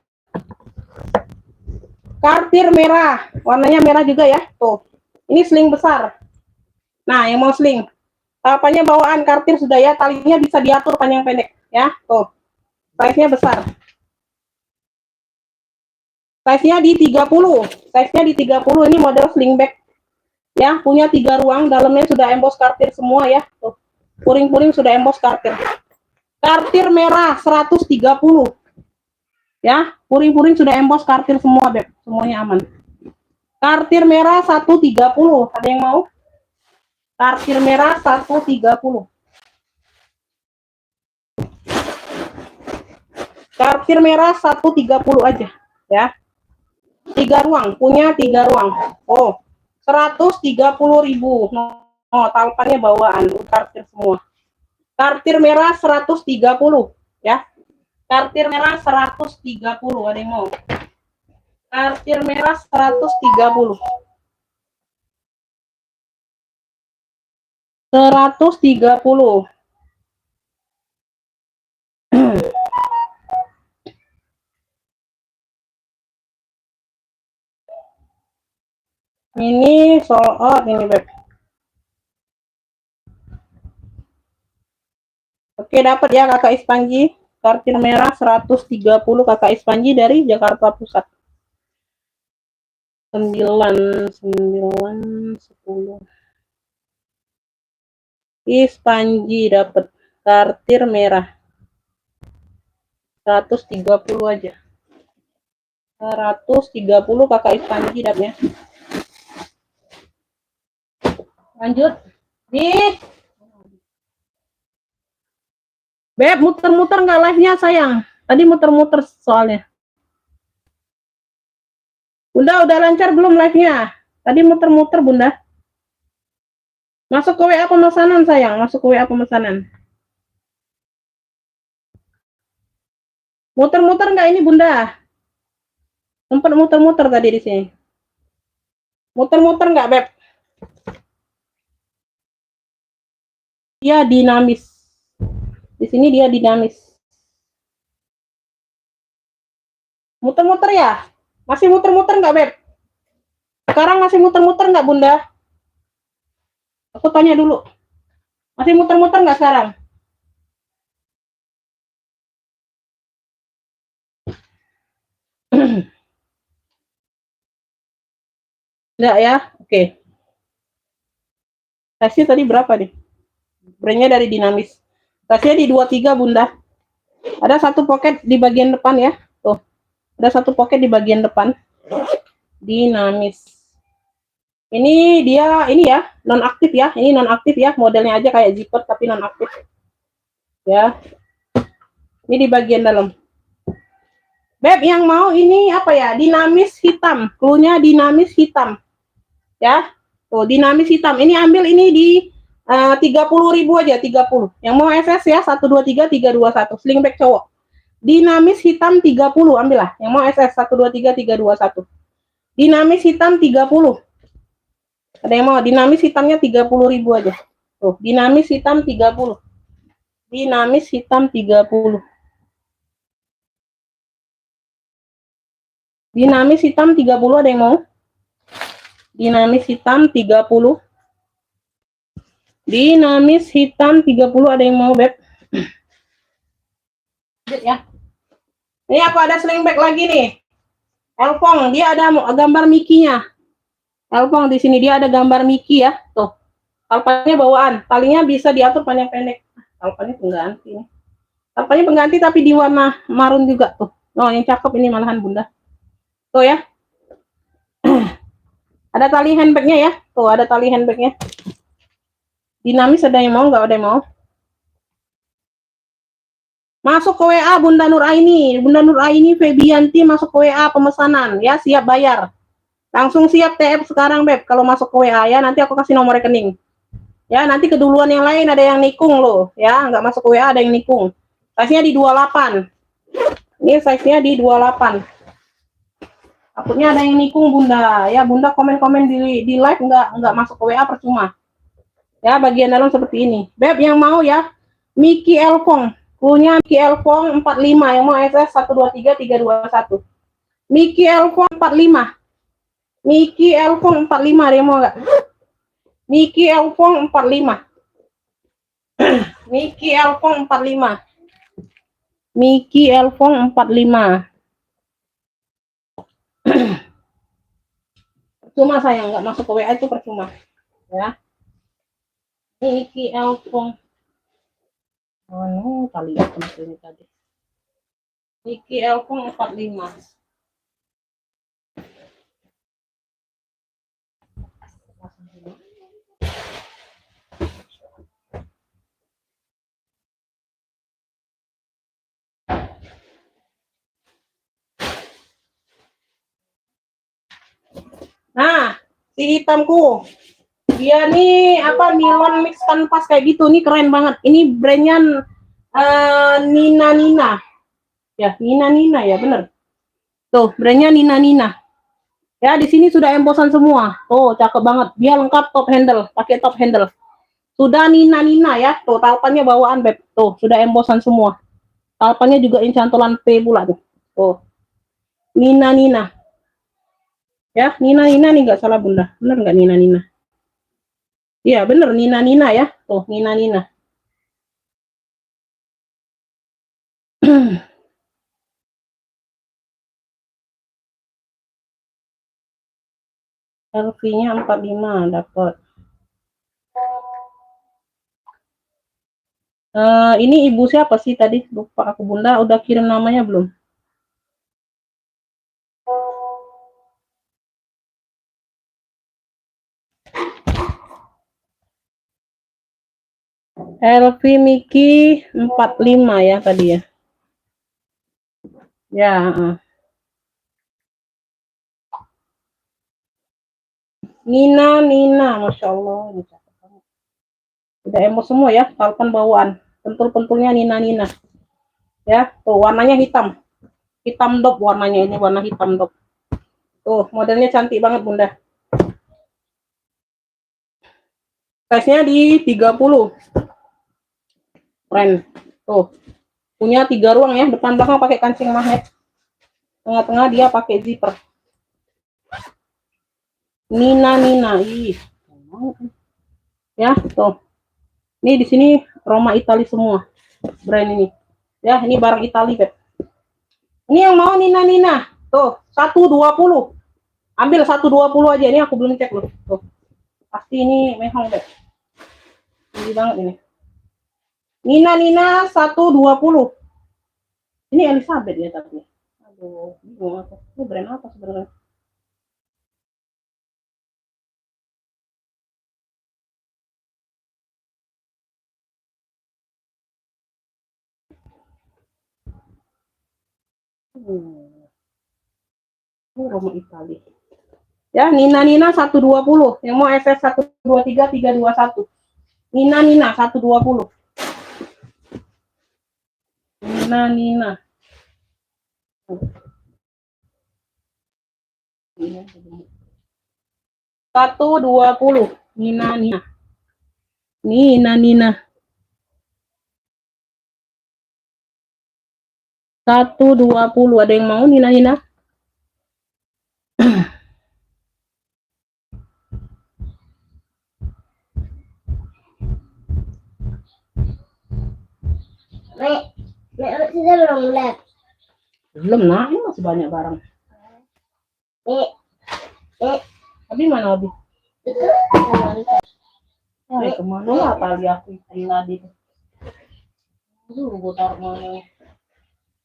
Kartir merah, warnanya merah juga ya. Tuh, ini sling besar. Nah, yang mau sling, apanya bawaan kartir sudah ya, talinya bisa diatur panjang pendek ya. Tuh, size-nya besar. Size-nya di 30. Size-nya di 30. Ini model sling bag. Ya, punya 3 ruang, dalamnya sudah emboss kartir semua ya. Tuh, puring-puring sudah emboss kartir. Kartir merah 130. Ya, puring-puring sudah emboss kartir semua, Beb. Semuanya aman. Kartir merah 130. Ada yang mau? Kartir merah 130. Kartir merah 130 aja ya. 3 ruang, punya 3 ruang. Oh, 130.000. Oh, talpannya bawaan, kartir semua. Kartir merah 130 ya. Kartir merah 130, ada yang mau? Kartir merah 130. 130. Ini sold out ini, Beb. Oke, dapat ya Kakak Ispanji. Kartir merah 130 Kakak Ispanji dari Jakarta Pusat. 9 10. Ispanji dapat kartir merah 130 aja. 130 Kakak Ispanji dapatnya. Lanjut. Nih. Beb, muter-muter nggak live-nya sayang? Tadi muter-muter soalnya. Bunda, udah lancar belum live-nya? Tadi muter-muter, Bunda. Masuk ke WA pemesanan sayang, masuk ke WA pemesanan. Muter-muter nggak ini, Bunda? Sempat muter-muter tadi di sini. Muter-muter nggak, Beb? Dia dinamis. Di sini dia dinamis. Muter-muter ya? Masih muter-muter nggak, Beb? Sekarang masih muter-muter nggak, Bunda? Aku tanya dulu. Masih muter-muter nggak sekarang? Enggak ya? Oke. Size tadi berapa nih? Brandnya dari dinamis. Tasnya di 23 Bunda. Ada satu pocket di bagian depan ya. Tuh. Ada satu pocket di bagian depan. Dinamis. Ini dia ini ya, non aktif ya. Ini non aktif ya, modelnya aja kayak zipper tapi non aktif. Ya. Ini di bagian dalam. Beb yang mau ini apa ya? Dinamis hitam. Cluenya dinamis hitam. Ya. Tuh, dinamis hitam. Ini ambil ini di 30.000 aja, 30. Yang mau SS ya, 123 321. Slingback cowok. Dinamis hitam 30, ambillah. Yang mau SS 123 321. Dinamis hitam 30. Ada yang mau dinamis hitamnya 30.000 aja. Tuh, dinamis hitam 30. Dinamis hitam 30. Dinamis hitam 30 ada yang mau? Dinamis hitam 30. Dinamis hitam 30 ada yang mau, Beb? Ya. Ini aku ada slingback lagi nih. Elpong, dia ada gambar Mickey-nya. Elpong di sini dia ada gambar Mickey ya. Tuh. Talpannya bawaan. Talinya bisa diatur panjang pendek. Talpannya pengganti. Talpannya pengganti tapi di warna marun juga tuh. Oh, yang cakep ini malahan Bunda. Tuh ya. Ada tali handbagnya ya. Tuh, ada tali handbagnya. Dinamis ada yang mau? Nggak ada yang mau? Masuk ke WA Bunda Nur Aini. Bunda Nur Aini Febianti masuk ke WA pemesanan ya, siap bayar. Langsung siap TF sekarang Beb. Kalau masuk ke WA ya, nanti aku kasih nomor rekening. Ya, nanti keduluan yang lain ada yang nikung loh. Ya, nggak masuk ke WA ada yang nikung. Size-nya di 28. Ini size-nya di 28. Takutnya ada yang nikung Bunda. Ya, Bunda komen-komen di live nggak masuk ke WA percuma. Ya, bagian dalam seperti ini. Beb yang mau ya, Mickey Elfong. Punya Mickey Elfong 45. Yang mau SS 123 321. Mickey Elfong 45. Mickey Elfong 45 ada yang mau nggak? Mickey Elfong 45. Mickey Elfong 45. Mickey Elfong 45. Cuma sayang nggak masuk ke WA itu percuma. Ya. Mickey Elfong. Oh, no, kali ya ini tadi. Mickey Elfong 45. Nah, si hitamku. Dia nih apa nilon mix kanvas kayak gitu nih, keren banget. Ini brandnya Nina. Ya, Nina ya, bener. Tuh, brandnya Nina. Ya, di sini sudah embosan semua. Tuh, cakep banget. Dia lengkap top handle, pakai top handle. Sudah Nina ya. Tuh, talpannya bawaan, Beb. Tuh, sudah embosan semua. Talpannya juga incantolan P pula tuh. Tuh. Nina. Ya, Nina nih nggak salah Bunda. Bener nggak Nina? Iya, bener Nina ya. Tuh, Nina. LV-nya 45 dapat. Ini ibu siapa sih tadi? Lupa aku Bunda. Udah kirim namanya belum? LV Mickey 45 ya tadi ya. Ya. Nina, Masya Allah. Udah emo semua ya, talpan bawaan. Pentul-pentulnya Nina. Ya, tuh warnanya hitam. Hitam dop warnanya, ini warna hitam dop. Tuh, modelnya cantik banget Bunda. Size-nya di 30. Keren. Tuh. Punya 3 ruang ya, depan belakang pakai kancing magnet. Tengah-tengah dia pakai zipper. Nina. Ih. Ya, tuh. Ini di sini Roma Itali semua. Brand ini. Ya, ini barang Itali, Beb. Ini yang mau Nina. Tuh, 120. Ambil 120 aja. Ini aku belum cek loh. Tuh. Pasti ini mehong, Beb. Tinggi banget ini. Nina 120. Ini Elizabeth ya tapi. Aduh, bingung aku. Ini brand apa sebenarnya? Ini Roma Itali. Ya, Nina 120. Yang mau SS 123 321. Nina 120. Nina. 120. Nina. Nina. 120. Ada yang mau Nina? Belum nah, ini masih banyak barang. Abi mana Abi? Kemana lah tali aku tadi? Gue taruh mana?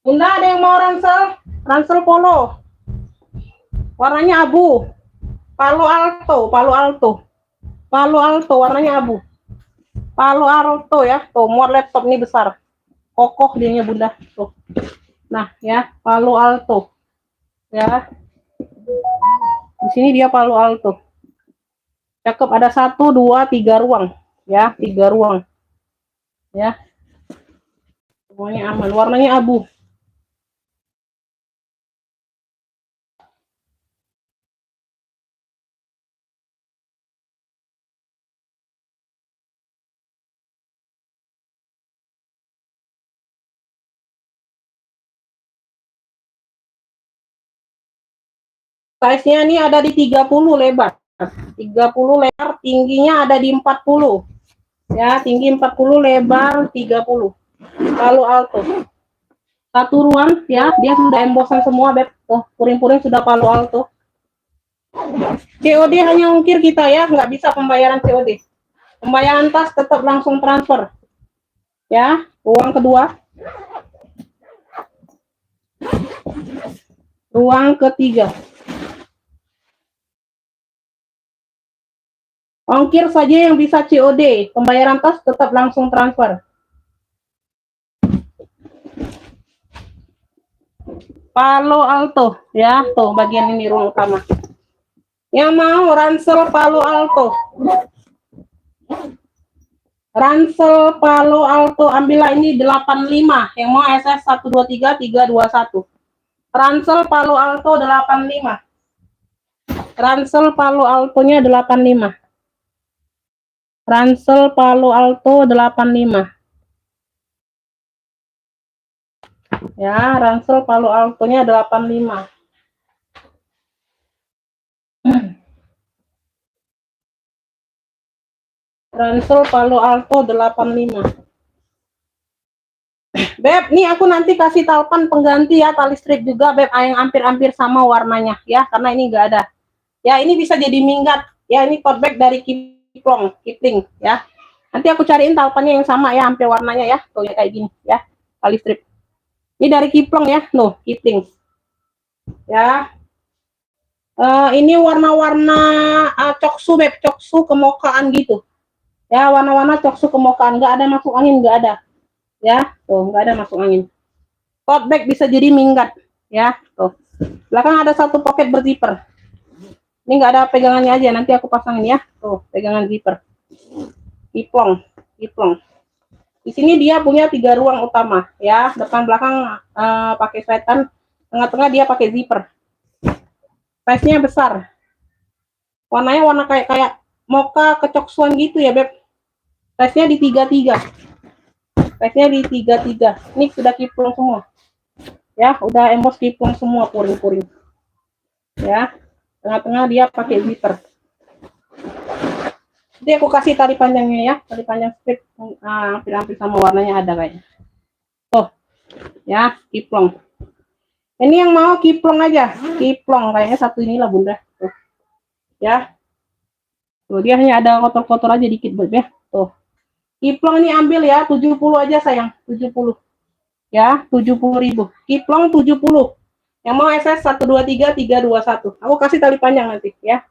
Bunda ada yang mau ransel? Ransel polo. Warnanya abu. Palo Alto warnanya abu. Palo Alto ya. Tuh, muat laptop ini besar. Kokoh dianya Bunda. Tuh. Nah, ya, Palo Alto. Ya. Di sini dia Palo Alto. Cakep, ada 1 2 3 ruang. Ya, 3 ruang. Ya. Semuanya aman. Warnanya abu. Size-nya ini ada di 30 lebar. 30 lebar, tingginya ada di 40. Ya, tinggi 40, lebar 30. Palo Alto. 1 ruang ya, dia sudah embossan semua, Beb. Oh, puring-puring sudah Palo Alto. COD hanya ongkir kita ya, nggak bisa pembayaran COD. Pembayaran tas tetap langsung transfer. Ya, ruang kedua. Ruang ketiga. Ongkir saja yang bisa COD, pembayaran tas tetap langsung transfer. Palo Alto, ya, tuh bagian ini ruang utama. Yang mau ransel Palo Alto. Ransel Palo Alto, ambillah ini 85. Yang mau SS 123 321. Ransel Palo Alto 85. Ransel Palo Altonya 85. Ransel Palo Alto 85. Ya, ransel Palo Altonya 85. Ransel Palo Alto 85. Beb, nih aku nanti kasih talpan pengganti ya, tali strip juga, Beb, yang hampir-hampir sama warnanya ya, karena ini enggak ada. Ya, ini bisa jadi minggat. Ya, ini tote bag dari Kipling ya. Nanti aku cariin talpannya yang sama ya, hampir warnanya ya. Tuh ya kayak gini ya, tali strip. Ini dari Kipling ya, no, Kipling. Ya. Ini warna-warna coksu, Beb, coksu kemokaan gitu. Ya, warna-warna coksu kemokaan, nggak ada masuk angin, nggak ada. Ya, tuh nggak ada masuk angin. Tote bag bisa jadi minggat ya. Tuh. Belakang ada 1 pocket berzipper. Ini nggak ada pegangannya aja, nanti aku pasangin ya. Tuh, pegangan zipper. Kiplong. Di sini dia punya 3 ruang utama ya, depan belakang pakai setan, tengah-tengah dia pakai zipper. Size-nya besar. Warnanya warna kayak mocha kecoksuan gitu ya, Beb. Size-nya di 33. Size-nya di 33. Ini sudah kiplong semua. Ya, udah embos kiplong semua, puring-puring. Ya. Tengah-tengah dia pakai zipper. Jadi aku kasih tali panjangnya ya, tali panjang strip hampir-hampir sama warnanya ada kayaknya. Tuh, ya, kiplong. Ini yang mau kiplong aja, kiplong kayaknya satu inilah Bunda. Tuh, ya. Tuh dia hanya ada kotor-kotor aja dikit, Beb ya. Tuh, Kiplong ini ambil ya, 70 aja sayang, 70. Ya, 70.000. Kiplong 70. Yang mau SS 123 321. Aku kasih tali panjang nanti ya.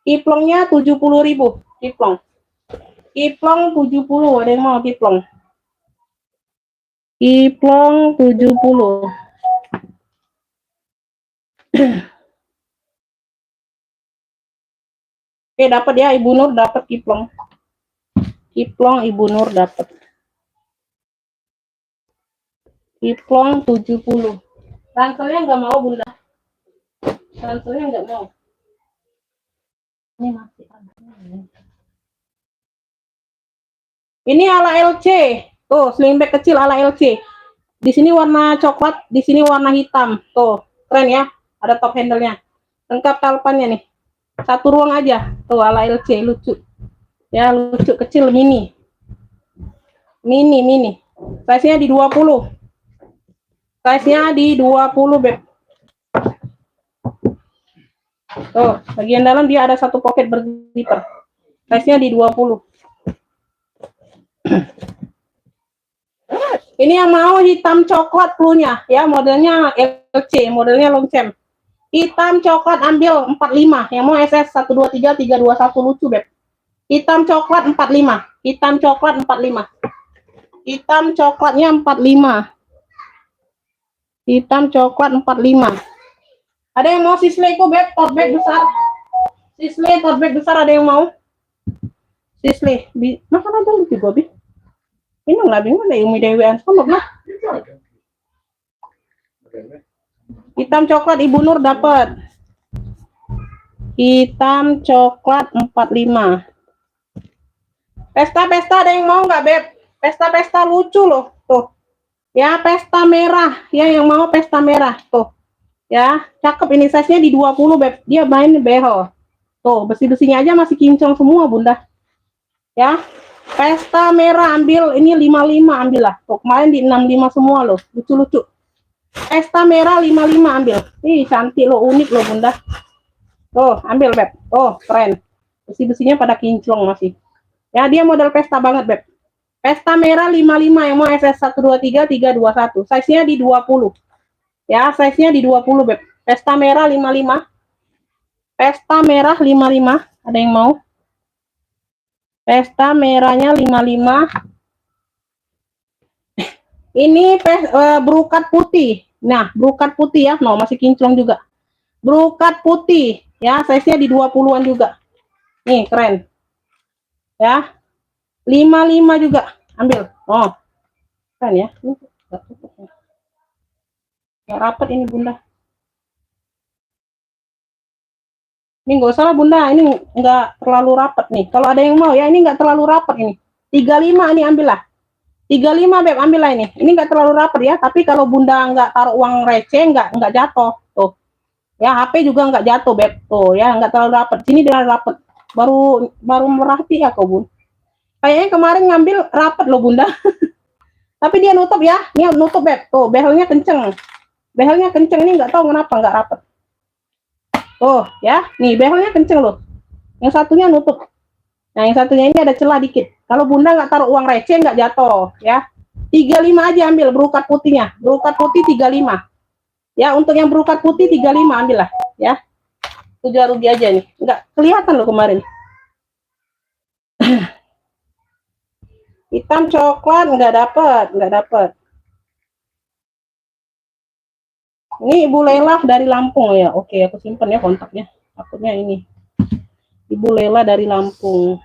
Kiplongnya 70.000. Kiplong. Kiplong 70. Ada yang mau kiplong? Kiplong 70. Oke, dapat ya Ibu Nur, dapat kiplong. Kiplong Ibu Nur dapat. Kiplong 70. Ranselnya nggak mau Bunda. Ranselnya nggak mau. Ini masih ada. Ini ala LC. Tuh, sling bag kecil ala LC. Di sini warna coklat, di sini warna hitam. Tuh, keren ya. Ada top handle-nya. Lengkap talpannya nih. Satu ruang aja. Tuh, ala LC, lucu. Ya, lucu kecil mini. Mini. Size-nya di 20. Size-nya di 20, Beb. Tuh, bagian dalam dia ada satu pocket berzipper. Size-nya di 20. Ini yang mau hitam coklat cluenya ya, modelnya LC, modelnya Longchamp. Hitam coklat ambil 45. Yang mau SS 123 321 lucu, Beb. Hitam coklat 45. Hitam coklat 45. Hitam coklatnya 45. Hitam coklat 45. Ada yang mau Sisley kok, Beb? Tote bag besar. Sisley tote bag besar ada yang mau? Sisley. Makan aja lucu, Bobi. Ini nggak bingung deh, Umi Dewi Ansonok lah. Hitam coklat Ibu Nur dapat. Hitam coklat 45. Pesta-pesta ada yang mau nggak, Beb? Pesta-pesta lucu loh, tuh. Ya, pesta merah. Ya, yang mau pesta merah, tuh. Ya, cakep ini, size-nya di 20, Beb. Dia main behel. Tuh, besi-besinya aja masih kinclong semua, Bunda. Ya, pesta merah ambil, ini 55 ambil lah. Tuh, kemarin di 65 semua loh, lucu-lucu. Pesta merah 55 ambil. Ih, cantik loh, unik loh, Bunda. Tuh, ambil, Beb. Oh, keren. Besi-besinya pada kinclong masih. Ya, dia model pesta banget, Beb. Pesta merah 55 yang mau SS 123 321. Size-nya di 20. Ya, size-nya di 20, Beb. Pesta merah 55. Pesta merah 55. Ada yang mau? Pesta merahnya 55. Ini brokat putih. Nah, brokat putih ya. No, masih kinclong juga. Brokat putih. Ya, size-nya di 20-an juga. Nih, keren. Ya. 55 juga. Ambil. Oh. Keren ya. Nggak rapat ini, Bunda. Ini nggak usah lah, Bunda. Ini nggak terlalu rapat nih. Kalau ada yang mau ya, ini nggak terlalu rapat ini. 35 nih, ambil lah. 35, Beb, ambil lah ini. Ini nggak terlalu rapat ya. Tapi kalau Bunda nggak taruh uang receh, nggak jatuh. Tuh. Ya, HP juga nggak jatuh, Beb. Tuh ya, nggak terlalu rapat. Sini dia rapat. Baru merhati ya, kok, Bun. Kayaknya kemarin ngambil rapat loh, Bunda. Tapi dia nutup ya. Ini nutup, Beb. Tuh, behelnya kenceng. Behelnya kenceng, ini nggak tahu kenapa nggak rapat. Oh ya, nih behelnya kenceng loh. Yang satunya nutup. Nah, yang satunya ini ada celah dikit. Kalau Bunda nggak taruh uang receh nggak jatuh ya. 35 aja ambil berukat putihnya. Berukat putih 35. Ya, untuk yang berukat putih 35 ambil lah ya. Tujuh rugi aja nih. Nggak kelihatan loh kemarin. Hitam coklat nggak dapet. Ini Ibu Lela dari Lampung ya. Oke, aku simpan ya kontaknya. Takutnya ini. Ibu Lela dari Lampung.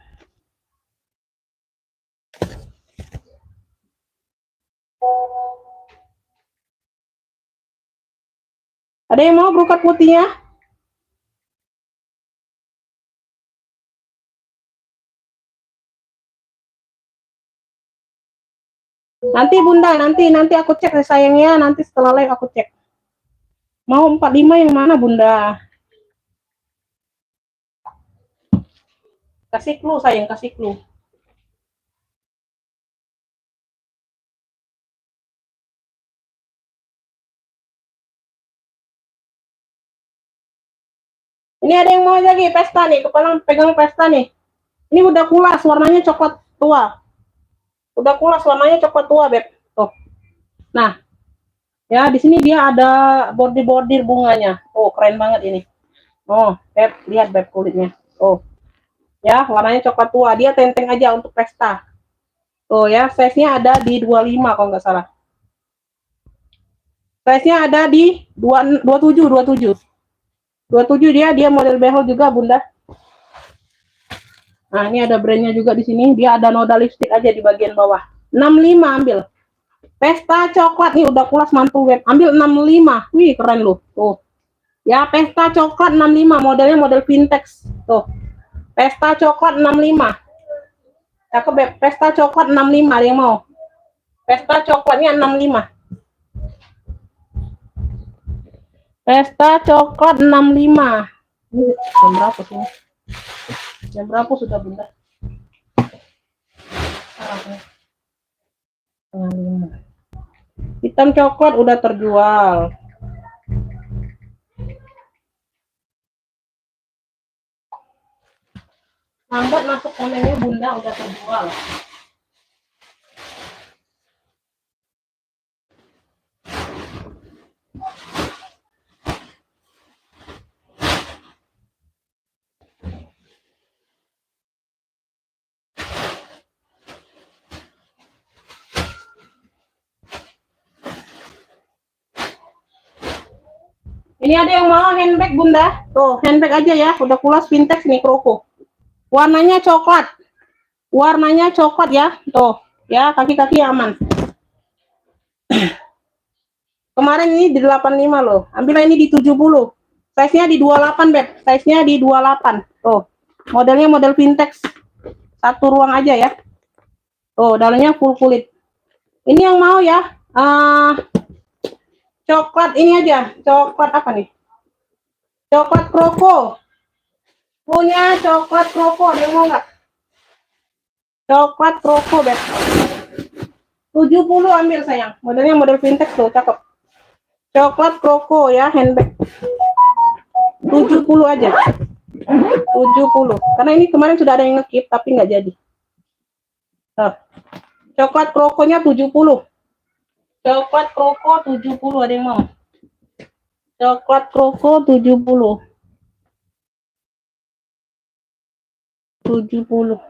Ada yang mau berukat putihnya? Nanti Bunda, nanti aku cek sayangnya, nanti setelah live aku cek. Mau 45 yang mana, Bunda? Kasih clue sayang, kasih clue. Ini ada yang mau lagi pesta nih, kepala pegang pesta nih. Ini udah kulas, warnanya coklat tua. Udah kulas, warnanya coklat tua, Beb. Tuh. Nah, ya di sini dia ada bordir-bordir bunganya. Oh, keren banget ini. Oh, Beb, lihat Beb kulitnya. Oh. Ya, warnanya coklat tua. Dia tenteng aja untuk pesta. Oh ya, size-nya ada di 25 kalau nggak salah. Size-nya ada di 27, 27. 27 dia model behel juga, Bunda. Nah, ini ada brandnya juga di sini. Dia ada noda lipstick aja di bagian bawah. 65 ambil. Pesta coklat nih udah kulas mantul web. Ambil 65. Wih, keren loh. Tuh. Ya, pesta coklat 65, modelnya model vintage. Tuh. Pesta coklat 65. Cakep Beb. Pesta coklat 65, ada yang mau? Pesta coklatnya 65. Pesta coklat 65. Ini jam berapa sih? Jam berapa sudah, Bunda? Hitam coklat udah terjual. Lambat masuk kontennya, Bunda, udah terjual. Ini ada yang mau handbag, Bunda? Tuh, handbag aja ya. Udah kulas vintage nih, Kroko. Warnanya coklat. Warnanya coklat ya. Tuh, ya, kaki-kaki aman. Kemarin ini di 85 loh. Ambillah ini di 70. Size-nya di 28, Beb. Size-nya di 28. Tuh. Modelnya model vintage. Satu ruang aja ya. Tuh, dalamnya full kulit. Ini yang mau ya. Coklat ini aja. Coklat apa nih? Coklat Kroko. Punya coklat Kroko, dia mau nggak? Coklat Kroko, Beb. 70 ambil sayang. Modelnya model vintage tuh, cakep. Coklat Kroko ya, handbag. 70 aja. 70. Karena ini kemarin sudah ada yang ngekip tapi nggak jadi. Tuh. Coklat Krokonya 70. Coklat Kroko 70, ada yang mau? Coklat Kroko 70. 70.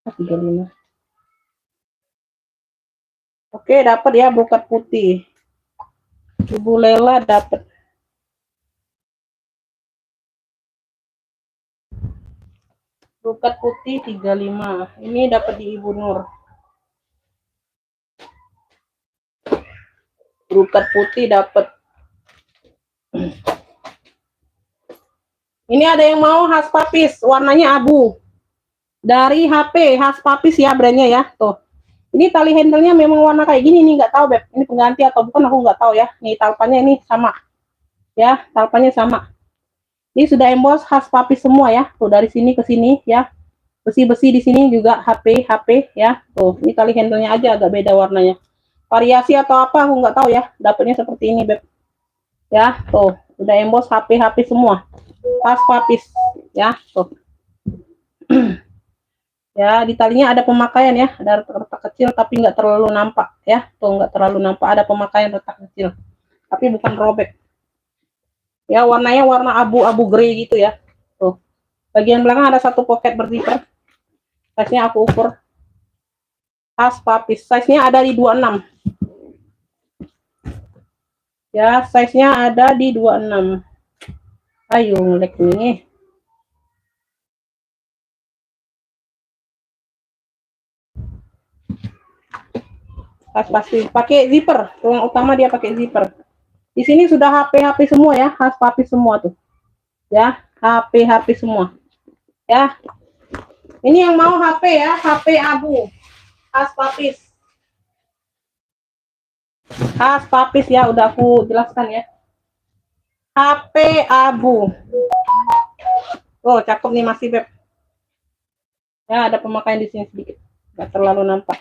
35. Oke, dapat ya brokat putih. Ibu Lela dapat. Brokat putih 35. Ini dapat di Ibu Nur. Brokat putih dapat. Ini ada yang mau khas papis, warnanya abu. Dari HP khas papis ya brandnya ya. Tuh. Ini tali handle-nya memang warna kayak gini nih, nggak tahu Beb. Ini pengganti atau bukan aku nggak tahu ya. Nih talpannya ini sama. Ya, talpannya sama. Ini sudah emboss khas papis semua ya. Tuh dari sini ke sini ya. Besi-besi di sini juga HP ya. Tuh, ini tali handle-nya aja agak beda warnanya. Variasi atau apa aku nggak tahu ya. Dapatnya seperti ini Beb. Ya, tuh, udah emboss HP semua. Khas papis ya, tuh. Ya, di talinya ada pemakaian ya, ada retak kecil tapi nggak terlalu nampak ya. Tuh, nggak terlalu nampak, ada pemakaian retak kecil. Tapi bukan robek. Ya, warnanya warna abu-abu grey gitu ya. Tuh. Bagian belakang ada satu pocket berzipper. Size-nya aku ukur. Khas papis. Size-nya ada di 26. Ya, size-nya ada di 26. Ayo, ngelek nih. Khas pasti. Pakai zipper. Ruang utama dia pakai zipper. Di sini sudah HP semua ya. Khas papis semua tuh. Ya, HP semua. Ya. Ini yang mau HP ya, HP abu. Khas papis. Khas papis ya, udah aku jelaskan ya. HP abu. Oh, cakep nih masih Beb. Ya, ada pemakaian di sini sedikit. Gak terlalu nampak.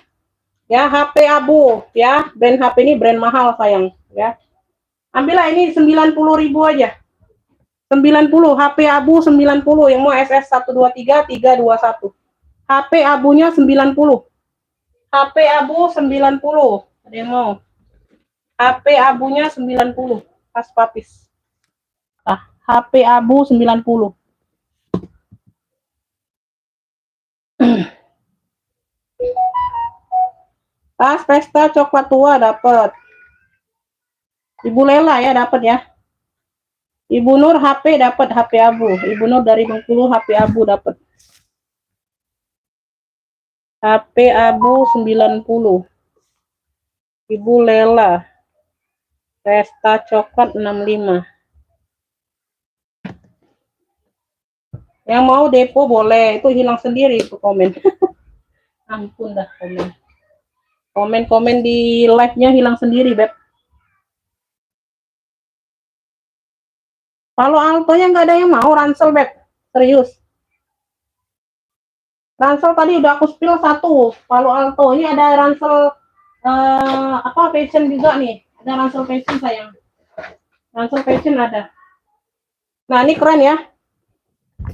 Ya, HP abu ya. Brand HP ini brand mahal sayang ya. Ambillah ini 90.000 aja. 90 HP abu 90 yang mau SS 123 321. HP abunya 90. HP abu 90. Ada yang mau? HP abunya 90. Pas papis. HP abu 90. Tas pesta coklat tua dapat. Ibu Lela ya dapat ya. Ibu Nur HP dapat HP abu. Ibu Nur dari Bengkulu HP abu dapat. HP abu 90. Ibu Lela. Pesta coklat 65. Yang mau depo boleh, itu hilang sendiri itu komen. Ampun dah komen. Komen-komen di live-nya hilang sendiri, Beb. Kalau Altonya nggak ada yang mau ransel, Beb. Serius. Ransel tadi udah aku spill satu. Kalau Alto ini ada ransel apa fashion juga nih. Ada ransel fashion sayang. Ransel fashion ada. Nah, ini keren ya.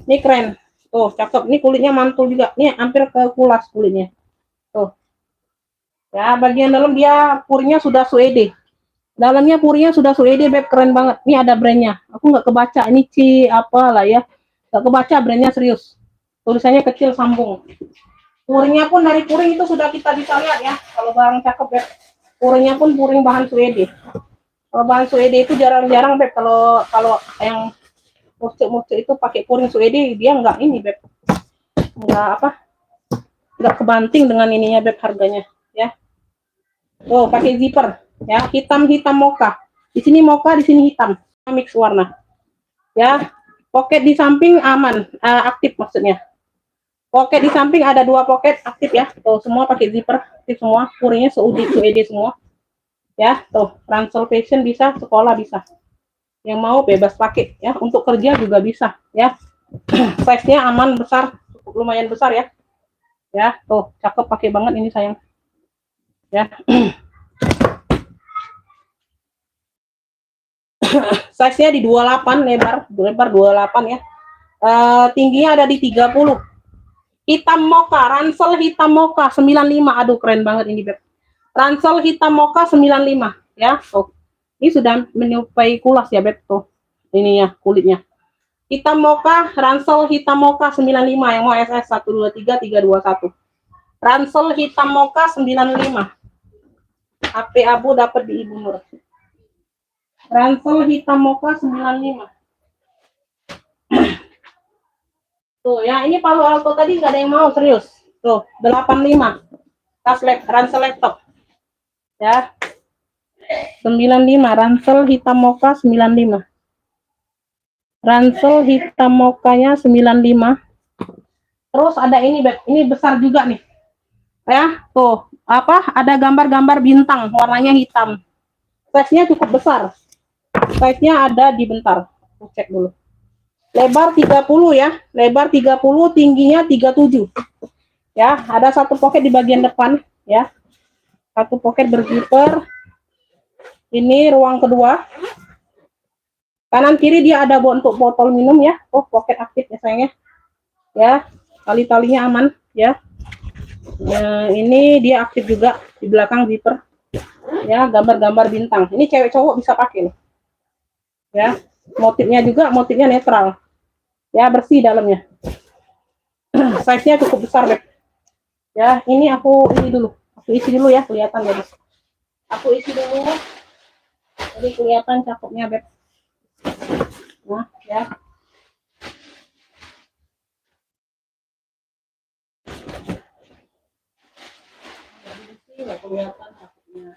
Ini keren. Tuh, cakep. Ini kulitnya mantul juga. Ini hampir ke kulas kulitnya. Tuh. Ya, bagian dalam dia purinya sudah suede. Dalamnya purinya sudah suede, Beb. Keren banget. Ini ada brandnya. Aku nggak kebaca. Ini Ci apa lah ya. Nggak kebaca brandnya serius. Tulisannya kecil sambung. Purinya pun dari puring itu sudah kita bisa lihat ya. Kalau barang cakep, Beb. Puringnya pun puring bahan suede. Kalau bahan suede itu jarang-jarang, Beb. Kalau yang mucuk-mucuk itu pakai puring suede, dia nggak ini, Beb. Nggak apa, nggak kebanting dengan ininya, Beb, harganya ya. Oh, pakai zipper ya, hitam mocha. Di sini mocha, di sini hitam, mix warna ya. Pocket di samping aman, aktif maksudnya. Pocket di samping ada 2 pocket aktif ya. Tuh semua pakai zipper aktif semua, puringnya suede semua ya. Tuh ransel fashion bisa, sekolah bisa, yang mau bebas pakai ya, untuk kerja juga bisa ya. Size-nya aman, besar, lumayan besar ya. Ya, tuh cakep, pakai banget ini sayang. Ya. Size-nya di 28, lebar 28 ya. Tingginya ada di 30. Hitam mocha, ransel hitam mocha 95. Aduh, keren banget ini, Beb. Ransel hitam mocha 95 ya. Tuh. Ini sudah menyerupai kulas ya, Beb, tuh. Ininya kulitnya. Hitam mocha, ransel hitam mocha 95, yang mau SS 123 321. Ransel hitam mocha 95. HP abu dapat di Ibu Nur. Ransel hitam mocha 95. Tuh ya, ini Palo Alto tadi nggak ada yang mau, serius. Tuh, 85. Tas ransel laptop. Ya. 95, ransel hitam mocha 95. Ransel hitam mokanya 95. Terus ada ini, Beb. Ini besar juga nih. Ya, tuh. Apa? Ada gambar-gambar bintang, warnanya hitam. Size-nya cukup besar. Size-nya ada di, bentar. Aku cek dulu. Lebar 30 ya. Lebar 30, tingginya 37. Ya, ada satu pocket di bagian depan ya. Satu pocket berzipper. Ini ruang kedua. Kanan kiri dia ada untuk botol minum ya. Oh, pocket aktif ya sayangnya. Ya, tali-talinya aman ya. Ini dia aktif juga di belakang zipper. Ya, gambar-gambar bintang. Ini cewek cowok bisa pakai nih. Ya, motifnya netral. Ya, bersih dalamnya. Size-nya cukup besar, Beb. Ya, ini aku isi dulu ya, kelihatan jadi. Aku isi dulu. Jadi kelihatan cakepnya, Beb. Nah, ya. Kelihatan cakepnya.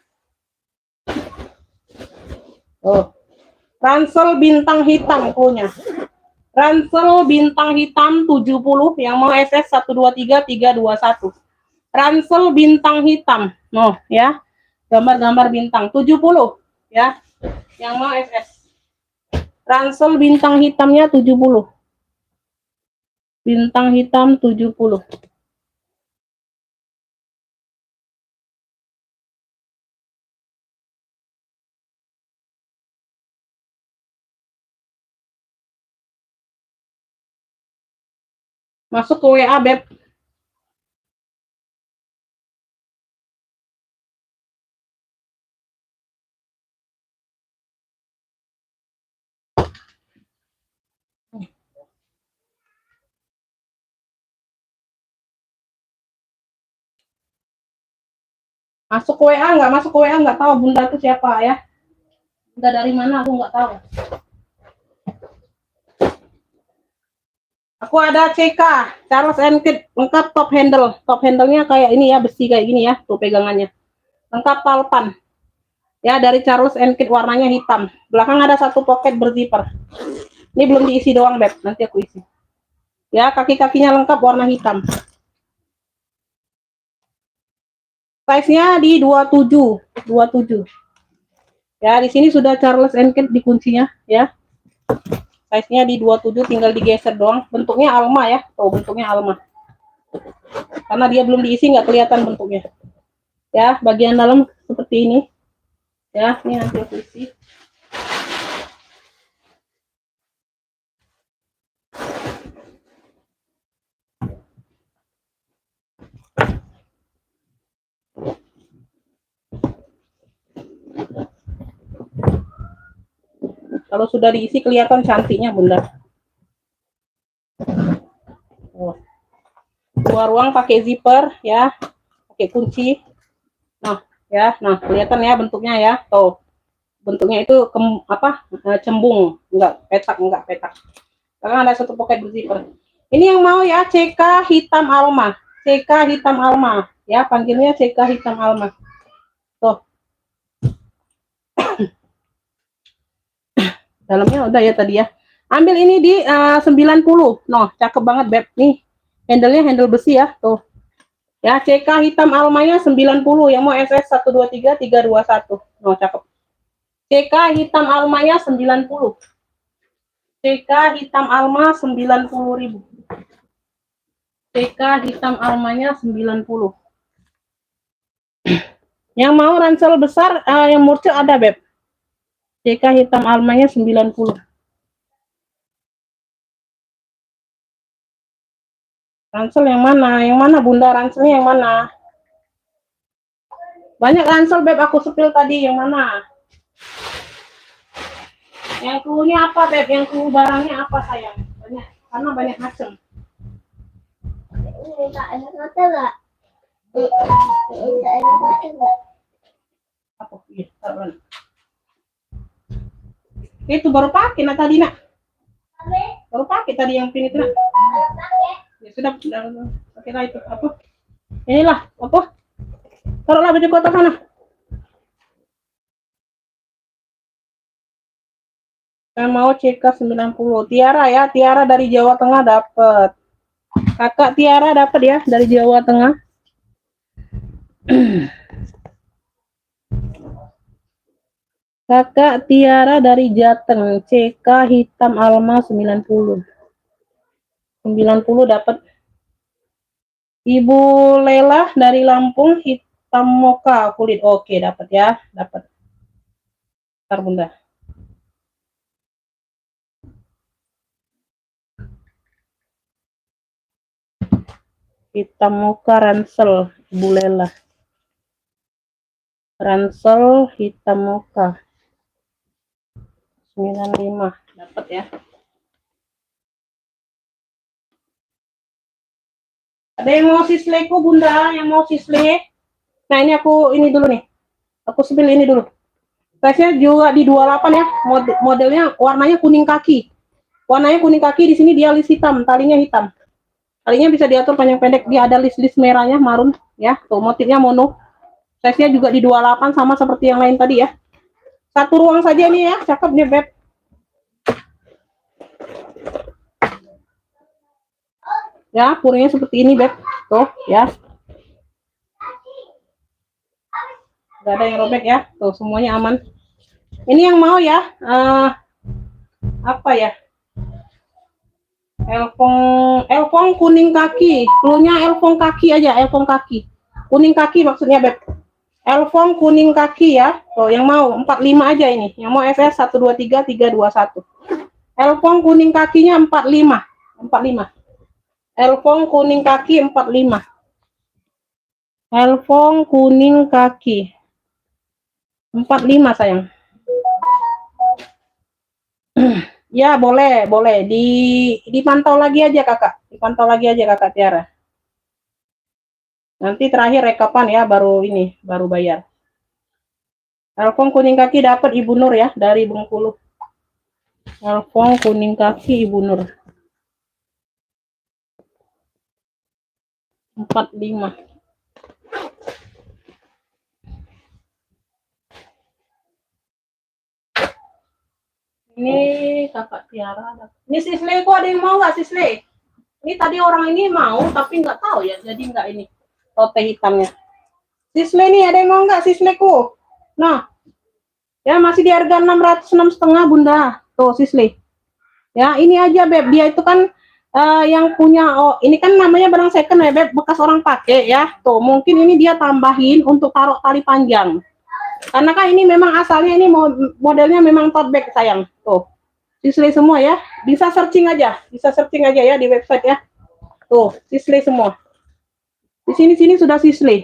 Oh, ransel bintang hitam punya. Ransel bintang hitam 70, yang mau SS 123 321. Ransel bintang hitam. Oh, ya. Gambar-gambar bintang 70 ya. Yang mau SS. Ransel bintang hitamnya 70. Bintang hitam 70. Masuk ke WA, Beb. Masuk ke WA nggak? Masuk ke WA nggak tahu bunda itu siapa ya? Bunda dari mana aku nggak tahu. Aku ada CK, Charles and Kit, lengkap top handle. Top handle-nya kayak ini ya, besi kayak gini ya, tuh pegangannya. Lengkap palpan. Ya, dari Charles and Kit warnanya hitam. Belakang ada satu pocket berzipper. Ini belum diisi doang, Beb. Nanti aku isi. Ya, kaki-kakinya lengkap warna hitam. Size-nya di 27, 27. Ya, di sini sudah Charles and Kit di kuncinya, ya. Size-nya di 27, tinggal digeser doang. Bentuknya Alma ya. Tuh, bentuknya Alma. Karena dia belum diisi, nggak kelihatan bentuknya. Ya, bagian dalam seperti ini. Ya, ini nanti aku isi. Kalau sudah diisi kelihatan cantiknya bunda. Oh. Dua ruang pakai zipper ya, pakai kunci. Nah ya, nah kelihatan ya bentuknya ya. Tuh bentuknya itu cembung, enggak petak. Karena ada satu pocket berzipper. Ini yang mau ya CK hitam Alma, CK hitam Alma ya, panggilnya CK hitam Alma. Tuh dalamnya udah ya tadi ya. Ambil ini di 90. Noh, cakep banget Beb. Nih, handle-nya handle besi ya, tuh. Ya, CK hitam Almanya 90, yang mau SS 123 321. Noh, cakep. CK hitam Almanya 90. CK hitam Alma 90.000. CK hitam Almanya 90. Yang mau ransel besar yang murcil ada Beb. CK hitam Almanya 90. Ransel yang mana? Yang mana bunda? Ranselnya yang mana? Banyak ransel Beb aku sepil tadi. Yang mana? Yang klunya apa Beb? Yang klu barangnya apa sayang? Banyak. Karena banyak macam. Ini tak ada kata nggak? Apa? Iya, taruh. Itu baru pakai nak tadi nak. Baru pakai tadi yang pin itu nak. Ya sudah, pakailah itu apa? Inilah apa? Taruhlah baju kotak sana. Saya mau CK 90. Tiara ya, Tiara dari Jawa Tengah dapat. Kakak Tiara dapat ya dari Jawa Tengah. Kakak Tiara dari Jateng, CK hitam Alma 90. 90 dapat. Ibu Lela dari Lampung hitam moka kulit. Oke, dapat ya, dapat. Ntar bunda. Hitam moka ransel, Ibu Lela. Ransel hitam moka. 95 dapat ya. Ada yang mau sisleku bunda, yang mau sisle. Nah ini aku ini dulu nih. Aku sepil ini dulu. Size-nya juga di 28 ya. Modelnya warnanya kuning kaki. Warnanya kuning kaki, di sini dia list hitam, talinya hitam. Talinya bisa diatur panjang pendek, dia ada list-list merahnya marun ya. Tuh motifnya mono. Size-nya juga di 28 sama seperti yang lain tadi ya. Satu ruang saja nih ya, cakep nih Beb. Ya, purnya seperti ini Beb. Tuh ya. Gak ada yang robek ya. Tuh semuanya aman. Ini yang mau ya. Apa ya? Elfong kuning kaki. Cluenya elfong kaki aja, elfong kaki. Kuning kaki maksudnya Beb. Elfong kuning kaki ya. Tuh yang mau 45 aja ini. Yang mau SS 123 321. Elfong kuning kakinya 45. 45. Elfong kuning kaki 45. Elfong kuning kaki 45 sayang. Ya boleh, boleh. Dipantau lagi aja kakak. Dipantau lagi aja kakak Tiara. Nanti terakhir rekapan ya, baru ini, baru bayar. Telepon kuning kaki dapat Ibu Nur ya, dari Bengkulu. Telepon kuning kaki Ibu Nur. 45. Ini kakak Tiara. Ini Sisle, kok ada yang mau nggak Sisle? Ini tadi orang ini mau, tapi nggak tahu ya, jadi nggak ini. Tote hitamnya. Sisle nih, ada yang mau nggak Sisleku? Nah, ya masih di harga 606,5 Bunda. Tuh Sisle. Ya ini aja Beb, dia itu kan yang punya, oh ini kan namanya barang second ya Beb, bekas orang pakai ya. Tuh mungkin ini dia tambahin untuk taruh tali panjang. Karena kan ini memang asalnya ini modelnya memang tote bag sayang. Tuh. Sisle semua ya. Bisa searching aja, ya di website ya. Tuh, Sisle semua. Di sini sudah Sisle.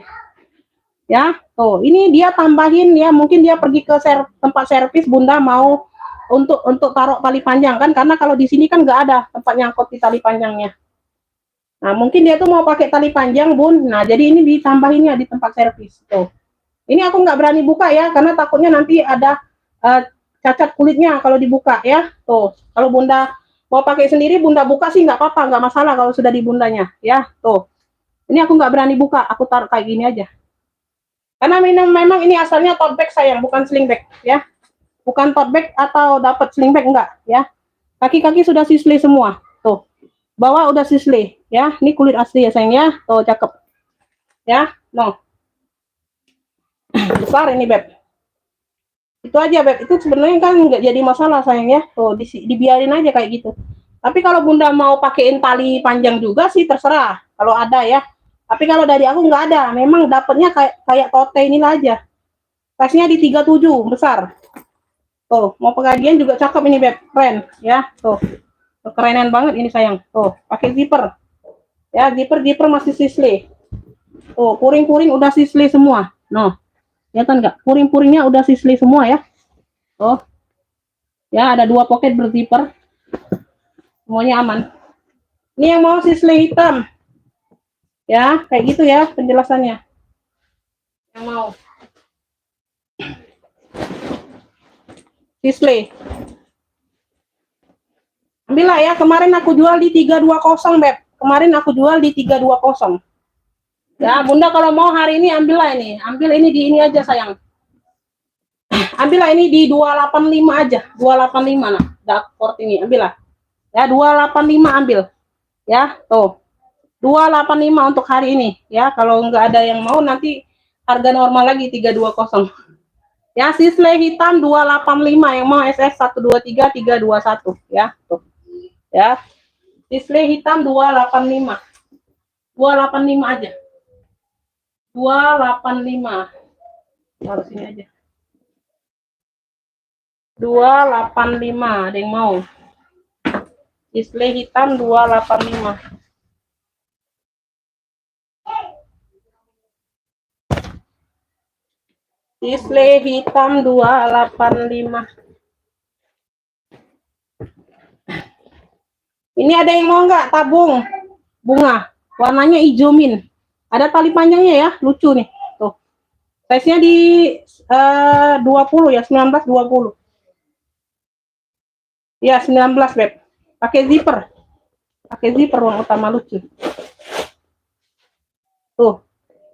Ya, tuh ini dia tambahin ya, mungkin dia pergi ke tempat servis Bunda mau untuk taruh tali panjang kan, karena kalau di sini kan nggak ada tempat nyangkut di tali panjangnya. Nah mungkin dia tuh mau pakai tali panjang Bun, nah jadi ini ditambahinnya di tempat servis. Tuh ini aku nggak berani buka ya, karena takutnya nanti ada cacat kulitnya kalau dibuka ya. Tuh kalau Bunda mau pakai sendiri Bunda buka sih nggak apa-apa, nggak masalah kalau sudah di Bundanya ya. Tuh ini aku nggak berani buka, aku taruh kayak gini aja. Karena memang ini asalnya tote bag sayang, bukan sling bag ya. Bukan tote bag atau dapat sling bag enggak ya. Kaki-kaki sudah sisle semua. Tuh. Bawah udah sisle ya. Ini kulit asli ya sayang ya. Tuh cakep. Ya. No. Besar ini Beb. Itu aja Beb. Itu sebenarnya kan enggak jadi masalah sayang ya. Tuh dibiarin aja kayak gitu. Tapi kalau Bunda mau pakein tali panjang juga sih terserah. Kalau ada ya. Tapi kalau dari aku nggak ada. Memang dapatnya kayak tote inilah aja. Size-nya di 37 besar. Tuh, mau pengajian juga cakep ini Beb, keren ya. Tuh. Kerenan banget ini sayang. Tuh, pakai zipper. Ya, zipper masih sisle. Tuh, puring-puring udah sisle semua. Noh, kelihatan nggak? Puring-puringnya udah sisle semua ya. Tuh. Ya, ada 2 pocket berzipper. Semuanya aman. Ini yang mau sisle hitam. Ya, kayak gitu ya penjelasannya. Yang mau sisle. Ambillah ya, kemarin aku jual di 320 Beb. Kemarin aku jual di 320. Ya, Bunda kalau mau hari ini ambillah ini. Ambil ini di ini aja sayang. Ambillah ini di 285 aja. 285 nah. Dark port ini ambillah. Ya, 285 ambil. Ya, tuh. 285 untuk hari ini. Ya, kalau nggak ada yang mau nanti harga normal lagi 320. Ya, sisle hitam 285 yang mau SS 123 321 ya, tuh. Ya. Sisle hitam 285. 285 aja. 285. Harus ini aja. 285 ada yang mau. Display hitam 285. Display hitam 285. Ini ada yang mau nggak tabung bunga warnanya hijau min, ada tali panjangnya ya, lucu nih tuh. Size nya di 20 ya, 19 20 ya, 19 Beb. Pakai zipper warna utama, lucu tuh.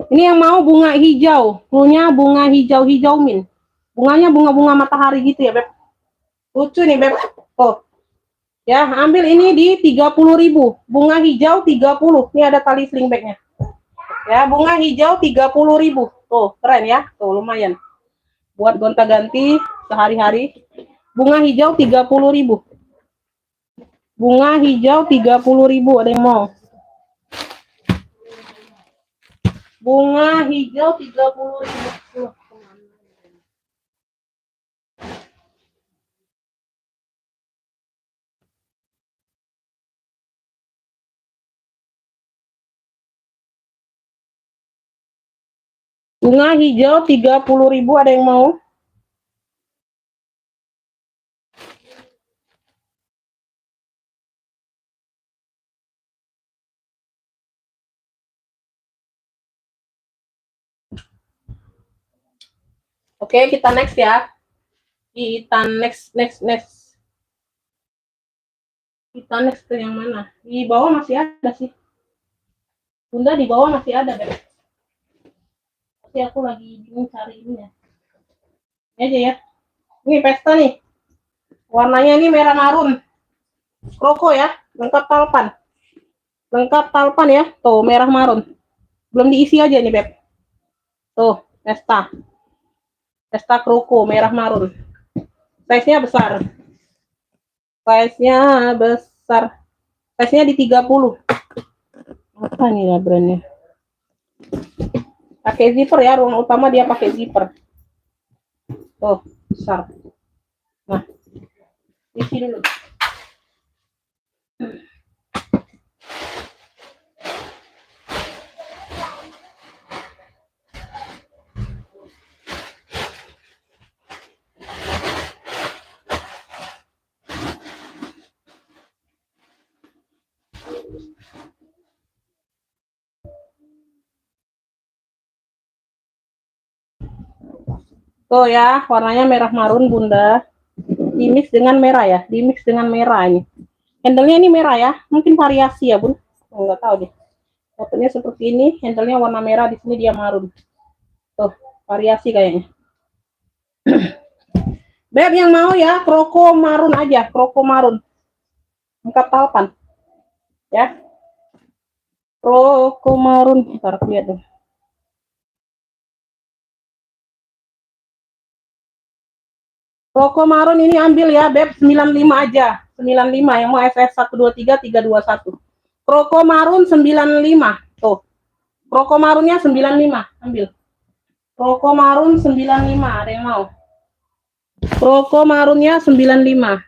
Ini yang mau bunga hijau, punya bunga hijau min, bunganya bunga-bunga matahari gitu ya Beb, lucu nih Beb. Tuh ya, ambil ini di 30.000, bunga hijau 30. Ini ada tali sling bagnya ya, bunga hijau 30.000. Tuh keren ya, tuh lumayan buat gonta-ganti sehari-hari. Bunga hijau 30.000, bunga hijau 30.000 ada yang mau. Bunga hijau 30.000. Bunga hijau 30.000 ada yang mau. Oke, kita next ya. Kita next. Kita next ke yang mana? Di bawah masih ada sih. Bunda di bawah masih ada, Beb. Tapi aku lagi bingung cari ini ya. Ini aja ya. Ini pesta nih. Warnanya ini merah marun. Kroko ya, lengkap talpan. Lengkap talpan ya. Tuh, merah marun. Belum diisi aja nih, Beb. Tuh, pesta. Pesta kroko merah marun. Size-nya besar. Size-nya besar. Size-nya di 30. Apa nih ya brandnya? Pakai zipper ya, ruang utama dia pakai zipper. Tuh, besar. Nah, isi dulu. Tuh ya, warnanya merah marun Bunda. Dimix dengan merah ya, dimix dengan merah ini. Handle-nya ini merah ya, mungkin variasi ya Bun. Oh, nggak tahu deh. Dapatnya seperti ini, handle-nya warna merah, di sini dia marun. Tuh, variasi kayaknya. Beb yang mau ya, kroko marun aja, kroko marun. Lengkap talpan. Ya. Kroko marun, ntar lihat deh. Kroko marun ini ambil ya, Beb, 95 aja. 95 yang mau FF 123 321. Kroko marun 95. Tuh. Kroko marunnya 95, ambil. Kroko marun 95, ada yang mau? Kroko marunnya 95.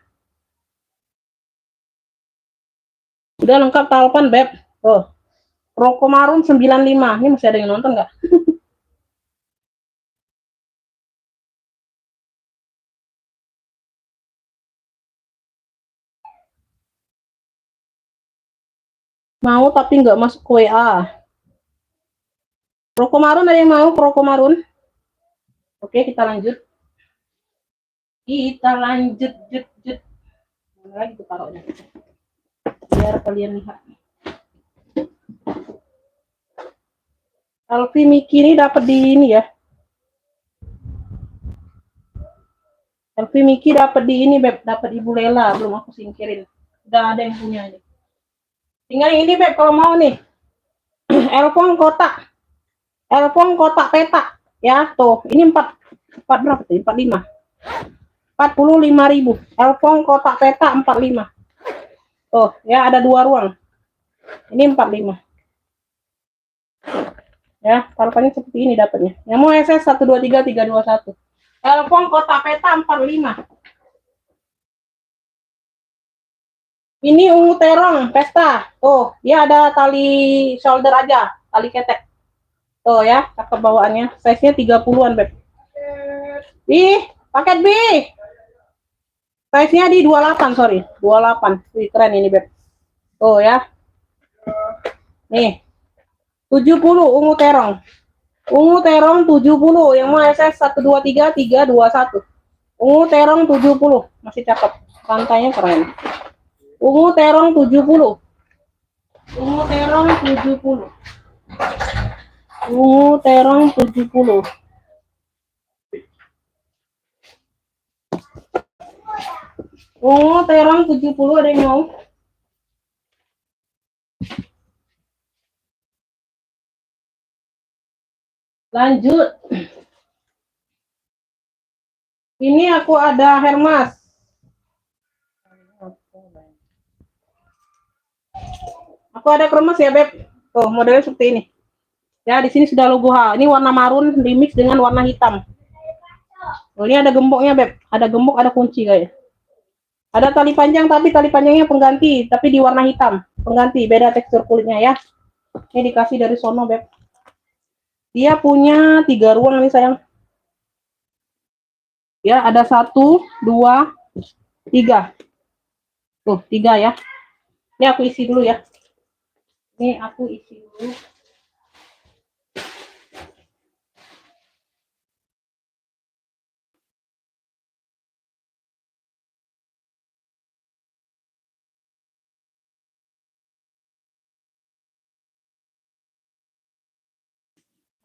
Udah lengkap talpan, Beb. Tuh. Kroko marun 95. Ini masih ada yang nonton nggak? Mau tapi nggak masuk ke WA. Kroko marun ada yang mau? Kroko marun. Oke, kita lanjut. Kita lanjut, jut. Mana lagi tuh taruhnya? Biar kalian lihat. Alfi Miki ini dapat di ini ya. Alfi Miki dapat di ini, Beb. Dapat Ibu Lela. Belum aku singkirin. Udah ada yang punya ini. Tinggal ini, Beb, kalau mau nih. Elfong kotak. Elfong kotak peta. Ya, tuh. Ini 4 berapa tuh? 45. 45.000. Elfong kotak peta 45. Tuh, ya ada 2 ruang. Ini 45. Ya, talpannya seperti ini dapatnya. Yang mau SS 123 321. Elfong kotak peta 45. Ini ungu terong pesta. Tuh, dia ada tali shoulder aja, tali ketek. Tuh ya, cakep bawaannya. Size-nya 30-an, Beb. Ih, paket B. Size-nya di 28, sorry. 28. Wih, keren ini, Beb. Tuh ya. Nih. 70 ungu terong. Ungu terong 70. Yang mau SS 123 321. Ungu terong 70. Masih cakep. Pantainya keren. Ungu terong 70. Ungu terong 70. Ungu terong 70. Ungu terong 70 ada yang mau? Lanjut. Ini aku ada Hermas. Aku ada kremes ya, Beb. Tuh, modelnya seperti ini. Ya, di sini sudah logo H. Ini warna marun dimix dengan warna hitam. Oh, ini ada gemboknya, Beb. Ada gembok, ada kunci kayak. Ada tali panjang, tapi tali panjangnya pengganti, tapi di warna hitam. Pengganti, beda tekstur kulitnya ya. Ini dikasih dari sono, Beb. Dia punya 3 ruang nih, sayang. Ya, ada 1, 2, 3. Tuh, 3 ya. Ini aku isi dulu ya. Ini aku isi dulu.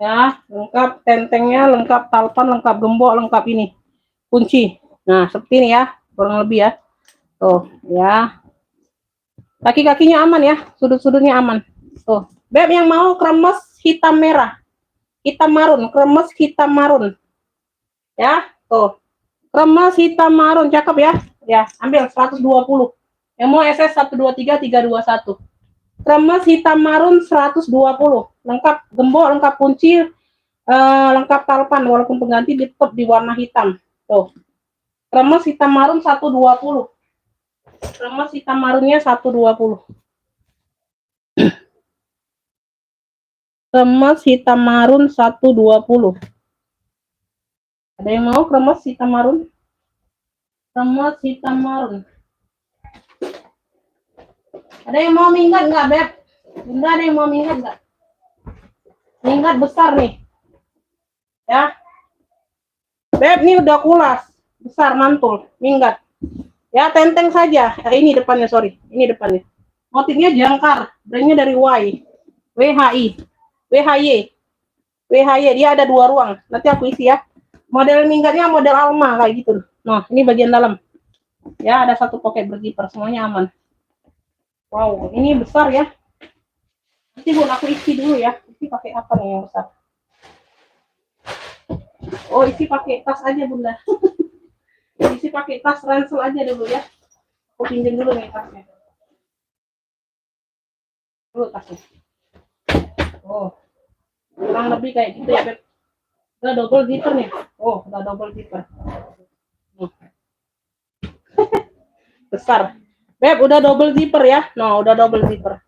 Ya, lengkap tentengnya, lengkap talpan, lengkap gembok, lengkap ini kunci. Nah, seperti ini ya, kurang lebih ya. Tuh, ya. Kaki-kakinya aman ya, sudut-sudutnya aman. Tuh, Beb yang mau kremes hitam merah, hitam marun, kremes hitam marun. Ya, tuh. Kremes hitam marun, cakep ya. Ya, ambil 120. Yang mau SS 123 321. Kremes hitam marun 120. Lengkap gembok, lengkap kunci, lengkap talpan walaupun pengganti tetap di warna hitam. Tuh. Kremes hitam marun 120. Kremes hitam marunnya 120. Kremes hitam marun 120. Ada yang mau kremes hitam marun? Kremes hitam marun. Ada yang mau minggat nggak, Beb? Bunda, ada yang mau minggat nggak? Minggat besar nih. Ya. Beb, ini udah kulas. Besar, mantul. Minggat. Ya, tenteng saja. Ini depannya, sorry. Ini depannya. Motifnya jangkar. Brandnya dari WHI. WHY. WHY. Dia ada 2 ruang. Nanti aku isi ya. Model minggatnya model Alma kayak gitu. Nah, ini bagian dalam. Ya, ada 1 pocket berzipper. Semuanya aman. Wow, ini besar ya. Nanti Bun, aku isi dulu ya. Isi pakai apa nih yang besar? Oh, isi pakai tas aja, Bunda. Isi pakai tas ransel aja dulu ya. Aku pinjam dulu nih tasnya. Dulu tasnya. Oh, kurang lebih kayak gitu ya, Beb. Udah double zipper nih. Oh, udah double zipper. Besar. Beb, udah double zipper ya. No, udah double zipper.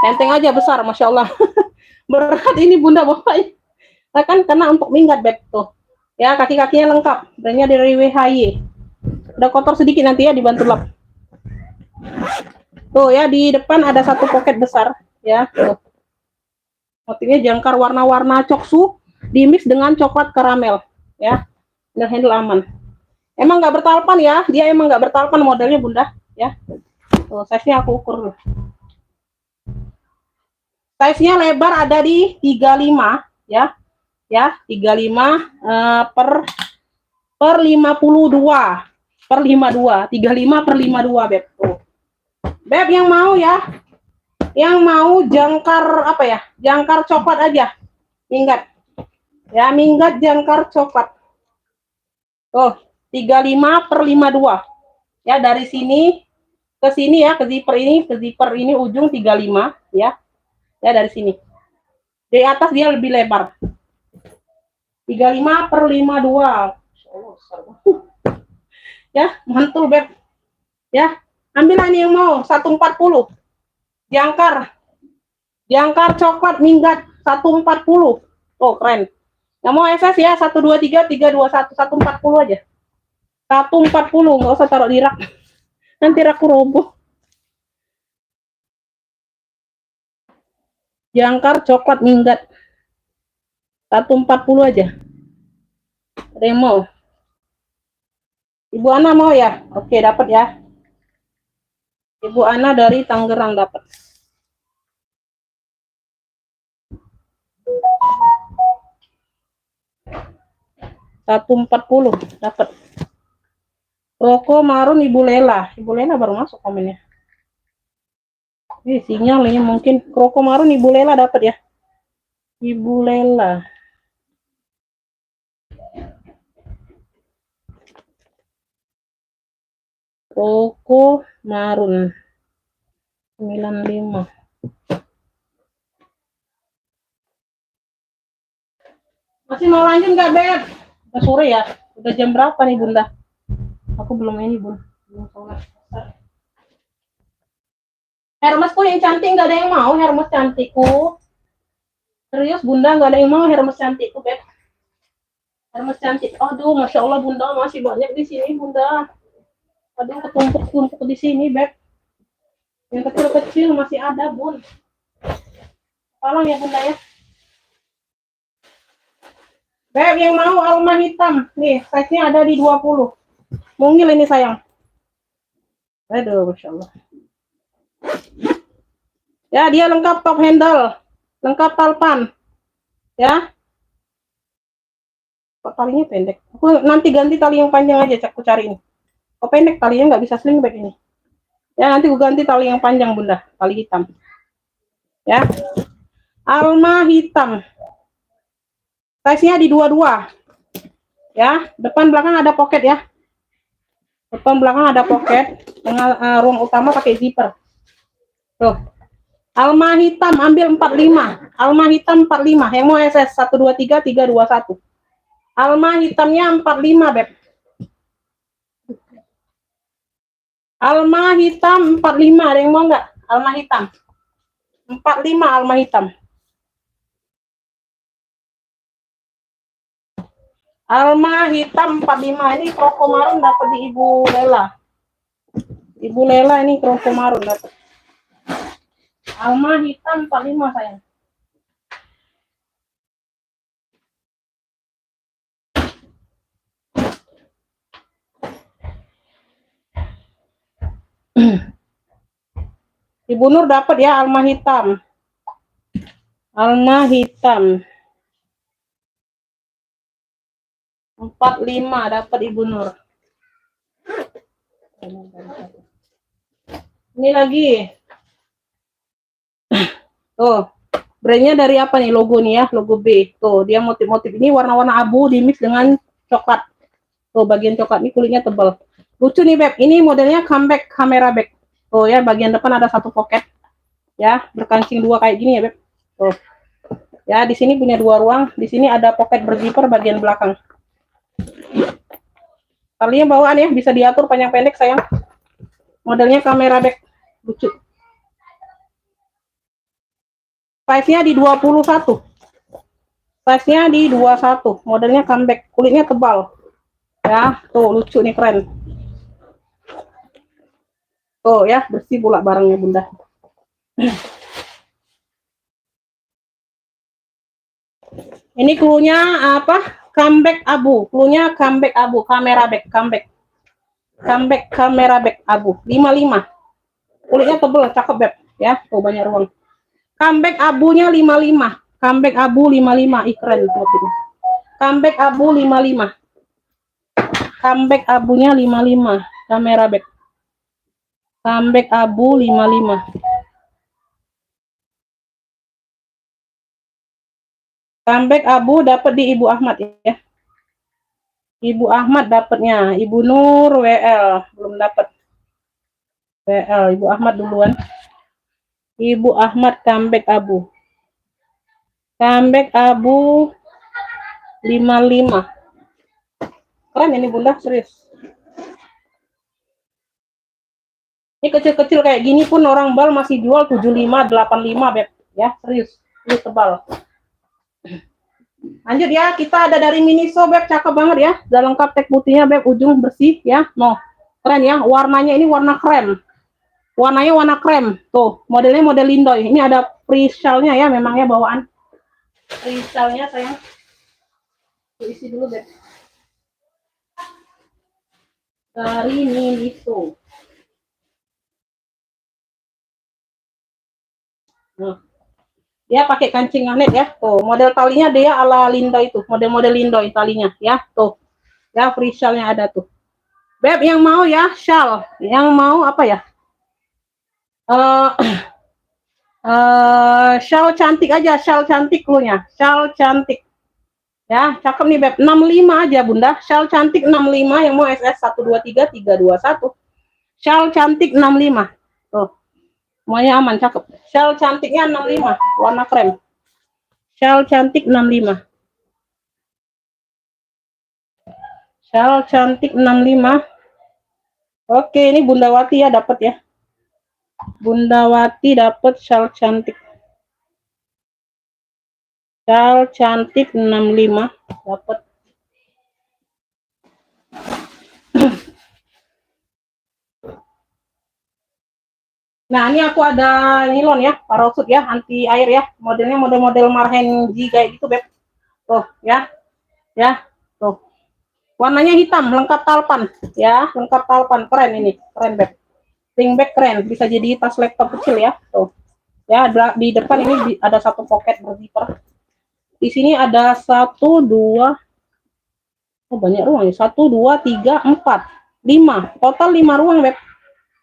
Tenteng aja besar, Masya Allah. Berat ini Bunda bapaknya. Nah, kan karena untuk minggat, Beb, tuh. Ya, kaki-kakinya lengkap. Brandnya dari WHY. Udah kotor sedikit nanti ya, dibantu lap. Tuh ya, di depan ada 1 pocket besar. Ya, tuh. Motifnya jangkar warna-warna coksu dimix dengan coklat karamel. Ya, dan handle aman. Emang nggak bertalpan ya, dia emang nggak bertalpan modelnya Bunda. Ya, tuh, size-nya aku ukur dulu. Size-nya lebar ada di 35 ya. Ya, 35 per 52. Per 52, 35 per 52, Beb. Tuh. Beb yang mau ya. Yang mau jangkar apa ya? Jangkar coklat aja. Minggat. Ya, minggat jangkar coklat. Tuh, 35 per 52. Ya, dari sini ke sini ya, ke zipper ini ujung 35 ya. Ya, dari sini. Di atas dia lebih lebar. 35 per 52. Ya, mantul, Beb. Ya, ambil ini yang mau 140. Jangkar. Jangkar coklat minggat 140. Oh, keren. Yang mau SS ya 123 321 140 aja. 140, nggak usah taruh di rak. Nanti rakku roboh. Jangkar coklat minggat 140 aja. Ada yang mau? Ibu Ana mau ya? Oke, dapat ya. Ibu Ana dari Tangerang dapat. 140 dapat. Roko marun Ibu Lela. Ibu Lela baru masuk komennya. Sinyal ini mungkin. Roko marun Ibu Lela dapat ya. Ibu Lela. Roko marun 95. Masih mau lanjut nggak, Beb? Udah sore ya. Udah jam berapa nih, Bunda? Aku belum ini, Bun. Belum sholat. Hermesku yang cantik nggak ada yang mau. Hermes cantikku. Serius, Bunda nggak ada yang mau Hermes cantikku, Beb. Hermes cantik. Aduh, Masya Allah, Bunda masih banyak di sini, Bunda. Aduh, ketumpuk-tumpuk di sini, Beb. Yang kecil-kecil masih ada, Bun. Tolong ya, Bunda ya. Beb, yang mau alma hitam. Nih, size-nya ada di 20. Mungil ini, sayang. Aduh, Masya Allah. Ya, dia lengkap top handle. Lengkap talpan. Ya, kok talinya pendek. Aku nanti ganti tali yang panjang aja, aku cari ini. Kok pendek talinya, nggak bisa sling bag ini. Ya, nanti aku ganti tali yang panjang bunda, tali hitam. Ya, alma hitam. Size-nya di dua-dua. Ya, depan belakang ada pocket ya. Depan belakang ada pocket. Dengan ruang utama pakai zipper. Tuh. Alma hitam ambil 45. Alma hitam 45. Yang mau SS 123 321. Alma hitamnya 45, Beb. Alma hitam 45. Ada yang mau nggak? Alma hitam. 45 alma hitam. Alma hitam 45. Ini kroko marun dapat di Ibu Lela. Ibu Lela ini kroko marun dapat. Alma hitam 45 sayang. Ibu Nur dapat ya alma hitam. Alma hitam 45 dapat Ibu Nur. Ini lagi. Tuh. Brandnya dari apa nih logo nih ya, logo B. Tuh, dia motif-motif ini warna-warna abu di mix dengan coklat. Tuh, bagian coklat ini kulitnya tebal. Lucu nih, Beb. Ini modelnya comeback kamera bag. Tuh ya, bagian depan ada satu pocket. Ya, berkancing dua kayak gini ya, Beb. Tuh. Ya, di sini punya dua ruang, di sini ada pocket berzipper bagian belakang. Talinya bawaan ya, bisa diatur panjang pendek sayang. Modelnya kamera bag. Lucu. Size-nya di 21. Size-nya di 21. Modelnya comeback, kulitnya tebal. Ya, tuh lucu nih, keren. Tuh ya, bersih pula barangnya bunda. Ini cluenya apa? Comeback abu. Cluenya comeback abu, kamera bag, comeback. Comeback kamera bag abu. 55. Kulitnya tebal, cakep Beb. Ya, tuh banyak ruang. Comeback abunya 55. Comeback abu 55. Ih, keren motifnya. Comeback abu 55. Comeback abunya 55. Kamera bag. Comeback abu 55. Comeback abu dapat di Ibu Ahmad ya. Ibu Ahmad dapatnya. Ibu Nur WL belum dapat. WL Ibu Ahmad duluan. Ibu Ahmad comeback abu. Comeback abu 55. Keren ini bunda, serius. Ini kecil-kecil kayak gini pun orang bal masih jual 75, 85 Beb. Ya, serius. Ini tebal. Lanjut ya, kita ada dari Miniso Beb, cakep banget ya. Udah lengkap tag putihnya Beb, ujung bersih ya. No, keren ya. Warnanya ini warna krem. Warnanya warna krem. Tuh, modelnya model Lindoy. Ini ada free shell-nya ya, memangnya bawaan. Free shell-nya sayang. Isi dulu Beb. Dari Miniso. Nah, dia pakai kancing magnet ya. Tuh, model talinya dia ala Lindoy itu, model-model Lindoy talinya ya. Tuh. Ya, free shell-nya ada tuh. Beb yang mau ya, shawl. Yang mau apa ya? Shawl cantik aja, shawl cantik cluenya. Shawl cantik. Ya, cakep nih Beb. 65 aja Bunda. Shawl cantik 65 yang mau SS 123 321. Shawl cantik 65. Tuh. Semuanya aman, cakep. Shawl cantiknya 65, warna krem. Shawl cantik 65. Shawl cantik 65. Oke, ini Bunda Wati ya dapat ya. Bunda Wati dapat shawl cantik. Shawl cantik 65 dapat. Nah, ini aku ada nilon ya, parachute ya, anti air ya. Modelnya model-model Marhen G kayak gitu, Beb. Tuh, ya. Ya, tuh. Warnanya hitam, lengkap talpan ya, lengkap talpan. Keren ini, keren Beb. Ringback keren, bisa jadi tas laptop kecil ya. Tuh. Ya, di depan ini ada satu pocket berzipper. Di sini ada 1, 2, oh banyak ruang ya. 1, 2, 3, 4, 5. Total 5 ruang, Beb.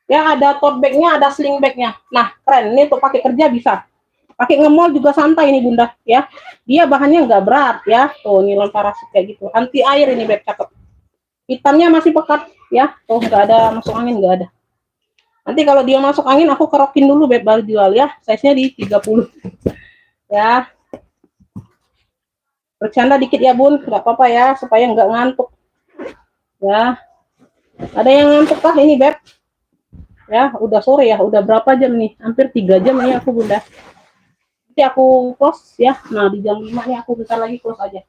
Ya, ada tote bagnya, ada sling bagnya. Nah, keren. Ini untuk pakai kerja bisa. Pakai nge-mall juga santai ini, Bunda. Ya, dia bahannya nggak berat ya. Tuh, nilon parasit kayak gitu. Anti air ini, Beb, cakep. Hitamnya masih pekat ya. Tuh, nggak ada masuk angin, nggak ada. Nanti kalau dia masuk angin, aku kerokin dulu, Beb, baru jual ya. Size-nya di 30. Ya. Bercanda dikit ya, Bun. Nggak apa-apa ya, supaya nggak ngantuk. Ya. Ada yang ngantuk kah ini, Beb? Ya, udah sore ya. Udah berapa jam nih? Hampir 3 jam ini aku, Bunda. Nanti aku close ya. Nah, di jam 5 nih aku bentar lagi close aja.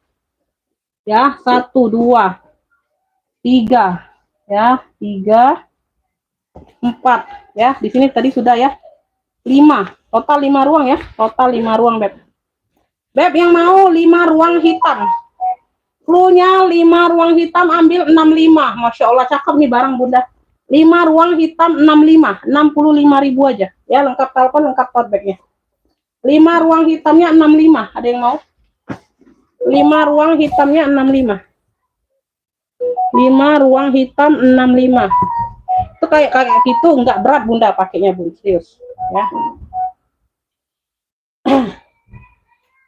Ya, 1, 2, 3. Ya, 3, 4. Ya, di sini tadi sudah ya. 5. Total 5 ruang ya. Total 5 ruang, Beb. Beb yang mau 5 ruang hitam. Cluenya 5 ruang hitam ambil 65. Masya Allah cakep nih barang, Bunda. 5 ruang hitam 65. 65.000 aja. Ya, lengkap telepon, lengkap tote bagnya. 5 ruang hitamnya 65. Ada yang mau? 5 ruang hitamnya 65. 5 ruang hitam 65. Itu kayak gitu nggak berat, Bunda, pakainya, Bun. Serius. Ya.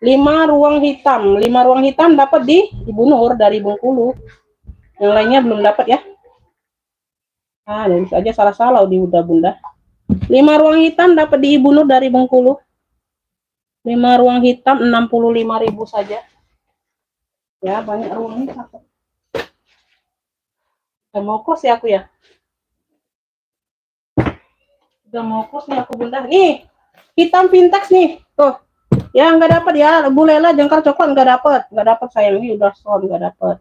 5 ruang hitam. 5 ruang hitam dapat di Ibu Nur dari Bengkulu. Yang lainnya belum dapat ya. Ah, dari saja salah-salah di udah, Bunda. 5 ruang hitam dapat di Ibu Nur dari Bengkulu. 5 ruang hitam 65.000 saja. Ya, banyak ruangnya. Udah mau kos ya aku ya. Udah mau kos nih aku, Bunda. Nih, hitam vintage nih. Tuh. Ya, nggak dapat ya. Bu Lela jengkar coklat nggak dapat. Nggak dapat sayang, ini udah sold nggak dapat.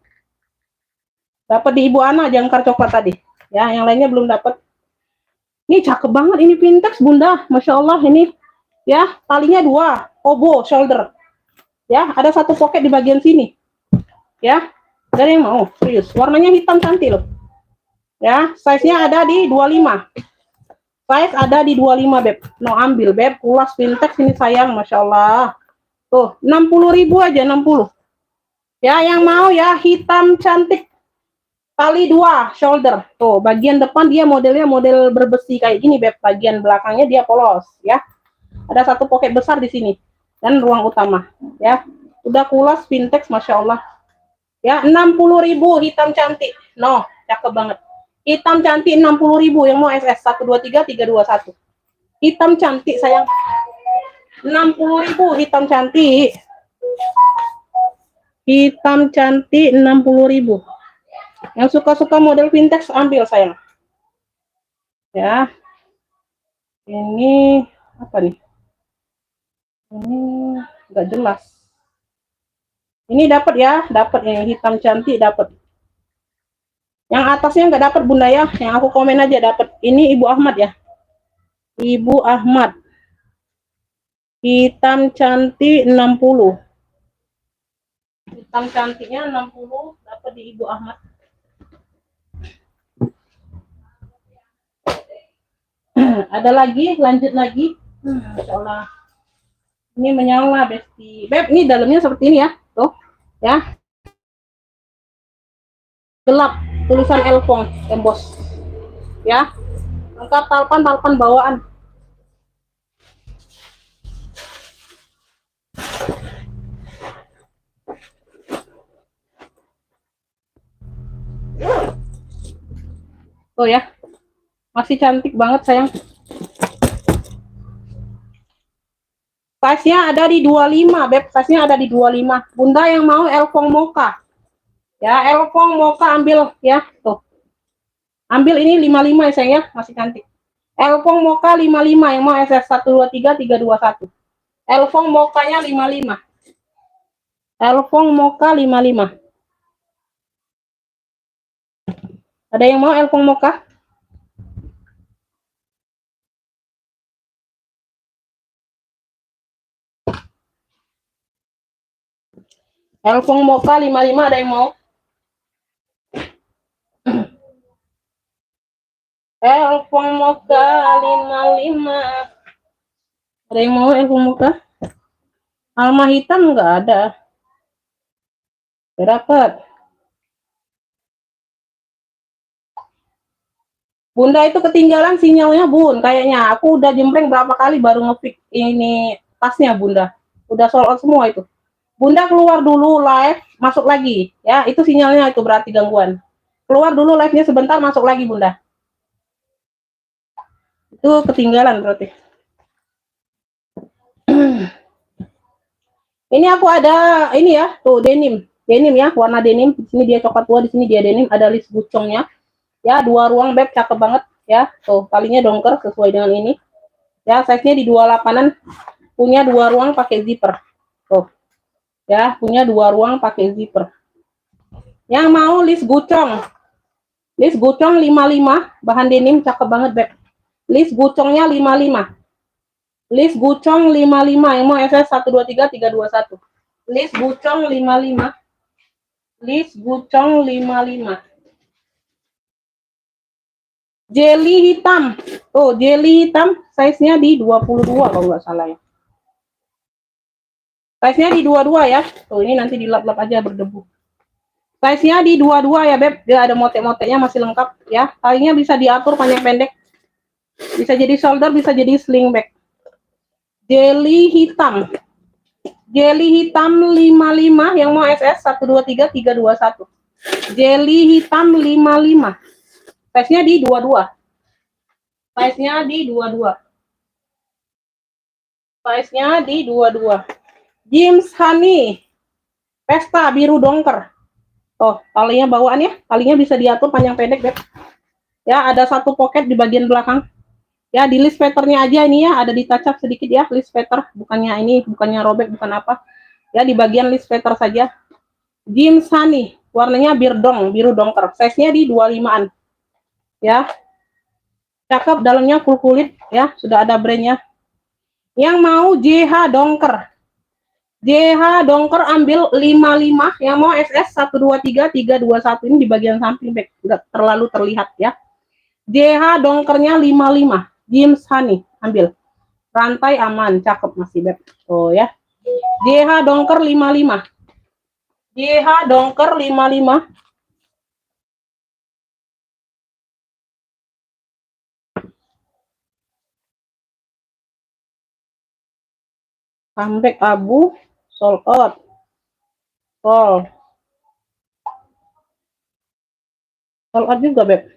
Dapat di Ibu Ana jengkar coklat tadi. Ya, yang lainnya belum dapat. Ini cakep banget ini vintage, Bunda. Masya Allah ini. Ya, talinya 2. Obo shoulder. Ya, ada 1 pocket di bagian sini. Ya, ada yang mau? Serius. Warnanya hitam cantik loh. Ya, size-nya ada di 25. Size ada di 25, Beb. No, ambil, Beb. Ulas vintage ini sayang, Masya Allah. Tuh, 60.000 aja, 60. Ya, yang mau ya hitam cantik. Tali 2 shoulder. Tuh, bagian depan dia modelnya model berbesi kayak gini, Beb. Bagian belakangnya dia polos, ya. Ada 1 pocket besar di sini dan ruang utama, ya. Udah kulas vintage, Masya Allah. Ya, 60.000 hitam cantik. No, cakep banget. Hitam cantik 60.000 yang mau SS 123 321. Hitam cantik sayang. 60.000 hitam cantik. Hitam cantik 60.000. Yang suka-suka model vintage ambil sayang. Ya. Ini apa nih? Ini enggak jelas. Ini dapat ya, dapat yang hitam cantik dapat. Yang atasnya nggak dapat, Bunda ya. Yang aku komen aja dapat. Ini Ibu Ahmad ya. Ibu Ahmad. Hitam cantik 60. Hitam cantiknya 60 dapat di Ibu Ahmad. Ada lagi, lanjut lagi. Masya Allah. Ini menyala, Besti. Beb, ini dalamnya seperti ini ya. Tuh, ya. Gelap, tulisan Elfong, embos. Ya. Lengkap talpan bawaan. Tuh ya. Masih cantik banget sayang. Size-nya ada di 25, Beb. Size-nya ada di 25. Bunda yang mau Elfong Mocha. Ya, Elfong Mocha ambil ya, tuh. Ambil ini 55 ya sayang ya, masih cantik. Elfong Mocha 55 yang mau SS 123 321. Elfong Mocha-nya 55. Elfong Mocha 55. Ada yang mau Elfong Mocha? Elfong Mocha 55 ada yang mau? Elfong Mocha 55. Ada yang mau Elfong Mocha? Alma hitam enggak ada. Udah dapet. Bunda itu ketinggalan sinyalnya bun, kayaknya aku udah jempreng berapa kali baru ngefix ini tasnya bunda, udah sold out semua itu. Bunda keluar dulu live, masuk lagi ya, itu sinyalnya itu berarti gangguan. Keluar dulu live-nya sebentar, masuk lagi bunda. Itu ketinggalan berarti. Ini aku ada ini ya, tuh denim ya, warna denim. Di sini dia coklat tua, di sini dia denim, ada list bucongnya. Ya, 2 ruang beb, cakep banget ya. Tuh, talinya dongker sesuai dengan ini. Ya, size-nya di 28-an, punya 2 ruang pakai zipper. Tuh. Ya, punya 2 ruang pakai zipper. Yang mau list gucong. List gucong 55, bahan denim cakep banget beb. List gucongnya 55. List gucong 55, yang mau SS 123 321. List gucong 55. List gucong 55. Jelly hitam. Tuh, jelly hitam size-nya di 22 kalau nggak salah ya. Size-nya di 22 ya. Tuh, ini nanti dilap-lap aja berdebu. Size-nya di 22 ya, Beb. Dia ada motek-moteknya masih lengkap ya. Talinya bisa diatur panjang pendek. Bisa jadi shoulder, bisa jadi sling bag. Jelly hitam. Jelly hitam 55 yang mau SS 123 321. Jelly hitam 55. Size-nya di 22. Size-nya di 22. Size-nya di 22. James Honey. Pesta biru dongker. Oh, talinya bawaan ya. Talinya bisa diatur panjang pendek, Beb. Ya, ada satu pocket di bagian belakang. Ya, di list pattern-nya aja ini ya, ada di touch up sedikit ya, list pattern. Bukannya ini, bukannya robek, bukan apa. Ya, di bagian list pattern saja. James Honey, warnanya biru dongker. Size-nya di 25-an. Ya. Cakep, dalamnya full kulit ya, sudah ada brand-nya. Yang mau JH dongker. JH dongker ambil 55, yang mau SS 123 321, ini di bagian samping back, enggak terlalu terlihat ya. JH dongkernya 55, James Honey ambil. Rantai aman, cakep masih beb. Oh ya. JH dongker 55. JH dongker 55. Comeback abu, sold out. Sold out juga beb.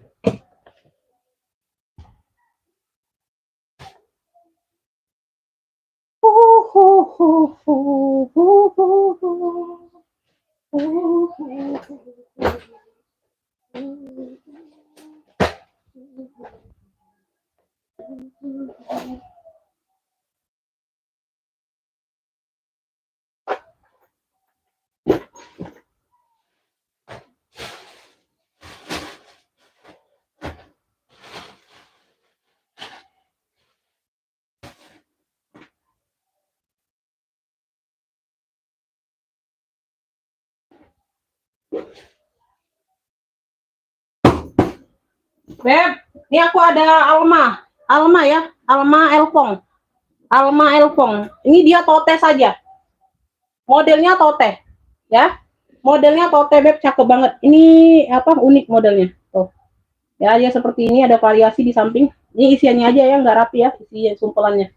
Beb, ini aku ada Alma ya, Alma Elfong. Alma Elfong. Ini dia tote saja. Modelnya tote, ya. Modelnya tote beb, cakep banget. Ini apa unik modelnya. Tuh. Ya, ya seperti ini, ada variasi di samping. Ini isiannya aja ya, nggak rapi ya, isi sumpelannya.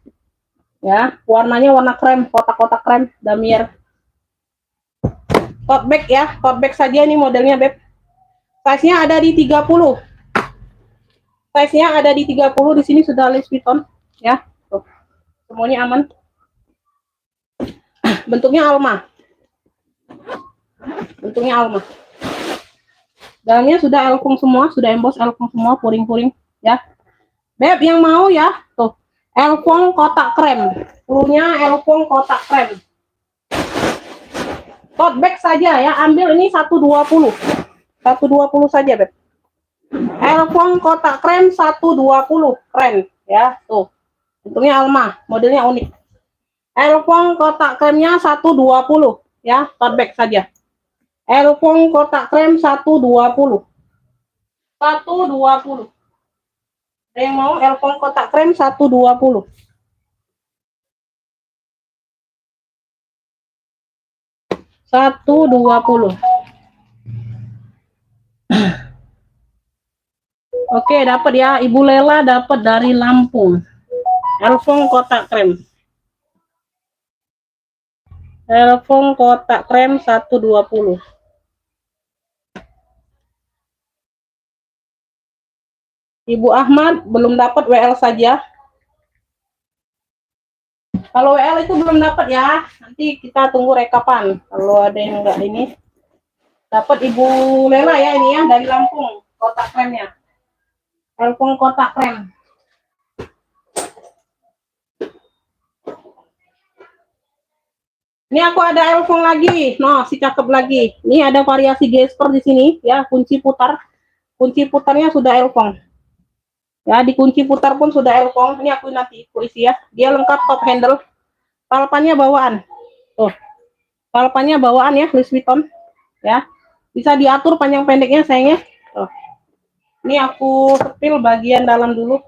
Ya, warnanya warna krem, kotak-kotak krem, damier. Tote bag ya, tote bag saja ini modelnya beb. Size-nya ada di 30. Size-nya ada di 30, di sini sudah Louis Vuitton ya. Tuh. Semuanya aman. Bentuknya Alma. Bentuknya Alma. Dalamnya sudah elfung semua, sudah emboss elfung semua, puring-puring ya. Beb yang mau ya, tuh. Elfung kotak krem. Purunya elfung kotak krem. Tote bag saja ya, ambil ini 120. 120 saja, Beb. Elfong kotak krem 120, keren ya, tuh. Bentuknya Alma, modelnya unik. Elfong kotak kremnya 120 ya, tote bag saja. Elfong kotak krem 120. 120. Ada yang mau Elfong kotak krem 120. 120. Oke, dapat ya. Ibu Lela dapat dari Lampung. Elfong kotak krem. Elfong kotak krem 120. Ibu Ahmad belum dapat, WL saja. Kalau WL itu belum dapat ya. Nanti kita tunggu rekapan. Kalau ada yang enggak ini. Dapat Ibu Lela ya ini ya dari Lampung kotak kremnya. Elfong kotak krem. Ini aku ada Elfong lagi. Nah, si cakep lagi. Ini ada variasi gesper di sini ya, kunci putar. Kunci putarnya sudah Elfong. Ya, di kunci putar pun sudah Elfong. Ini aku nanti isi ya. Dia lengkap top handle. Palpannya bawaan. Tuh. Palpannya bawaan ya, Louis Vuitton. Ya. Bisa diatur panjang pendeknya sayangnya. Tuh. Ini aku sepil bagian dalam dulu.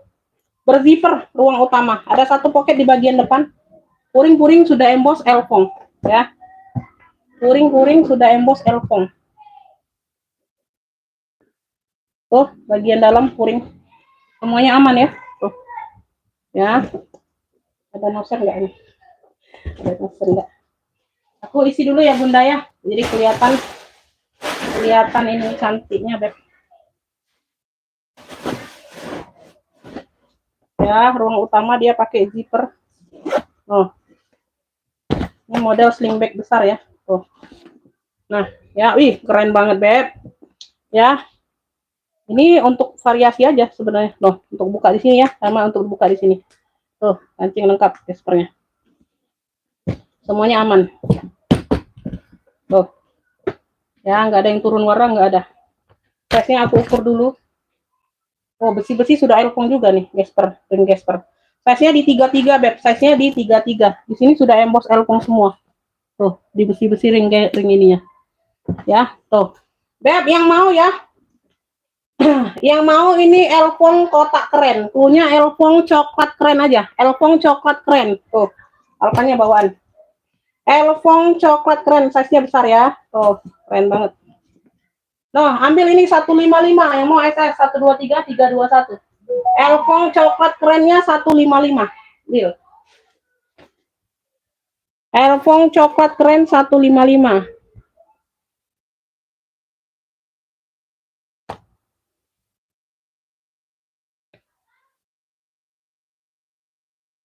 Berzipper ruang utama. Ada satu pocket di bagian depan. Puring-puring sudah emboss Elfong ya. Puring-puring sudah emboss Elfong. Tuh, bagian dalam puring. Semuanya aman ya. Tuh. Ya. Ada noser enggak ini? Ada noser enggak? Aku isi dulu ya Bunda ya. Jadi kelihatan ini cantiknya, Beb. Ya, ruang utama dia pakai zipper. Oh. Ini model sling bag besar ya. Tuh. Nah, ya, wih, keren banget, Beb. Ya. Ini untuk variasi aja sebenarnya. Loh, untuk buka di sini ya, sama untuk buka di sini. Tuh, kancing lengkap gespernya. Semuanya aman. Tuh. Ya, nggak ada yang turun warna, nggak ada. Size-nya aku ukur dulu. Oh, besi-besi sudah Elfong juga nih, gesper, ring gesper. Size-nya di 33, Beb. Size-nya di 33. Di sini sudah emboss Elfong semua. Tuh, di besi-besi ring ininya. Ya, tuh. Beb, yang mau ya, yang mau ini Elfong kotak keren, punya Elfong coklat keren aja, Elfong coklat keren, tuh, alpannya bawaan, Elfong coklat keren, size-nya besar ya, tuh, keren banget. Nah, ambil ini 155, yang mau SS 123 321, Elfong coklat kerennya 155, deal. Elfong coklat keren 155.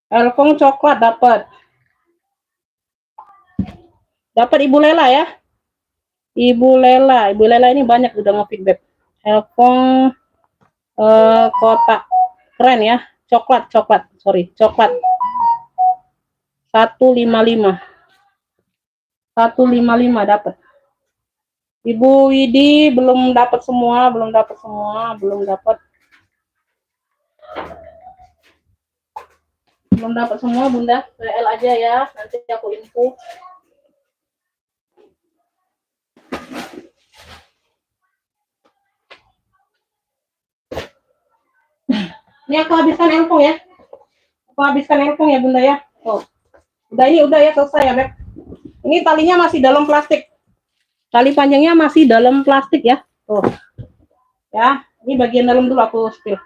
Elfong coklat dapat. Dapat Ibu Lela ya. Ibu Lela ini banyak udah nge-feedback. Elfong kotak keren ya. Coklat. Coklat. 155. 155 dapat. Ibu Widi belum dapat semua. Belum dapat semua Bunda. PL aja ya. Nanti aku info. Ini aku habiskan Elfong ya. Bunda ya. Oh. Udah ya selesai ya, Beb. Ini talinya masih dalam plastik. Tali panjangnya masih dalam plastik ya. Tuh. Ya, ini bagian dalam dulu aku spill.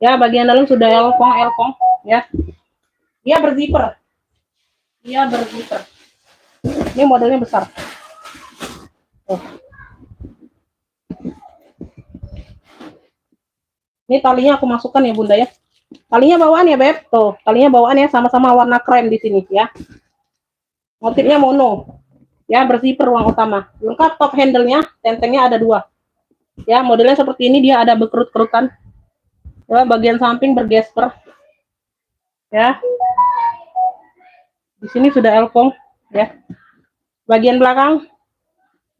Ya, bagian dalam sudah Elfong ya. Dia berzipper. Ini modelnya besar. Tuh. Ini talinya aku masukkan ya Bunda ya. Talinya bawaan ya Beb. Tuh, talinya bawaan ya, sama-sama warna krem di sini ya. Motifnya mono. Ya, berzipper ruang utama. Lengkap top handle-nya, tentengnya ada 2. Ya, modelnya seperti ini, dia ada berkerut-kerutan. Ya, bagian samping bergesper. Ya. Di sini sudah Elfong ya. Bagian belakang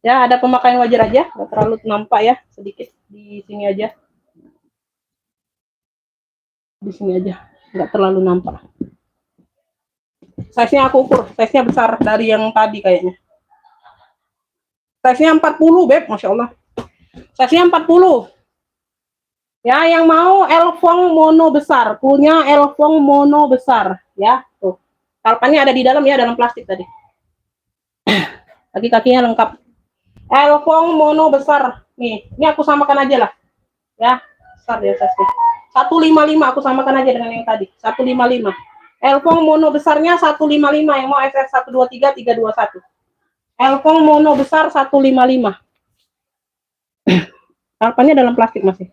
ya ada pemakaian wajar aja, nggak terlalu nampak ya, sedikit di sini aja. Di sini aja, nggak terlalu nampak. Size-nya aku ukur, size-nya besar dari yang tadi kayaknya. Size-nya 40, Beb, Masya Allah. Size-nya 40. Ya, yang mau Elfong mono besar, punya Elfong mono besar, ya. Tuh. Kalpannya ada di dalam ya, dalam plastik tadi. Kaki-kakinya lengkap. Elfong mono besar. Nih, ini aku samakan aja lah. Ya. besar ya sih. 155 aku samakan aja dengan yang tadi. 155. Elfong mono besarnya 155, yang mau FF 123 321. Elfong mono besar 155. Harapannya dalam plastik masih.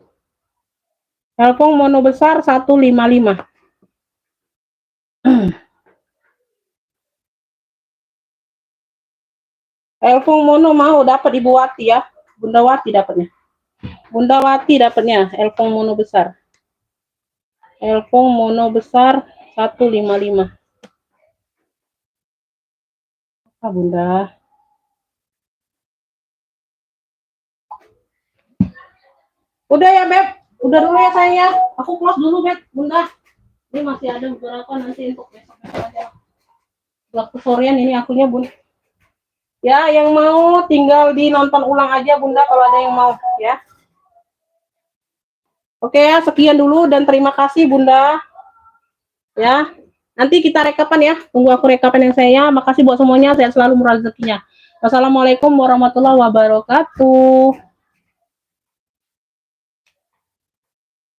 Elfong mono besar 155. Elfong mono mau dapat Ibu Wati ya. Bunda Wati dapatnya. Bunda Wati dapatnya Elfong mono besar. Elfong mono besar 155. Apa Bunda? Udah ya Beb, udah dulu ya sayang ya. Aku close dulu Beb, Bunda. Ini masih ada beberapa nanti untuk besok aja. Waktu sorean ini akunya Bunda. Ya, yang mau tinggal di nonton ulang aja Bunda kalau ada yang mau ya. Oke ya, sekian dulu dan terima kasih Bunda. Ya, nanti kita rekapan ya. Tunggu aku rekapan yang saya. Makasih buat semuanya. Sehat selalu, murah rezekinya. Wassalamualaikum warahmatullahi wabarakatuh.